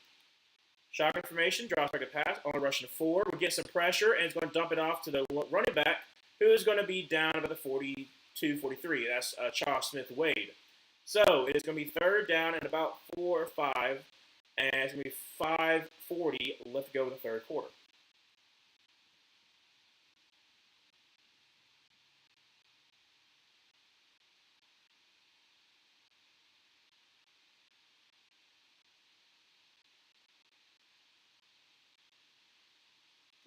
Shotgun formation, drops back to pass, only rushing 4. We get some pressure, and it's going to dump it off to the running back, who is going to be down about the 42, 43. That's Charles Smith-Wade. So it is going to be third down and about 4 or 5, and it's going to be 5:40 left to go in the third quarter.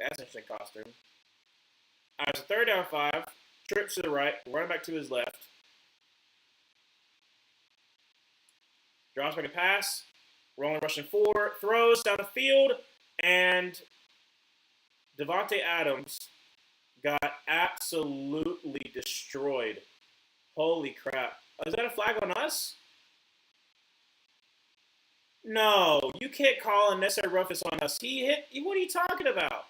That's an interesting costume. All right, so third down 5, trips to the right, running back to his left. Drops back a pass, rolling rushing 4, throws down the field, and Devontae Adams got absolutely destroyed. Holy crap. Is that a flag on us? No, you can't call unnecessary roughness on us. He hit. What are you talking about?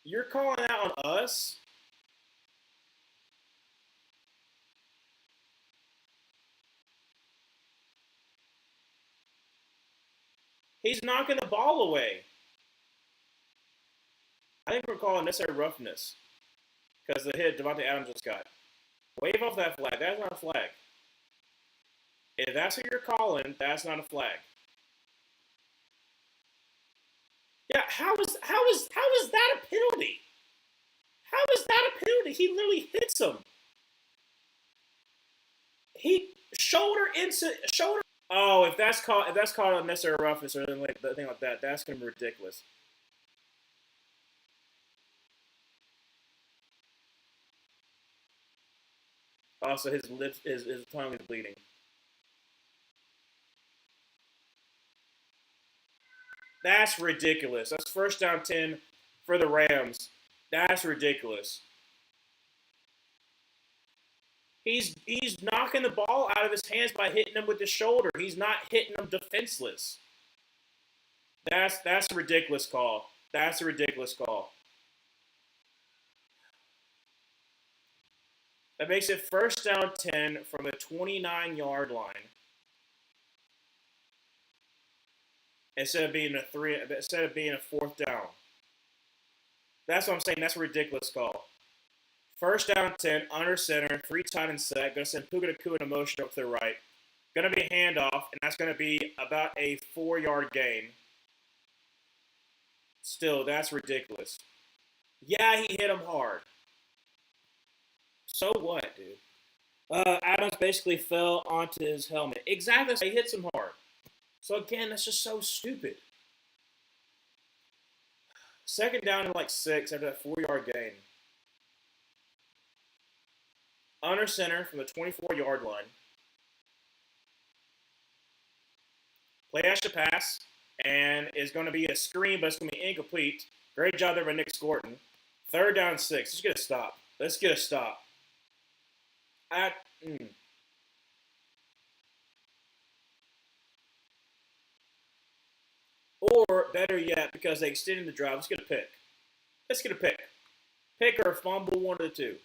You're calling out on us? He's knocking the ball away. I think we're calling necessary roughness because the hit Devontae Adams just got. Wave off that flag. That's not a flag. If that's what you're calling, that's not a flag. Yeah, how is that a penalty? How is that a penalty? He literally hits him. He shoulder. Oh, if that's called unnecessary roughness or anything like that, that's gonna be ridiculous. Also, his lips, his tongue is bleeding. That's ridiculous. That's first down 10 for the Rams. That's ridiculous. He's knocking the ball out of his hands by hitting him with his shoulder. He's not hitting him defenseless. That's a ridiculous call. That's a ridiculous call. That makes it first down 10 from the 29-yard line instead of being a fourth down. That's what I'm saying. That's a ridiculous call. First down 10, under center, three tight end set. Going to send Puka Nakua in motion up to the right. Going to be a handoff, and that's going to be about a 4-yard gain. Still, that's ridiculous. Yeah, he hit him hard. So what, dude? Adams basically fell onto his helmet. Exactly, he hits him hard. So again, that's just so stupid. Second down and like 6 after that 4-yard gain. Under center from the 24-yard line. Play action pass, and it's going to be a screen, but it's going to be incomplete. Great job there by Nick Scorton. Third down and 6. Let's get a stop. Let's get a stop. Or better yet, because they extended the drive, let's get a pick. Let's get a pick. Pick or fumble, one of the two.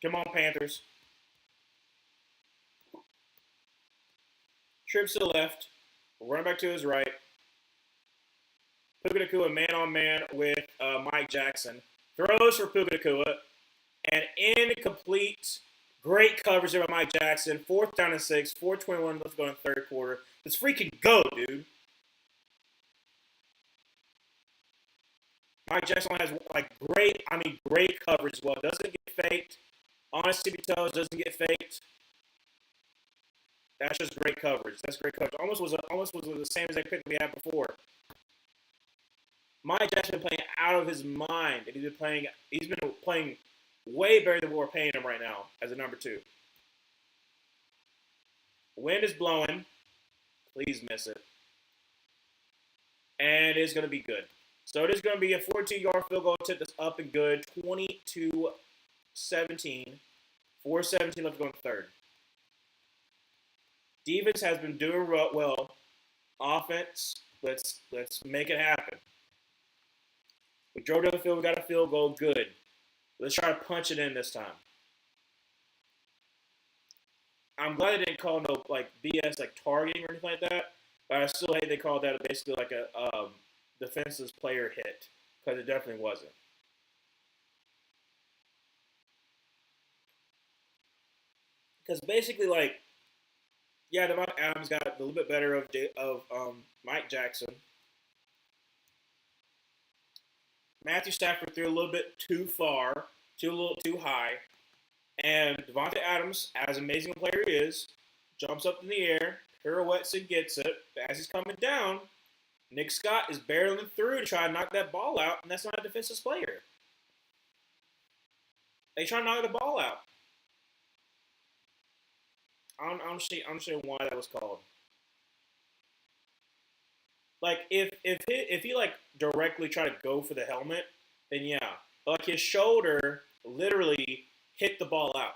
Come on, Panthers. Trips to the left. Run back to his right. Puka Nakua man-on-man with Mike Jackson. Throws for Puka Nakua. And incomplete. Great coverage there by Mike Jackson. Fourth down and 6. 4:21 left to go in the third quarter. Let's freaking go, dude. Mike Jackson has great coverage as well. Doesn't get faked. Honest tippy toes, doesn't get faked. That's just great coverage. That's great coverage. Almost was the same as that pick we had before. Mike Jackson been playing out of his mind, and he's been playing way better than what we're paying him right now as a number 2. Wind is blowing. Please miss it. And it's going to be good. So it is going to be a 14-yard field goal attempt that's up and good. 22-17. 4:17 left to go in the third. Defense has been doing well. Offense, let's make it happen. We drove to the field. We got a field goal. Good. Let's try to punch it in this time. I'm glad they didn't call no BS targeting or anything like that. But I still hate they called that basically like a defenseless player hit, because it definitely wasn't. Because basically Devontae Adams got a little bit better of Mike Jackson. Matthew Stafford threw a little bit too far, a little too high. And Devontae Adams, as amazing a player he is, jumps up in the air, pirouettes and gets it. But as he's coming down, Nick Scott is barreling through to try to knock that ball out, and that's not a defensive player. They try to knock the ball out. I don't understand why that was called. If he directly tried to go for the helmet, then yeah. But his shoulder literally hit the ball out.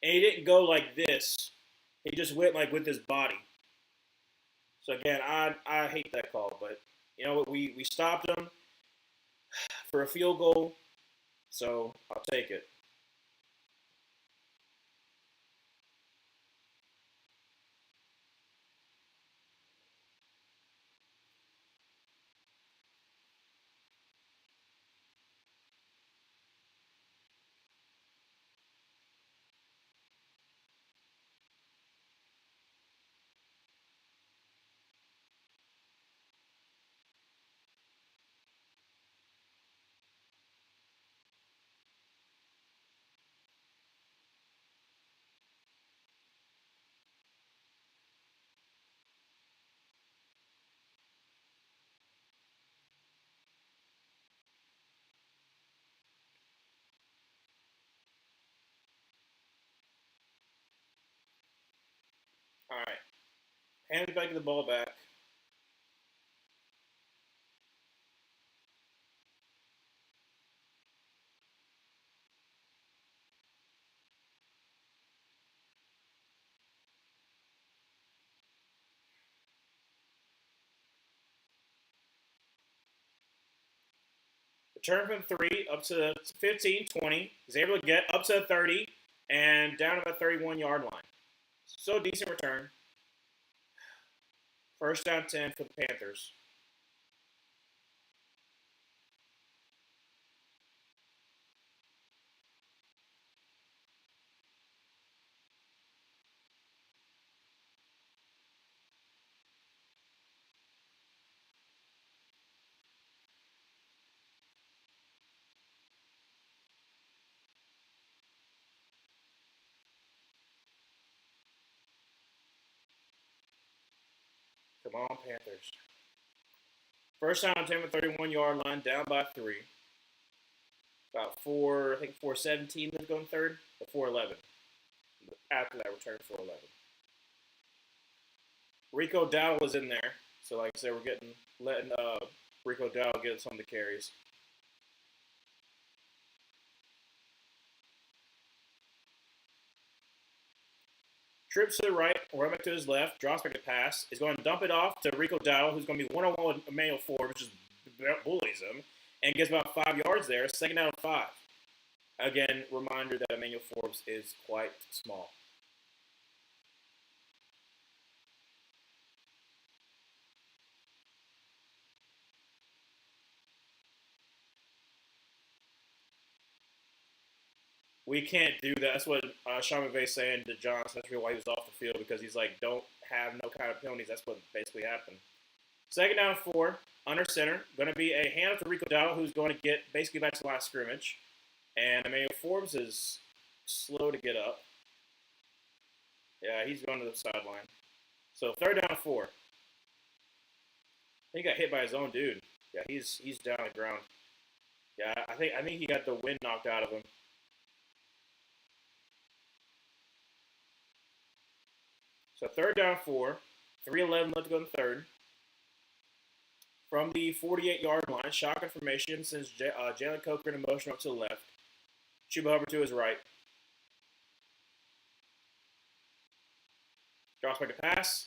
And he didn't go like this. He just went with his body. So again, I hate that call, but you know what? We stopped him for a field goal, so I'll take it. All right. Hand back the ball back. Return from 3 up to 15, 20. He's able to get up to 30 and down to the 31-yard line. So decent return. First down 10 for the Panthers. Come on, Panthers. First down 10 for 31-yard line, down by 3. About 4, I think 4:17 was going third, or 4:11. After that return, 4:11. Rico Dowdle was in there, so like I said, we're letting Rico Dowdle get some of the carries. Trips to the right, right back to his left, drops back to pass. Is going to dump it off to Rico Dowdle, who's going to be one-on-one with Emmanuel Forbes, which just bullies him, and gets about 5 yards there. Second down and 5. Again, reminder that Emmanuel Forbes is quite small. We can't do that. That's what Sean McVay's saying to Johnson. That's really why he was off the field, because he's like, don't have no kind of penalties. That's what basically happened. Second down and 4, under center. Going to be a handoff to Rico Dowdle, who's going to get basically back to the last scrimmage. And Emmanuel Forbes is slow to get up. Yeah, he's going to the sideline. So third down and 4. I think he got hit by his own dude. Yeah, he's down on the ground. Yeah, I think he got the wind knocked out of him. So third down 4, 3:11 left to go in the third. From the 48-yard line, shotgun formation sends Jalen Cochran in motion up to the left. Chuba Hubbard to his right. Drops back to pass.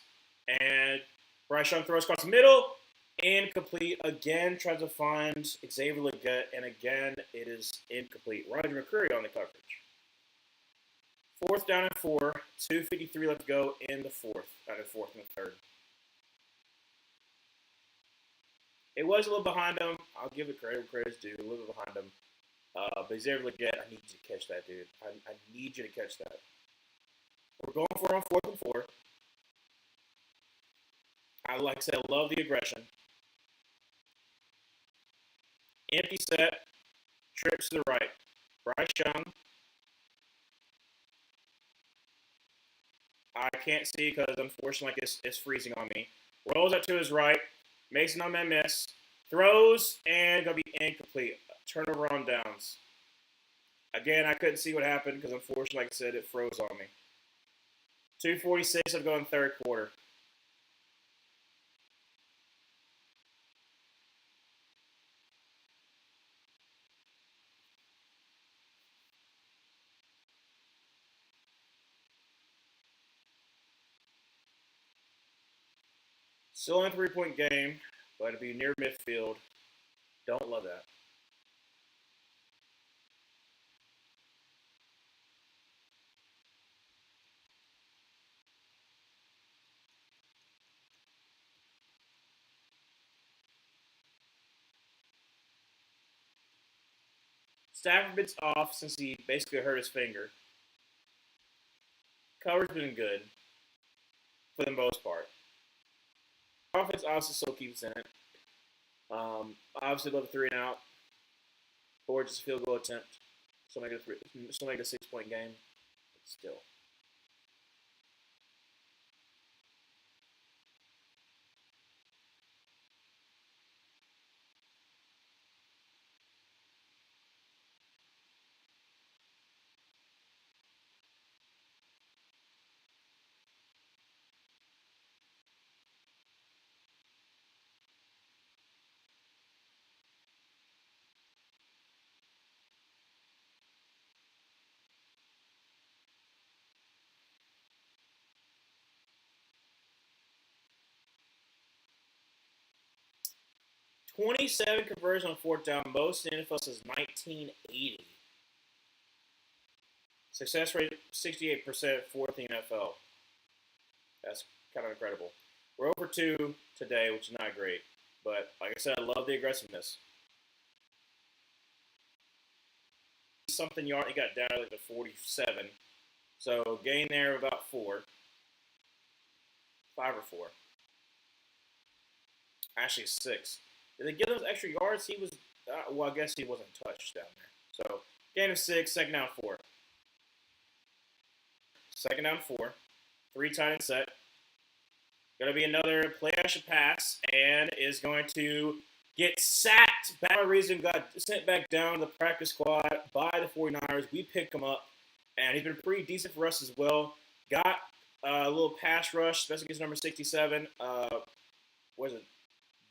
And Bryce Young throws across the middle. Incomplete. Again, tries to find Xavier Legette. And again, it is incomplete. Roger McCreary on the coverage. Fourth down and 4. 2:53 left to go in the fourth. Out of fourth and the third. It was a little behind him. I'll give it credit where credit's due. A little bit behind him. But Xavier Legette, I need you to catch that, dude. I need you to catch that. We're going for it on 4th and 4. Like I said, I love the aggression. Empty set. Trips to the right. Bryce Young. I can't see because, unfortunately, it's freezing on me. Rolls up to his right. Makes an unmet miss. Throws, and going to be incomplete. Turnover on downs. Again, I couldn't see what happened because, unfortunately, like I said, it froze on me. 2:46 of going third quarter. Still in a 3-point game, but it'll be near midfield. Don't love that. Stafford bits off since he basically hurt his finger. Cover's been good for the most part. Offense obviously still keeps in it. Obviously, love a 3 and out, or just a field goal attempt. Still make it a 6-point game. But still. 27 conversion on fourth down, most in the NFL since 1980. Success rate 68%, fourth in the NFL. That's kind of incredible. We're over 2 today, which is not great. But like I said, I love the aggressiveness. Something yard, he got down to like the 47. So gain there of about 4. 5 or 4. Actually 6. Did they give those extra yards? He was, well, I guess he wasn't touched down there. So gain of 6, second down 4. Second down 4. 3 tight end set. Going to be another play action pass, and is going to get sacked. Bad reason, got sent back down to the practice squad by the 49ers. We picked him up, and he's been pretty decent for us as well. Got a little pass rush, especially against number 67. What is it?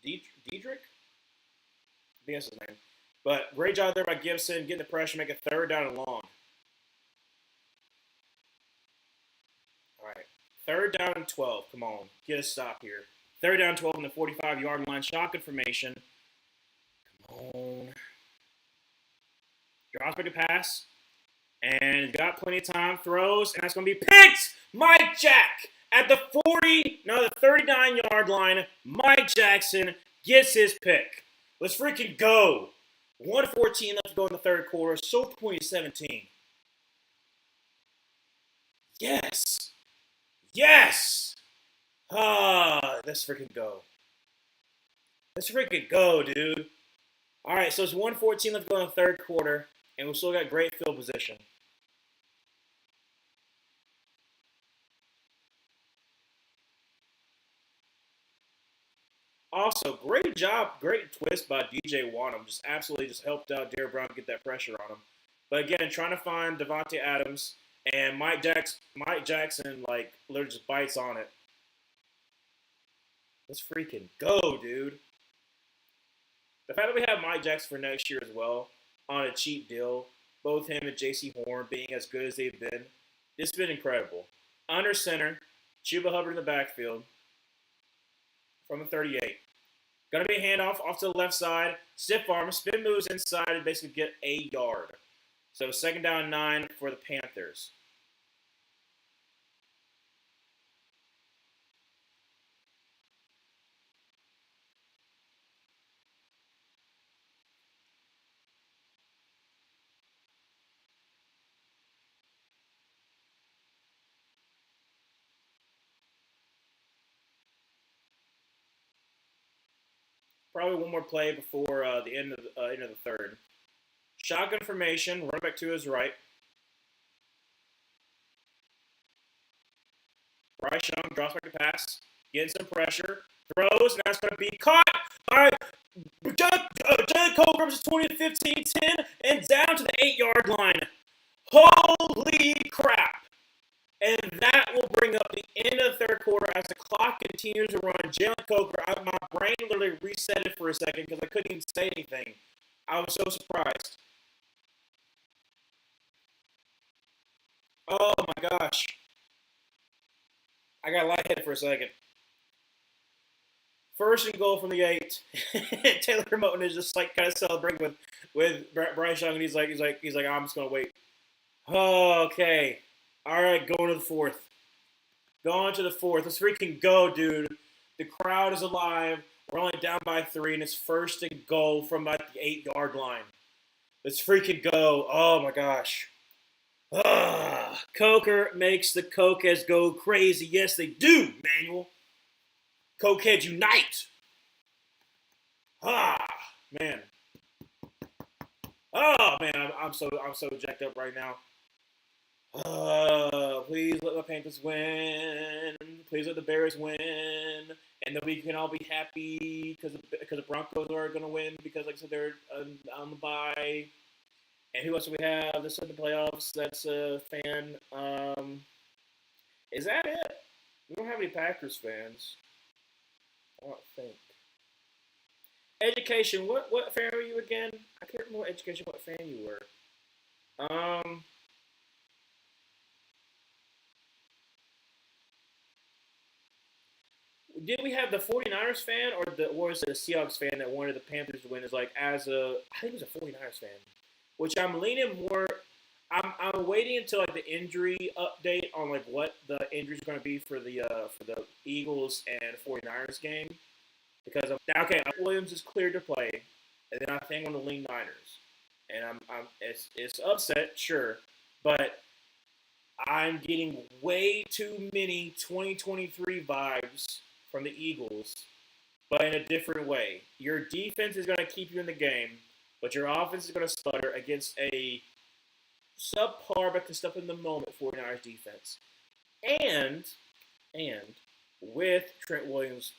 Diedrich? I think that's his name. But great job there by Gibson, getting the pressure, make a third down and long. All right. Third down and 12. Come on. Get a stop here. Third down and 12 on the 45-yard line. Shotgun formation. Come on. Drops back a pass. And got plenty of time. Throws. And that's going to be picked. Mike Jack at the 39-yard line. Mike Jackson gets his pick. Let's freaking go. 1:14 left to go in the third quarter. So 2017. Yes. Yes! Let's freaking go. Let's freaking go, dude. All right, so it's 1:14 left to go in the third quarter, and we still got great field position. Also, great job, great twist by DJ Wanham. Just absolutely just helped out Derrick Brown get that pressure on him. But again, trying to find Devontae Adams. And Mike Jackson, like, literally just bites on it. Let's freaking go, dude. The fact that we have Mike Jackson for next year as well, on a cheap deal, both him and J.C. Horn being as good as they've been, it's been incredible. Under center, Chuba Hubbard in the backfield from the 38. Going to be a handoff off to the left side. Stiff arm, spin moves inside and basically get a yard. So second down and 9 for the Panthers. Probably one more play before the end of the third. Shotgun formation, running back to his right. Bryce Young drops back to pass, getting some pressure, throws, and that's going to be caught by John Cole grabs 20 to 15, 10, and down to the 8-yard line. Holy crap! And that will bring up the end of the third quarter as the clock continues to run. Jalen Coker, my brain literally reset it for a second because I couldn't even say anything. I was so surprised. Oh my gosh. I got lightheaded for a second. First and goal from the 8. Taylor Moton is just like kind of celebrating with Bryce Young, and he's like, I'm just gonna wait. Oh, okay. All right, going to the fourth. Going to the fourth. Let's freaking go, dude. The crowd is alive. We're only down by 3, and it's first and goal from like the 8-yard line. Let's freaking go. Oh my gosh. Coker makes the Cokeheads go crazy. Yes, they do, Manuel. Cokeheads unite. Man. Oh man, I'm so jacked up right now. Please let the Panthers win. Please let the Bears win, and then we can all be happy because the Broncos are going to win because, like I said, they're on the bye. And who else do we have? This in the playoffs. That's a fan. Is that it? We don't have any Packers fans. I don't think. Education. What fan were you again? I can't remember what fan you were. did we have the 49ers fan or was it a Seahawks fan that wanted the Panthers to win? Is like I think it was a 49ers fan, which I'm leaning more. I'm waiting until like the injury update on like what the injury is going to be for the Eagles and 49ers game because okay, Williams is cleared to play, and then I think I'm going to lean Niners, and it's upset, sure, but I'm getting way too many 2023 vibes from the Eagles, but in a different way. Your defense is going to keep you in the game, but your offense is going to sputter against a subpar but can step in the moment 49ers defense. And with Trent Williams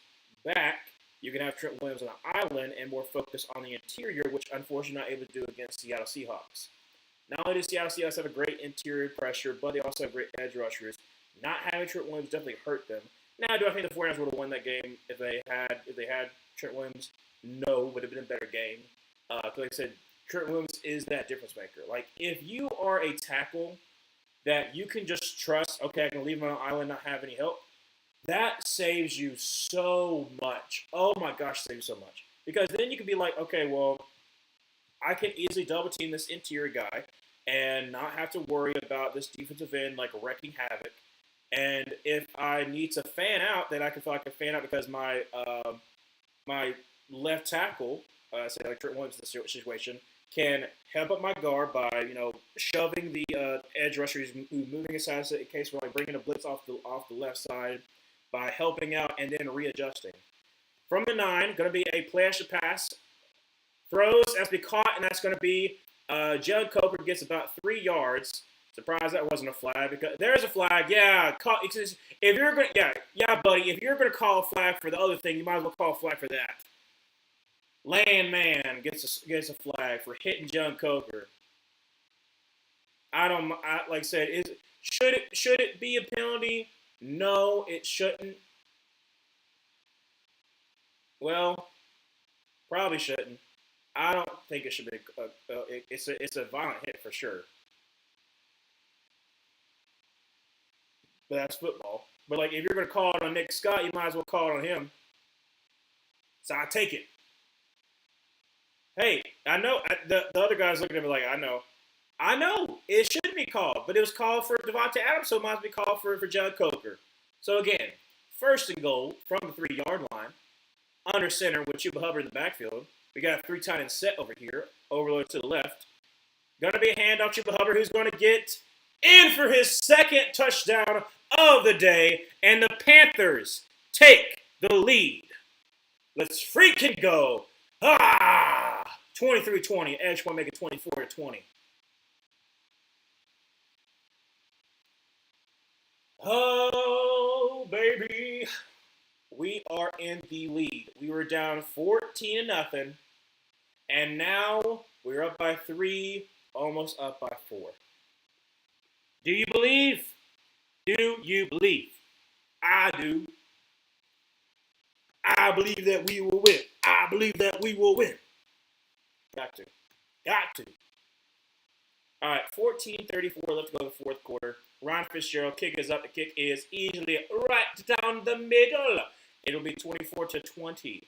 back, you can have Trent Williams on the island and more focus on the interior, which unfortunately not able to do against Seattle Seahawks. Not only does Seattle Seahawks have a great interior pressure, but they also have great edge rushers. Not having Trent Williams definitely hurt them. Now, do I think the 49ers would have won that game if they had Trent Williams? No, would have been a better game. Like I said, Trent Williams is that difference maker. Like, if you are a tackle that you can just trust, okay, I can leave him on an island, not have any help, that saves you so much. Oh my gosh, saves you so much. Because then you can be like, okay, well, I can easily double team this interior guy and not have to worry about this defensive end like wrecking havoc. And if I need to fan out, then I can feel like I can fan out because my left tackle, say like Trent Williams in this situation, can help up my guard by shoving the edge rushers, moving aside in case we're like bringing a blitz off the left side, by helping out and then readjusting. From the 9, going to be a play action pass. Throws has to be caught, and that's going to be Jalen Coker gets about 3 yards. Surprised that wasn't a flag because there's a flag. Yeah, if you're going, buddy. If you're going to call a flag for the other thing, you might as well call a flag for that. Landman gets a flag for hitting Jalen Coker. Like I said, should it be a penalty? No, it shouldn't. Well, probably shouldn't. I don't think it should be. It's a violent hit for sure. But that's football. But like, if you're gonna call it on Nick Scott, you might as well call it on him. So I take it. Hey, I know the other guy's looking at me like, I know it shouldn't be called, but it was called for Devontae Adams, so it might be called for Jalen Coker. So again, first and goal from the 3-yard line, under center with Chuba Hubbard in the backfield. We got a 3 tight end set over here, overload to the left. Gonna be a handoff Chuba Hubbard, who's gonna get in for his second touchdown of the day, and the Panthers take the lead. Let's freaking go! 23-20. Edge will make it 24-20. Oh, baby. We are in the lead. We were down 14-0, and now we're up by 3, almost up by 4. Do you believe? Do you believe? I do. I believe that we will win. I believe that we will win. Got to. All right, 14:34 left to go in the fourth quarter. Ryan Fitzgerald kick is up. The kick is easily right down the middle. It'll be 24-20.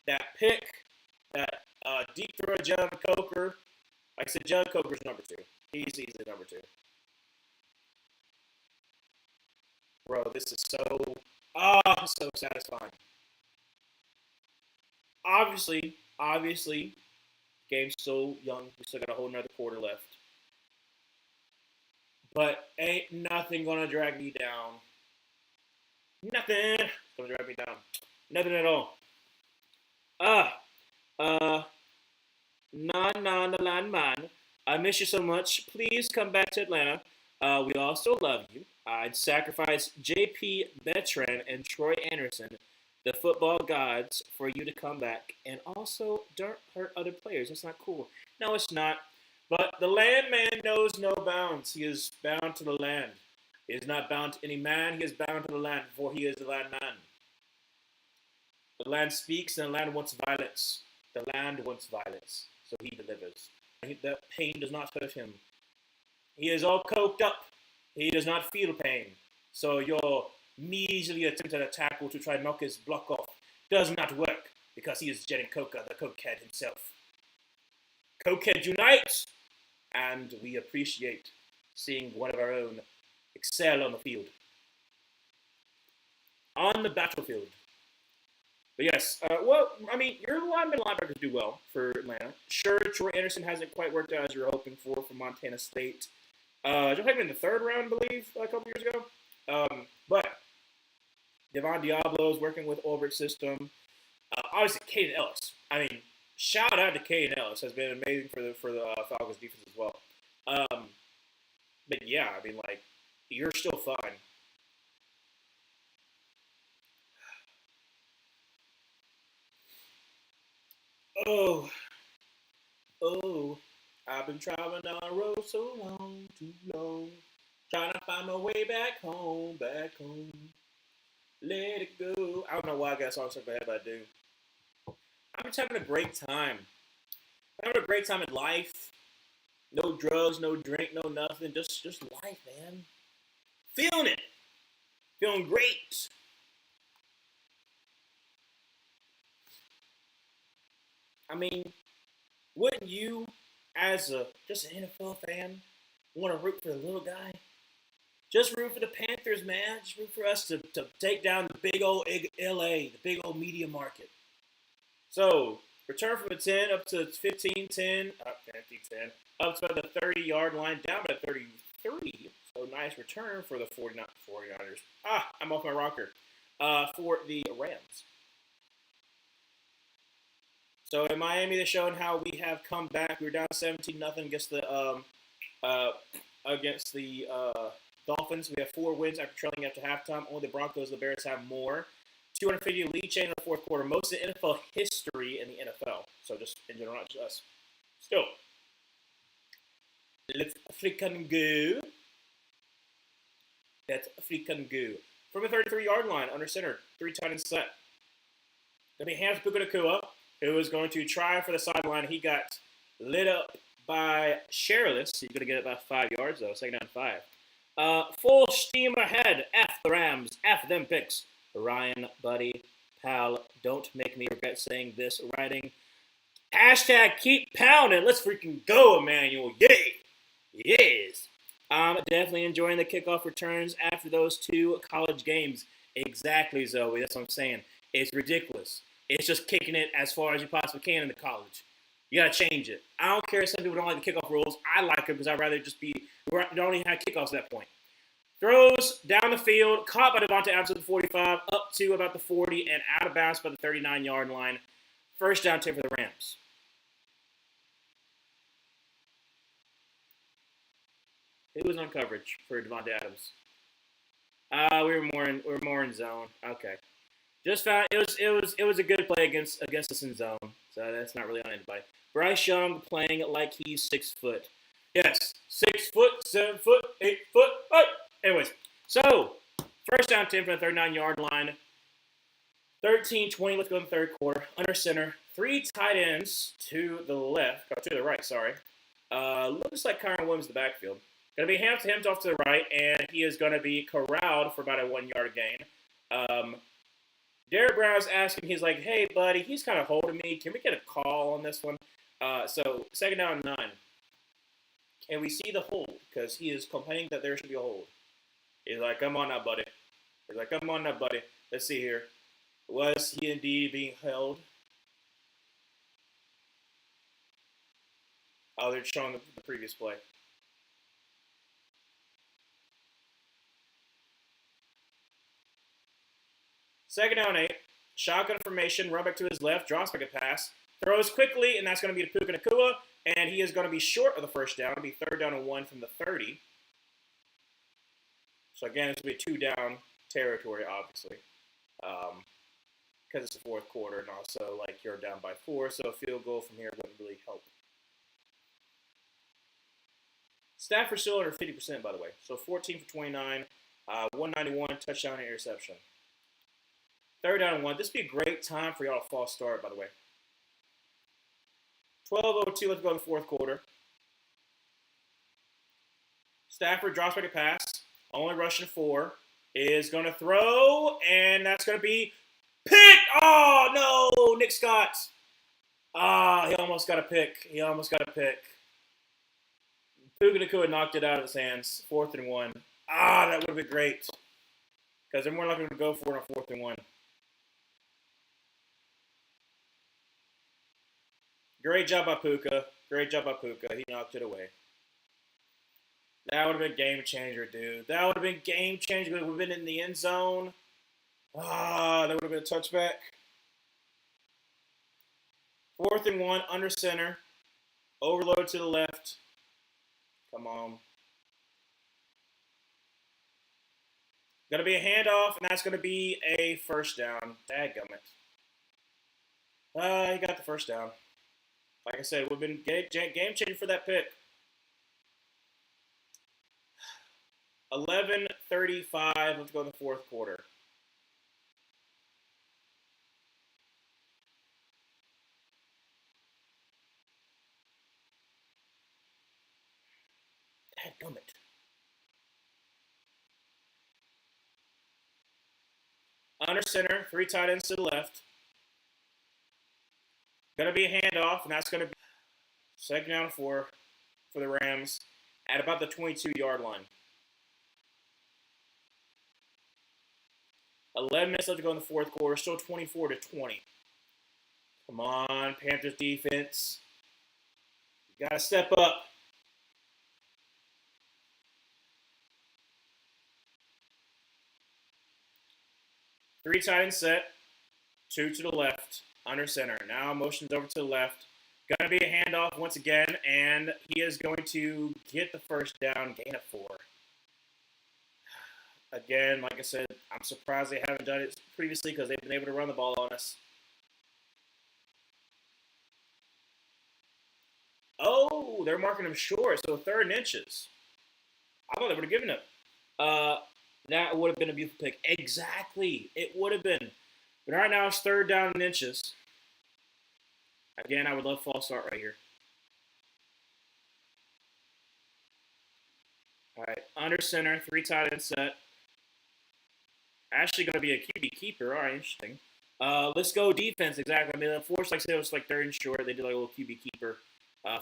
That pick, that deep throw, John Coker. Like I said, John Coker's number 2. He's easily number 2. Bro, this is so satisfying. Obviously, game's so young. We still got a whole nother quarter left. But ain't nothing gonna drag me down. Nothing gonna drag me down. Nothing at all. Man. I miss you so much. Please come back to Atlanta. We also love you. I'd sacrifice J.P. Betran and Troy Anderson, the football gods, for you to come back. And also, don't hurt other players. That's not cool. No, it's not. But the landman knows no bounds. He is bound to the land. He is not bound to any man. He is bound to the land, for he is the landman. The land speaks, and the land wants violence. The land wants violence, so he delivers. That pain does not hurt him. He is all coked up. He does not feel pain, So your measly attempt at a tackle to try and knock his block off does not work because he is Jeden Coca, the cokehead himself. Cokehead unite, and we appreciate seeing one of our own excel on the field. On the battlefield. But yes, well, I mean, your linebackers do well for Atlanta. Sure, Troy Anderson hasn't quite worked out as you were hoping for Montana State. Joe Hagan in the third round, I believe, a couple years ago. But Devon Diablo is working with Ulbricht's system. Obviously, Caden Ellis. I mean, shout out to Caden Ellis. Has been amazing for the Falcons defense as well. But yeah, I mean, like, you're still fine. Oh, I've been traveling down the road so long, too long. Trying to find my way back home, Let it go. I don't know why I got songs stuck in my head, but I do. I'm just having a great time. I'm having a great time in life. No drugs, no drink, no nothing. Just life, man. Feeling it. Feeling great. I mean, wouldn't you, as just an NFL fan, want to root for the little guy? Just root for the Panthers, man. Just root for us to take down the big old LA, the big old media market. So, return from a 10 up to 15, 10, 10, up to the 30-yard line, down to 33. So, nice return for the 49ers. I'm off my rocker. For the Rams. So, in Miami, they're showing how we have come back. We were down 17-0 against the Dolphins. We have 4 wins after trailing after halftime. Only the Broncos and the Bears have more. 250 lead chain in the fourth quarter. Most of the NFL history in the NFL. So just in general, not just us. Still. Let's freaking go. Let's freaking go. From the 33-yard line, under center, 3 tight end set. Then we have Puka Nacua, who was going to try for the sideline. He got lit up by Shereless. He's going to get about 5 yards, though. Second down 5. Full steam ahead. F the Rams. F them picks. Ryan, buddy, pal, don't make me regret saying this writing. Hashtag keep pounding. Let's freaking go, Emmanuel. Yay. Yes. I'm definitely enjoying the kickoff returns after those 2 college games. Exactly, Zoe. That's what I'm saying. It's ridiculous. It's just kicking it as far as you possibly can in the college. You got to change it. I don't care if some people don't like the kickoff rules. I like it because I'd rather just be – don't even have kickoffs at that point. Throws down the field, caught by Devontae Adams at the 45, up to about the 40, and out of bounds by the 39-yard line. First down 10 for the Rams. Who was on coverage for Devontae Adams? We were more in zone. Okay. Just found it was a good play against us in zone. So that's not really on anybody. Bryce Young playing like he's 6 foot. Yes, 6 foot, 7 foot, 8 foot. Oh! Anyways, so first down 10 from the 39-yard line. 13-20, let's go in the third quarter. Under center, 3 tight ends to the left, to the right, sorry. Looks like Kyron Williams in the backfield. Going to be hands off to the right, and he is going to be corralled for about a 1-yard gain. Derek Brown's asking, he's like, hey, buddy, he's kind of holding me. Can we get a call on this one? So, second down 9. Can we see the hold? Because he is complaining that there should be a hold. He's like, come on now, buddy. Let's see here. Was he indeed being held? Oh, they're showing the previous play. Second down 8. Shotgun formation. Run back to his left. Drops back a pass. Throws quickly, and that's going to be to Puka Nacua. And he is going to be short of the first down. It'll be 3rd down and 1 from the 30. So again, this will be 2-down territory, obviously. Because it's the 4th quarter, and also, like, you're down by 4. So a field goal from here wouldn't really help. Stafford still under 50%, by the way. So 14 for 29, 191, touchdown and interception. 3rd down and 1. This would be a great time for y'all to false start, by the way. 12:02, let's go in the 4th quarter. Stafford drops back a pass, only rushing 4. is going to throw, and that's going to be picked. Oh, no, Nick Scott. He almost got a pick. Puka Nacua knocked it out of his hands. 4th and 1. That would have been great. Because they're more likely to go for it on 4th and 1. Great job by Puka. He knocked it away. That would have been a game changer, dude. That would have been game changer. We would have been in the end zone. That would have been a touchback. 4th and 1, under center. Overload to the left. Come on. Going to be a handoff, and that's going to be a first down. Dadgummit. He got the first down. Like I said, it would have been game changer for that pick. 11:35. Let's go in the fourth quarter. Dadgummit. Under center, 3 tight ends to the left. Going to be a handoff, and that's going to be second down for the Rams at about the 22-yard line. 11 minutes left to go in the fourth quarter. Still 24-20. Come on, Panthers defense. You got to step up. Three tight end set. 2 to the left. Under center. Now motions over to the left. Going to be a handoff once again, and he is going to get the first down, gain of 4. Again, like I said, I'm surprised they haven't done it previously because they've been able to run the ball on us. Oh, they're marking him short, so 3rd and inches. I thought they would have given it. That would have been a beautiful pick. Exactly. It would have been. But right now it's 3rd down and inches. Again, I would love a false start right here. All right, under center, 3 tight end set. Actually going to be a QB keeper. All right, interesting. Let's go defense, exactly. I mean, unfortunately, like I said, it was like 3rd and short. They did like a little QB keeper.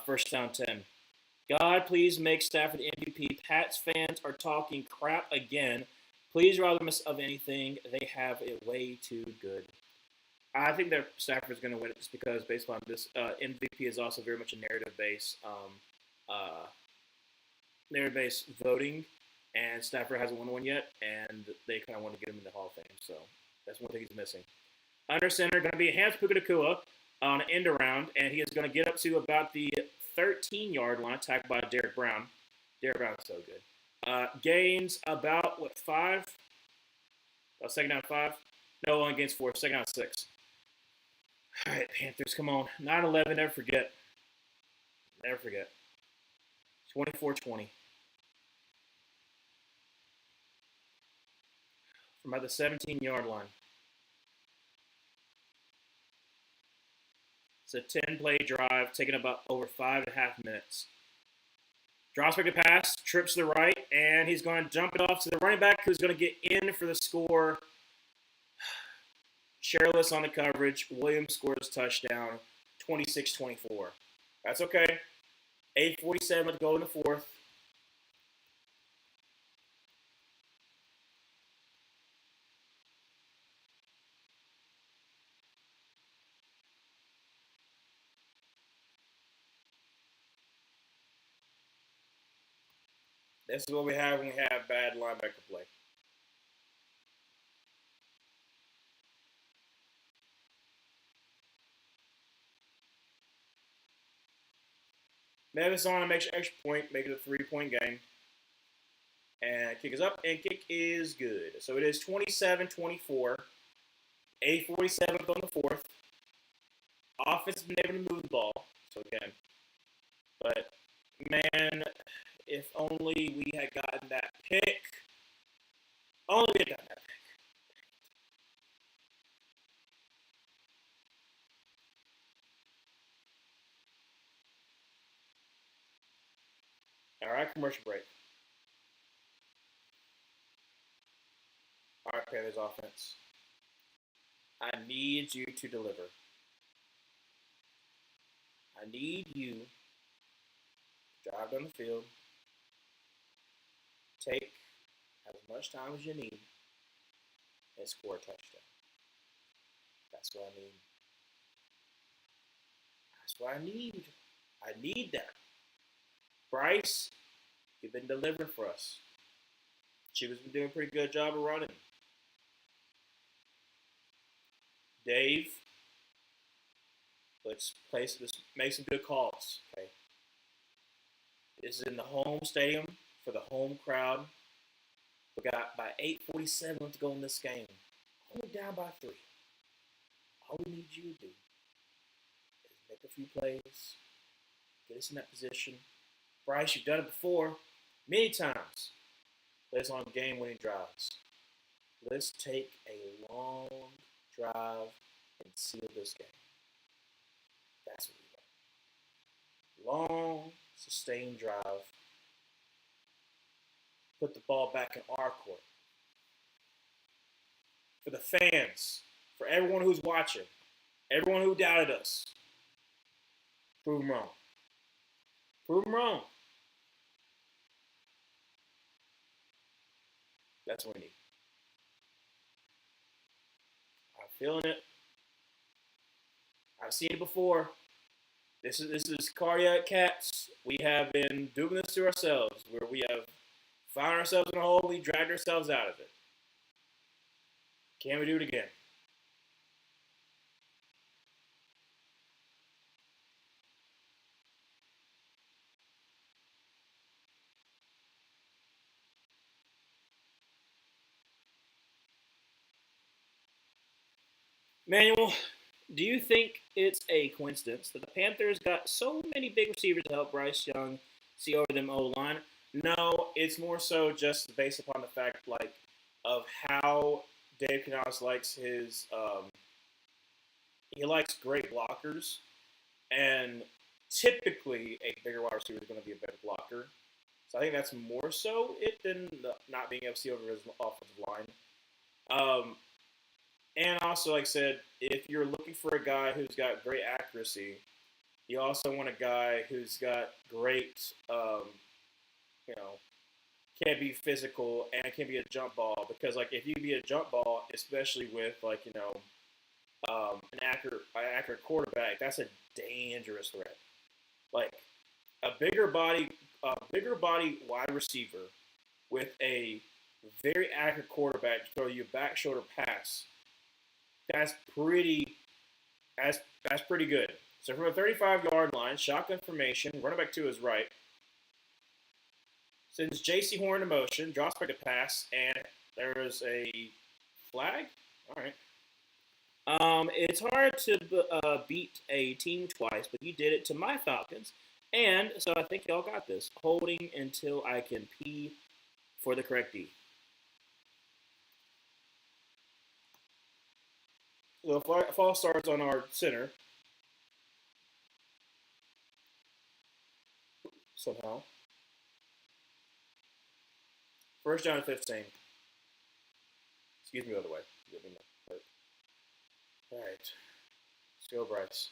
First down 10. God, please make Stafford MVP. Pats fans are talking crap again. Please rob them of anything. They have it way too good. I think that Stafford's going to win it just because, based on this, MVP is also very much a narrative-based voting, and Stafford hasn't won one yet, and they kind of want to get him in the Hall of Fame. So that's one thing he's missing. Under center, going to be a hands Puka Nacua on an end around, and he is going to get up to about the 13-yard line, attacked by Derek Brown. Derek Brown is so good. Gains about, 5? Second down 5? No, only gains 4. Second down 6. All right, Panthers, come on. 9-11, never forget. 24-20. From about the 17-yard line. It's a 10-play drive, taking about over 5.5 minutes. Drops back to pass, trips to the right, and he's going to jump it off to the running back who's going to get in for the score. Sherless on the coverage. Williams scores touchdown, 26-24. That's okay. 8:47 to go in the fourth. This is what we have when we have bad linebacker play. Nevis on to make an extra point, make it a 3-point game. And kick is up, and kick is good. So it is 27-24. 8:47 on the fourth. Offense has been able to move the ball. So again, but man, if only we had gotten that pick. Only we had gotten that pick. All right, commercial break. Panthers offense. I need you to deliver. I need you to drive down the field, take as much time as you need, and score a touchdown. That's what I need. That's what I need. I need that. Bryce, you've been delivering for us. Chuba's been doing a pretty good job of running. Dave, let's make some good calls. Okay. This is in the home stadium for the home crowd. We got by 8:47 left to go in this game. Only down by 3. All we need you to do is make a few plays, get us in that position. Bryce, you've done it before, many times. Let's on game-winning drives. Let's take a long drive and seal this game. That's what we want. Long, sustained drive. Put the ball back in our court. For the fans, for everyone who's watching, everyone who doubted us, prove them wrong. Prove them wrong. That's what we need. I'm feeling it. I've seen it before. This is cardiac cats. We have been doing this to ourselves, where we have found ourselves in a hole, we dragged ourselves out of it. Can we do it again? Manuel, do you think it's a coincidence that the Panthers got so many big receivers to help Bryce Young see over them O-line? No, it's more so just based upon the fact, of how Dave Canales likes his. He likes great blockers, and typically a bigger wide receiver is going to be a better blocker. So I think that's more so it than not being able to see over his offensive line. And also, like I said, if you're looking for a guy who's got great accuracy, you also want a guy who's got great, can be physical and can be a jump ball. Because, if you be a jump ball, especially with, an accurate quarterback, that's a dangerous threat. Like, a bigger body wide receiver with a very accurate quarterback to throw you a back shoulder pass. That's pretty good. So from a 35-yard line, shotgun formation, running back to his right. Sends J.C. Horn in motion, drops back a pass, and there is a flag. All right. It's hard to beat a team twice, but you did it to my Falcons. And so I think y'all got this. Holding until I can pee for the correct D. So false starts on our center. Somehow. First down and 15. Excuse me, by the way. All right. Let's go, Bryce.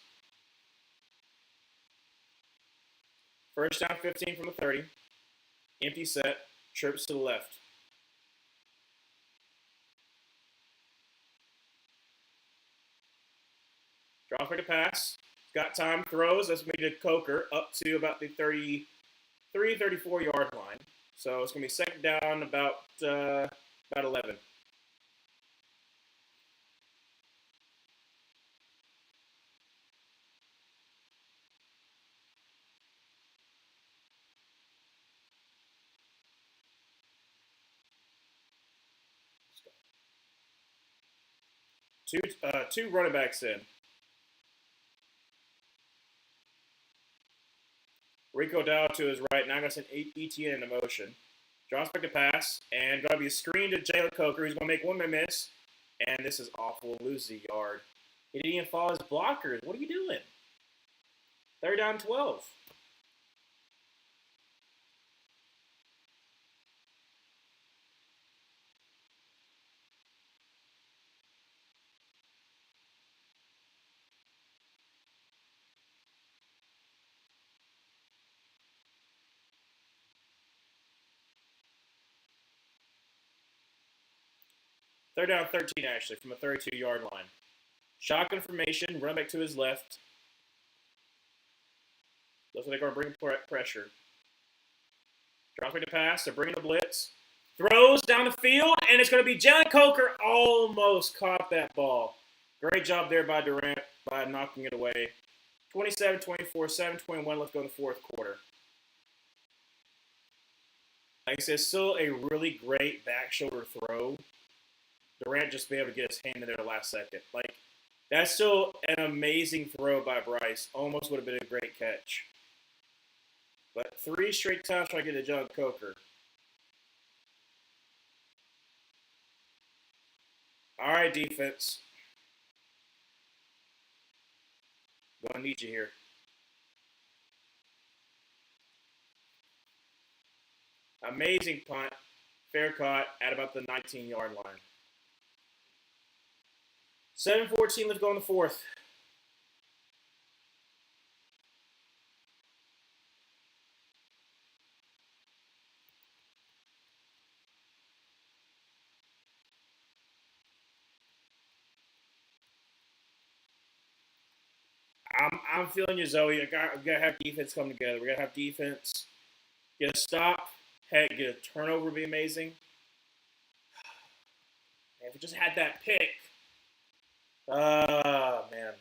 First down, 15 from the 30. Empty set. Trips to the left. Draws back a pass. Got time. Throws. That's going to be to Coker up to about the 33, 34-yard line. So it's going to be second down about 11. Two running backs in. Rico Dow to his right. Now going to send ETN into motion. Drops back to pass. And going to be a screen to Jalen Coker. He's going to make one miss. And this is awful. Lose the yard. He didn't even follow his blockers. What are you doing? Third down 12. Third down 13, actually, from a 32-yard line. Shotgun formation, run back to his left. Looks like they're going to bring pressure. Dropping the pass, they're bringing the blitz. Throws down the field, and it's going to be Jalen Coker. Almost caught that ball. Great job there by Durant by knocking it away. 27-24, 7:21 left to go in the fourth quarter. Like I said, still a really great back shoulder throw. Durant just be able to get his hand in there the last second. Like, that's still an amazing throw by Bryce. Almost would have been a great catch. But 3 straight times trying to get to John Coker. All right, defense. Gonna need you here. Amazing punt. Fair caught at about the 19-yard line. 7:14 left to go in the fourth. I'm feeling you, Zoe. We gotta have defense come together. We gotta have defense get a stop, heck, get a turnover, would be amazing. If we just had that pick, man,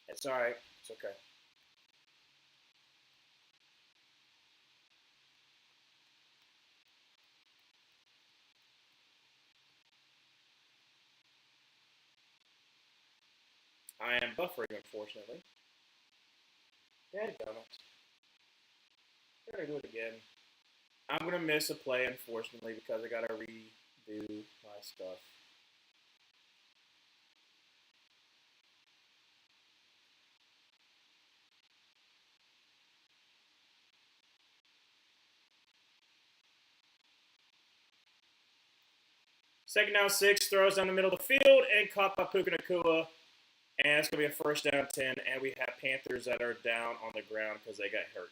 it's all right. It's okay. I am buffering, unfortunately. Dadgummit. Gotta do it again. I'm going to miss a play, unfortunately, because I got to redo my stuff. Second down 6, throws down the middle of the field, and caught by Puka Nacua. And it's going to be a first down 10, and we have Panthers that are down on the ground because they got hurt.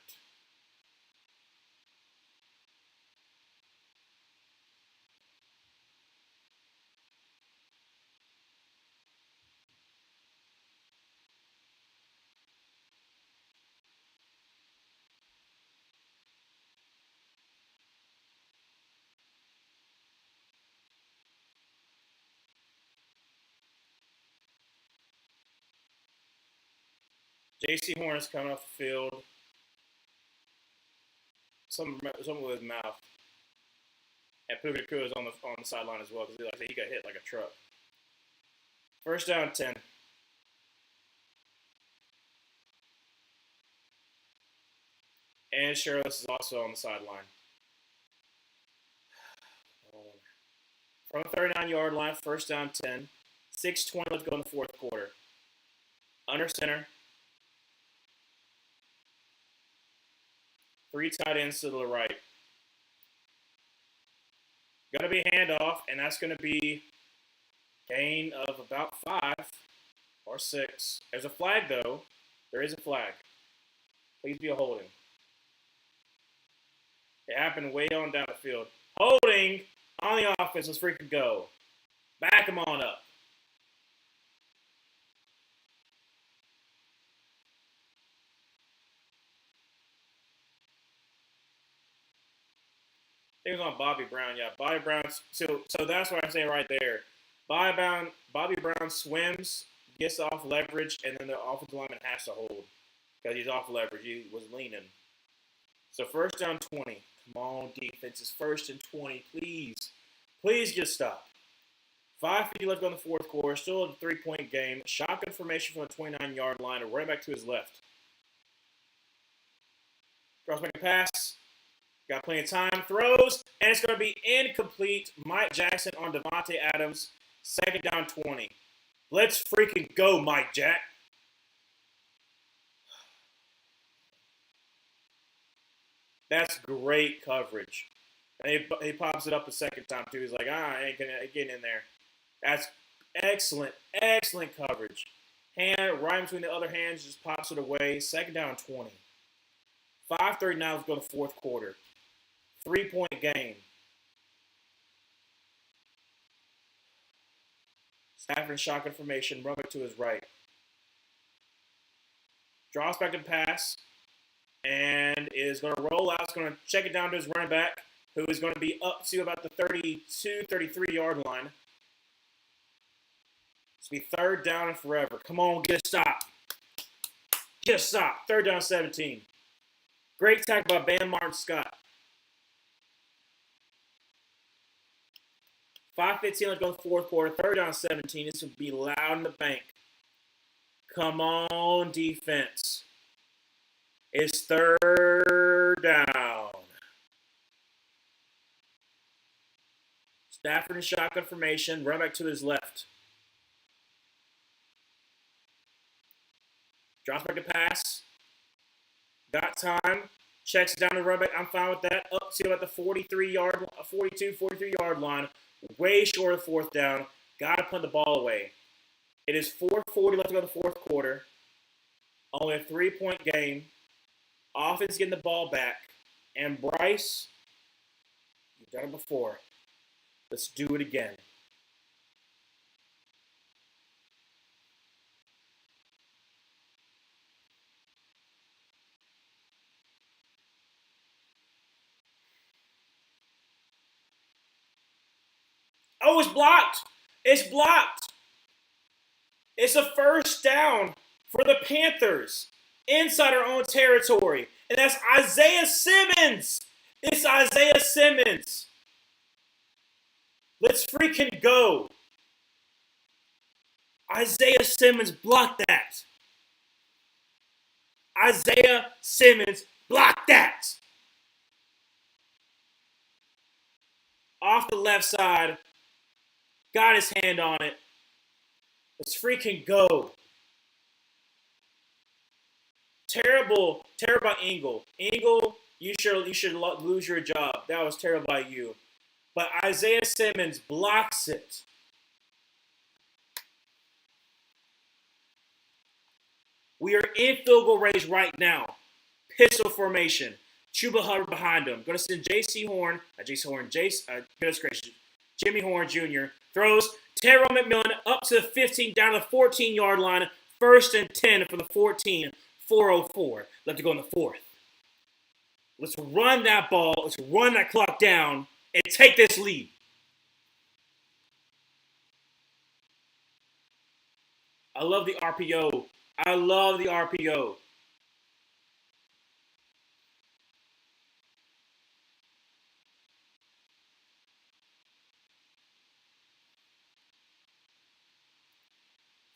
J.C. Horn is coming off the field. Something with his mouth. And Puka Nacua is on the sideline as well because he got hit like a truck. First down 10. And Shirless is also on the sideline. From the 39-yard line, first down 10. 6:20 left to go in the fourth quarter. Under center. 3 tight ends to the right. Going to be handoff, and that's going to be gain of about 5 or 6. There's a flag, though. There is a flag. Please be a holding. It happened way on down the field. Holding on the offense. Let's freaking go. Back him on up. It was on Bobby Brown. Yeah, Bobby Brown. So that's what I'm saying right there. Bobby Brown swims, gets off leverage, and then the offensive lineman has to hold because he's off leverage. He was leaning. So first down 20. Come on, defense. It's first and 20. Please. Please just stop. 5:50 left on the fourth quarter. Still a 3-point game. Shotgun formation from the 29-yard line. Right back to his left. Cross back a pass. Got plenty of time. Throws. And it's going to be incomplete. Mike Jackson on Devontae Adams. Second down 20. Let's freaking go, Mike Jack. That's great coverage. And he pops it up the second time, too. He's like, I ain't getting in there. That's excellent, excellent coverage. Hand right between the other hands, just pops it away. Second down 20. 5:39 to go to fourth quarter. 3-point game. Stafford in shotgun formation, run back to his right. Draws back to pass, and is going to roll out. He's going to check it down to his running back, who is going to be up to about the 32, 33-yard line. It's going to be third down and forever. Come on, get a stop. Get a stop. Third down 17. Great tackle by Bam Martin Scott. 5:15 left to go in the fourth quarter. Third down 17. This will be loud in the bank. Come on, defense. It's third down. Stafford in shotgun formation. Run back to his left. Drops back to pass. Got time. Checks down the run back. I'm fine with that. Up to about the 43-yard line. Way short of fourth down. Got to put the ball away. It is 4:40 left to go in the fourth quarter. Only a 3-point game. Offense getting the ball back. And Bryce, you've done it before. Let's do it again. Oh, it's blocked. It's blocked. It's a first down for the Panthers inside our own territory. And that's Isaiah Simmons. It's Isaiah Simmons. Let's freaking go. Isaiah Simmons blocked that. Isaiah Simmons blocked that. Off the left side. Got his hand on it. Let's freaking go. Terrible by Engel. Engel, you should lose your job. That was terrible by you. But Isaiah Simmons blocks it. We are in field goal range right now. Pistol formation. Chuba Hubbard behind him. Going to send Jimmy Horn Jr. Throws Terrell McMillan up to the 15, down to the 14-yard line. First and 10 for the 14. 4:04 left to go in the fourth. Let's run that ball. Let's run that clock down and take this lead. I love the RPO. I love the RPO.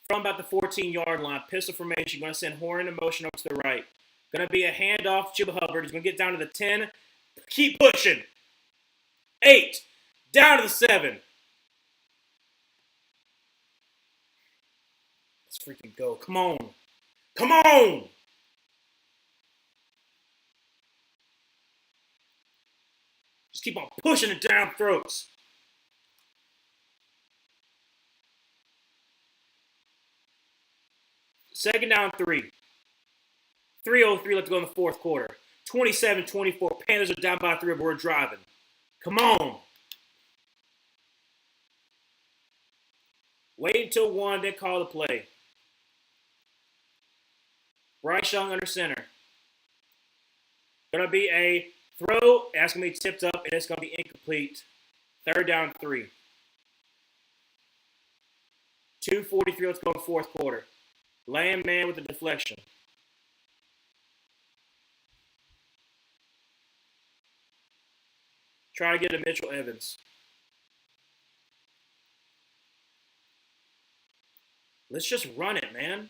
From about the 14-yard line, pistol formation. Going to send Horn in motion over to the right. Going to be a handoff to Chuba Hubbard. He's going to get down to the 10. Keep pushing. 8. Down to the 7. Let's freaking go. Come on. Come on. Just keep on pushing it down throats. Second down 3. 3:03 left to go in the fourth quarter. 27-24. Panthers are down by 3, but we're driving. Come on. Wait until 1, then call the play. Bryce Young under center. Going to be a throw. That's going to be tipped up, and it's going to be incomplete. Third down 3. 2:43 left to go in the fourth quarter. Lamb man with the deflection. Try to get to Mitchell Evans. Let's just run it, man.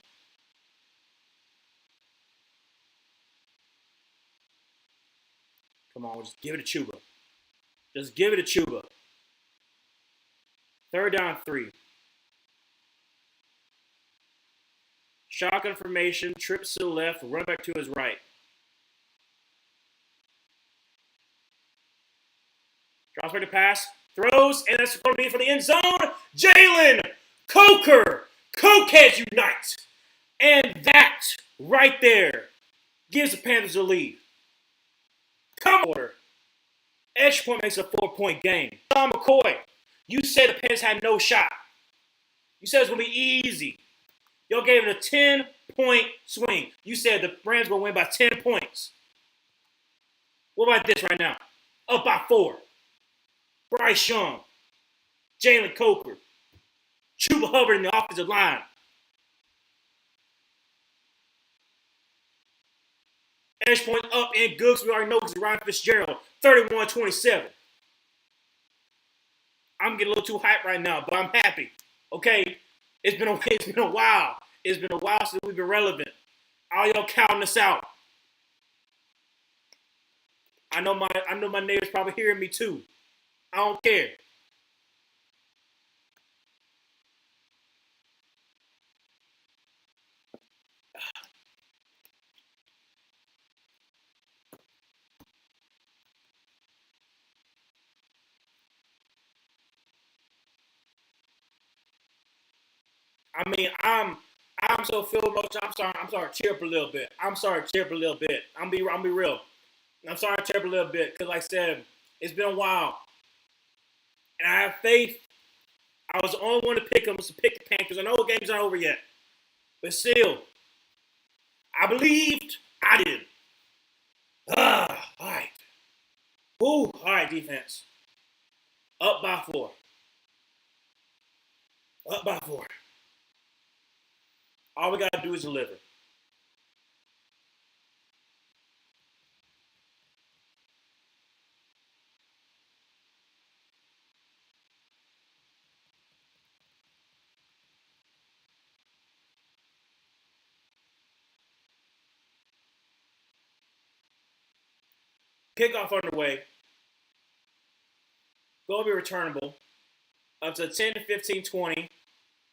Come on, just give it to Chuba. Just give it to Chuba. Third down 3. Shotgun formation, trips to the left, run back to his right. Drops back to pass, throws, and that's going to be for the end zone. Jalen Coker. Cokeheads unite. And that right there gives the Panthers a lead. Come on. Extra point makes a 4-point game. Tom McCoy, you said the Panthers had no shot. You said it's going to be easy. Y'all gave it a 10-point swing. You said the Rams going to win by 10 points. What about this right now? Up by 4. Bryce Young, Jalen Coker, Chuba Hubbard in the offensive line. Edge point up and good, we already know because Ryan Fitzgerald, 31-27. I'm getting a little too hyped right now, but I'm happy. Okay? It's been a while. It's been a while since we've been relevant. All y'all counting us out. I know my neighbors probably hearing me too. I don't care. I mean, I'm so filled with. I'm sorry. Cheer up a little bit. I'm sorry. Cheer up a little bit. I'm be real. I'm sorry. Cheer up a little bit because, like I said, it's been a while, and I have faith. I was the only one to pick them to pick the Panthers. I know the game's not over yet, but still, I believed. I did. All right. Woo. All right, defense. Up by 4. Up by 4. All we gotta do is deliver. Kickoff underway. Goal to be returnable. Up to 10 to 15, 20.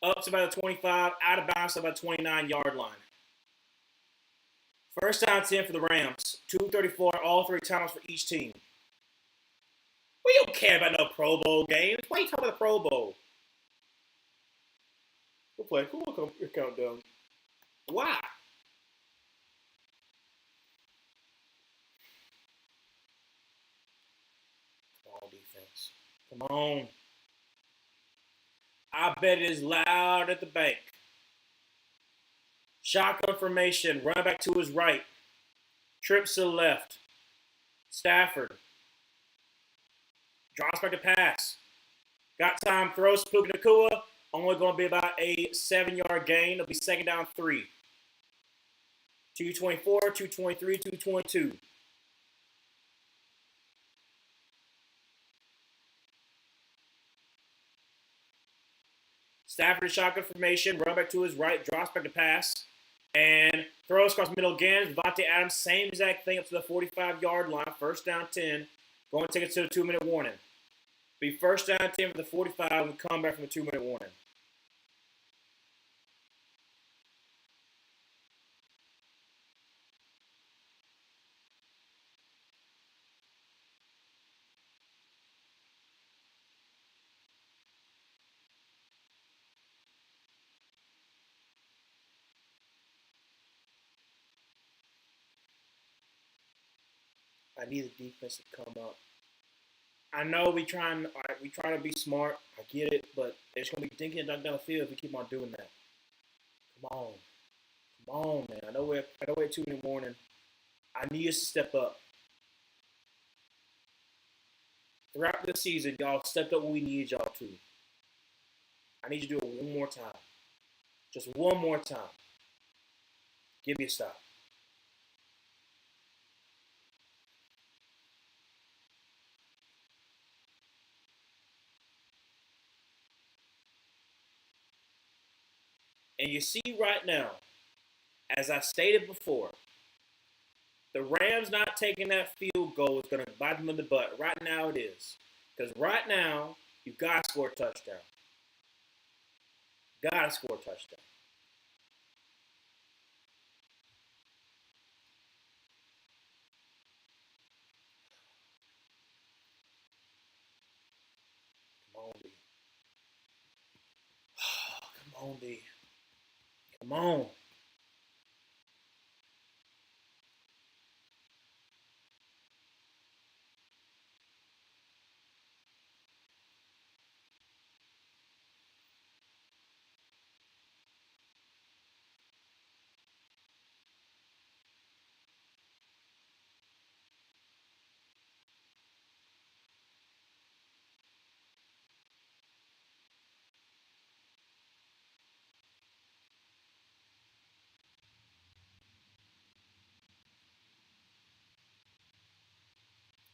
Up to about a 25. Out of bounds to about 29-yard line. First down 10 for the Rams. 2:34, all 3 times for each team. We don't care about no Pro Bowl games. Why are you talking about the Pro Bowl? We'll play. Who will come your countdown? Why? Come on, defense. Come on. I bet it is loud at the bank. Shotgun formation. Run back to his right. Trips to the left. Stafford. Drops back to pass. Got time. Throws Puka Nacua. Only going to be about a 7-yard gain. It'll be second down 3. 224, 223, 222. Stafford shotgun formation, run back to his right, drops back to pass, and throws across middle again. Devontae Adams, same exact thing up to the 45-yard line. First down 10. Going to take it to the 2-minute warning. Be first down 10 for the 45 and come back from the 2-minute warning. I need the defense to come up. I know we try to be smart. I get it, but it's gonna be dinking down the field if we keep on doing that. Come on, man. I know we're 2-minute warning. I need us to step up. Throughout the season, y'all stepped up when we need y'all to. I need you to do it one more time. Just one more time. Give me a stop. And you see right now, as I stated before, the Rams not taking that field goal is going to bite them in the butt. Right now it is. Because right now, you got to score a touchdown. Got to score a touchdown. Come on, D. Come on, D. Come on.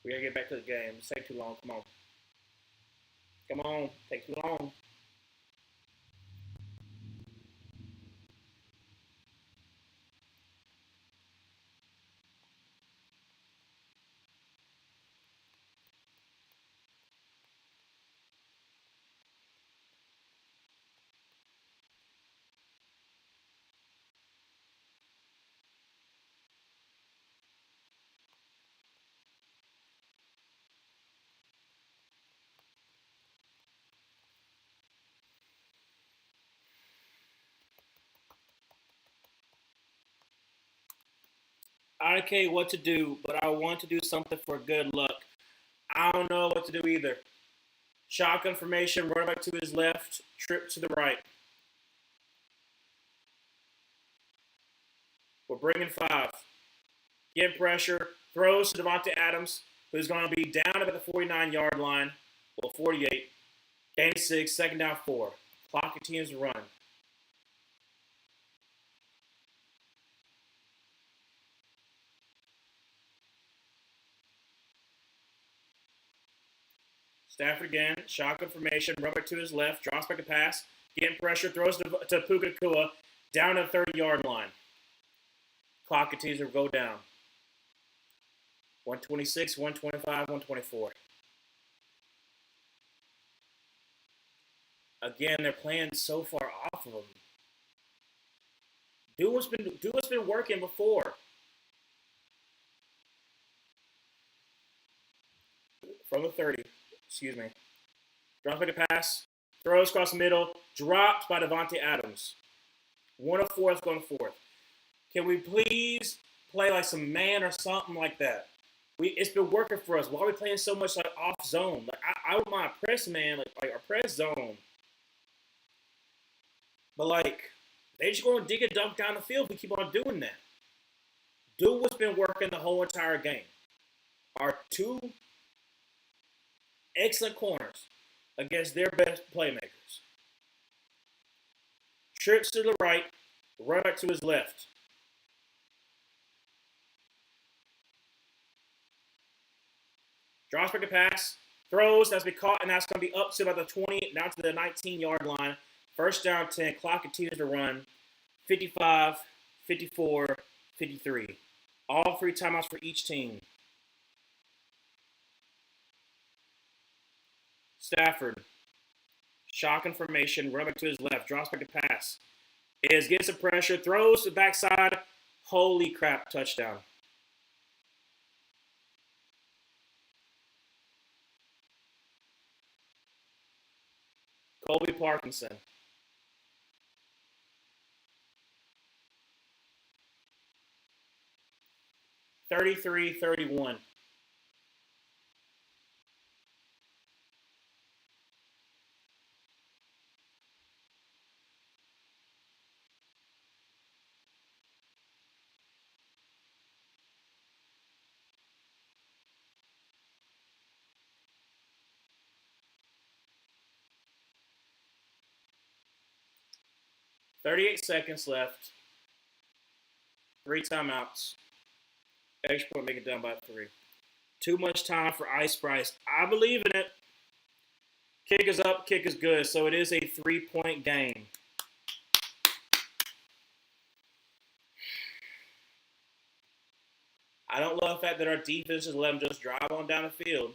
We gotta get back to the game. It's taking too long. Come on. Come on. Take too long. I don't care what to do, but I want to do something for good luck. I don't know what to do either. Shotgun formation, running back to his left, trip to the right. We're bringing 5. Get pressure, throws to Devontae Adams, who's going to be down about the 49-yard line. Well, 48. Gain 6, second down 4. Clock continues to run. Stafford again, shotgun formation, run back to his left, drops back a pass, getting pressure, throws to Puka Nakua, down at the 30-yard line. Clock continues to go down. 126, 125, 124. Again, they're playing so far off of him. Do what's been working before. From the 30, excuse me. Drops back a pass, throws across the middle, dropped by Devontae Adams. 104th going forth. Can we please play like some man or something like that? It's been working for us. Why are we playing so much like off zone? Like I don't mind press man, like our press zone. But like they just going to dig a dunk down the field if we keep on doing that. Do what's been working the whole entire game. Our 2 excellent corners against their best playmakers. Trips to the right, run back to his left. Drops back a pass, throws, that's been caught, and that's going to be up to about the 20, down to the 19-yard line. First down 10, clock continues to run. 55, 54, 53. All 3 timeouts for each team. Stafford, shotgun formation, run back to his left, drops back a pass. Gets some pressure, throws to the backside. Holy crap, touchdown. Colby Parkinson. 33-31. 38 seconds left. 3 timeouts. Extra point, make it down by 3. Too much time for Ice Price. I believe in it. Kick is up, kick is good. So it is a 3-point game. I don't love the fact that our defense just let them just drive on down the field.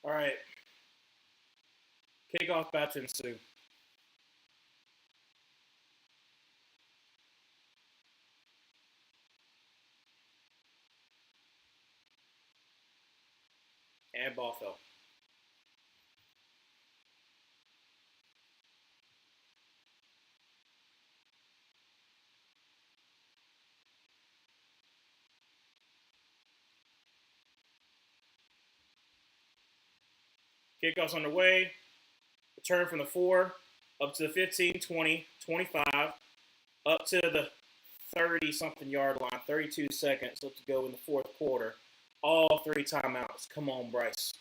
All right. Kickoff about to ensue. And ball fell. Kickoff's underway. Return from the 4, up to the 15, 20, 25, up to the 30-something yard line, 32 seconds left to go in the fourth quarter. All 3 timeouts. Come on, Bryce.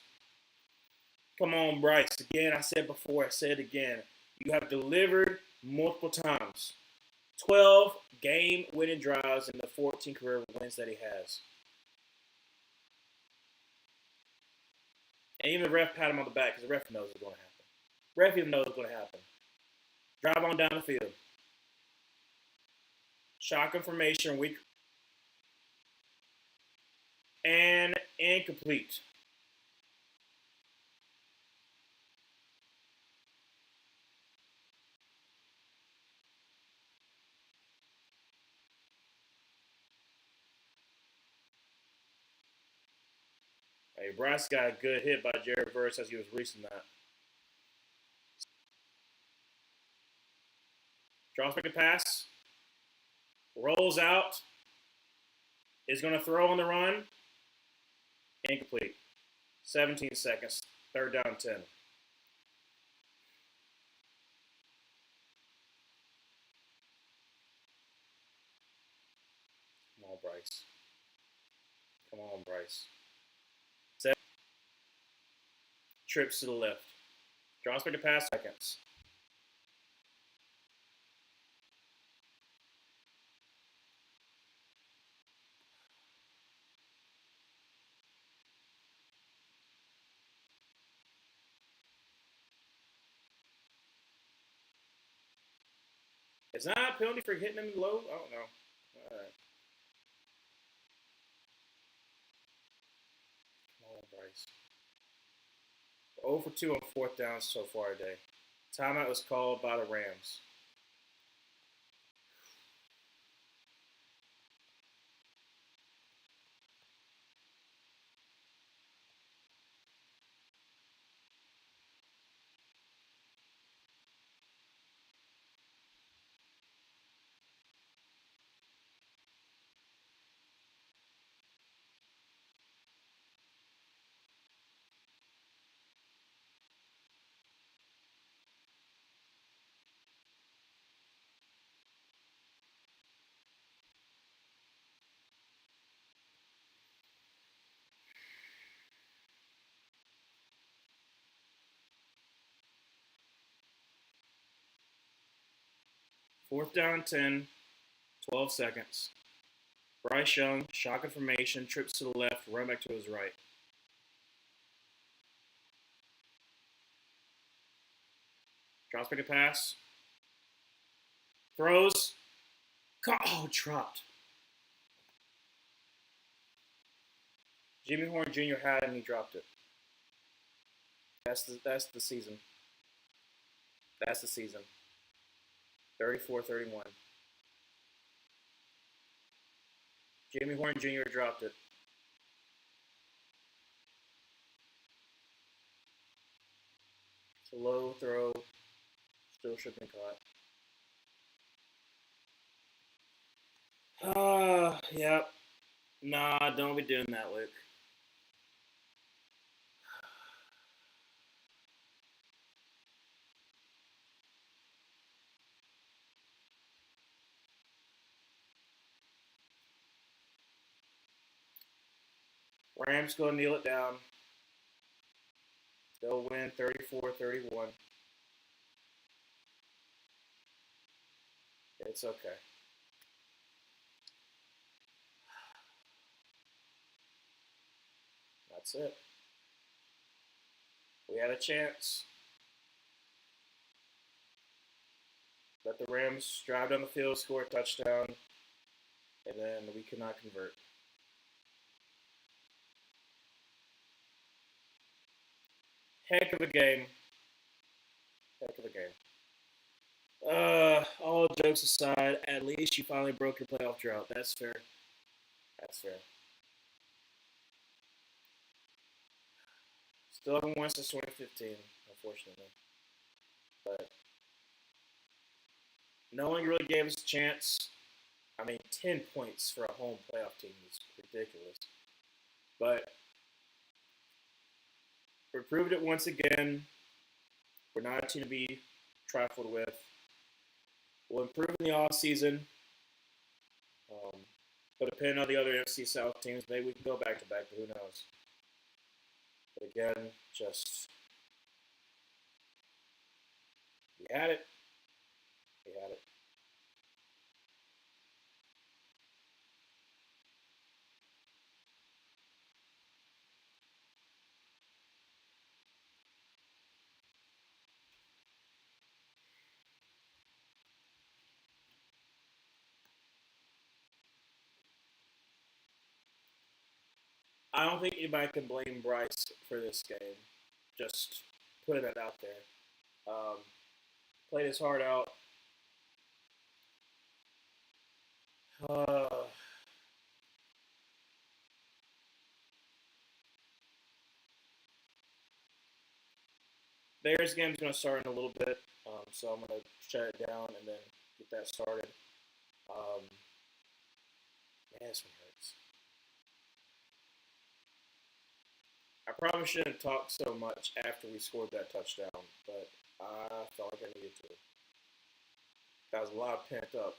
Come on, Bryce. Again, I said before, I said again. You have delivered multiple times. 12 game-winning drives in the 14 career wins that he has. And even the ref pat him on the back because the ref knows it's going to happen. Ref even knows it's going to happen. Drive on down the field. Shock information, weak. And incomplete. Hey, Bryce got a good hit by Jared Verse as he was releasing that. Draws back a pass. Rolls out. Is going to throw on the run. Incomplete. 17 seconds. 3rd down 10. Come on, Bryce. Come on, Bryce. 7. Trips to the left. Draws back a pass. Seconds. Is that a penalty for hitting him low? I don't know. All right. Come on, Bryce. 0 for 2 on 4th down so far today. Timeout was called by the Rams. Fourth down 10, 12 seconds. Bryce Young, shock information, trips to the left, run back to his right. Drops back a pass. Throws. Oh, dropped. Jimmy Horn Jr. had it and he dropped it. That's the season. That's the season. 34-31. Jimmy Horn Jr. dropped it. It's a low throw. Still should have been caught. Yep. Nah, don't be doing that, Luke. Rams go kneel it down. They'll win 34-31. It's okay. That's it. We had a chance. Let the Rams drive down the field, score a touchdown, and then we could not convert. Heck of a game. Heck of a game. All jokes aside, at least you finally broke your playoff drought. That's fair. That's fair. Still haven't won since 2015, unfortunately. But no one really gave us a chance. I mean, 10 points for a home playoff team is ridiculous. But we proved it once again. We're not a team to be trifled with. We'll improve in the off season. But depending on the other NFC South teams, maybe we can go back to back, but who knows? But again, just we had it. We had it. I don't think anybody can blame Bryce for this game. Just putting that out there. Um, Played his heart out. Uh, Bears game's going to start in a little bit, so I'm going to shut it down and then get that started. Um, Man, this one hurts. I probably shouldn't talk so much after we scored that touchdown, but I felt like I needed to. That was a lot pent up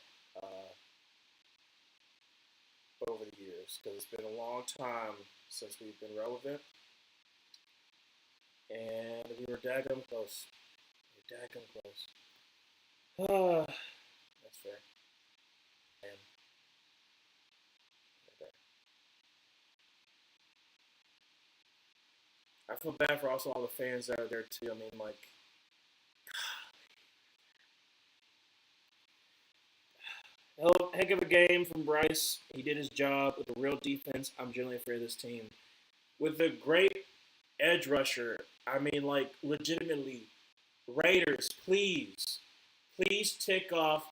over the years because it's been a long time since we've been relevant, and we were daggum close. We were daggum close. That's fair. And I feel bad for also all the fans that are there too. I mean, like, heck of a game from Bryce. He did his job with a real defense. I'm generally afraid of this team. With a great edge rusher, I mean, like, legitimately, Raiders, please tick off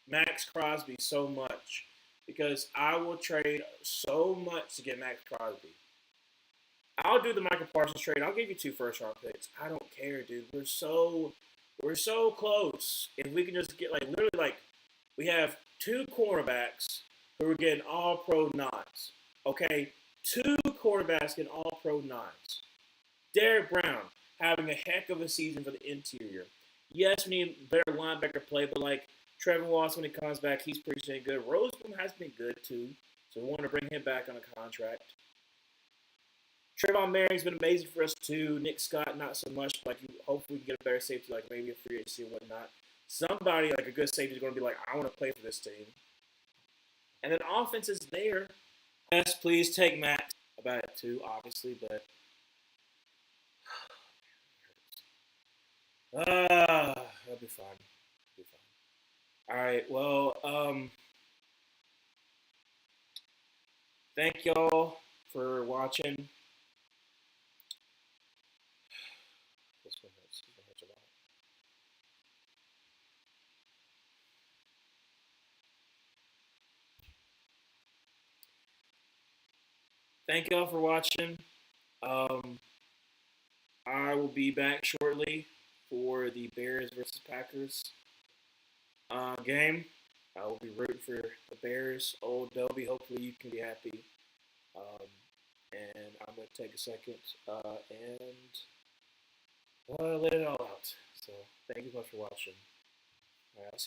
Max Crosby so much because I will trade so much to get Max Crosby. I'll do the Michael Parsons trade. I'll give you 2 first-round picks. I don't care, dude. We're so close. If we can just get like literally like we have 2 cornerbacks who are getting all pro nods. Okay? 2 quarterbacks getting all pro nods. Derek Brown having a heck of a season for the interior. Yes, we need better linebacker play, but like Trevor Watson when he comes back, he's pretty dang good. Roseman has been good too, so we want to bring him back on a contract. Trayvon Merring's been amazing for us too. Nick Scott, not so much. Like, hopefully we can get a better safety, like maybe a free agency and whatnot. Somebody like a good safety is going to be like, I want to play for this team. And then offense is there. Yes, please take Max about it too, obviously, but that'll be fine. Be fine. All right. Well, thank y'all for watching. This one hurts. This one hurts a lot. Thank y'all for watching. Um, I will be back shortly for the Bears versus Packers game. I will be rooting for the Bears. Old Dobie, hopefully you can be happy. Um, and I'm going to take a second and let it all out. So thank you so much for watching. All right, I'll see you.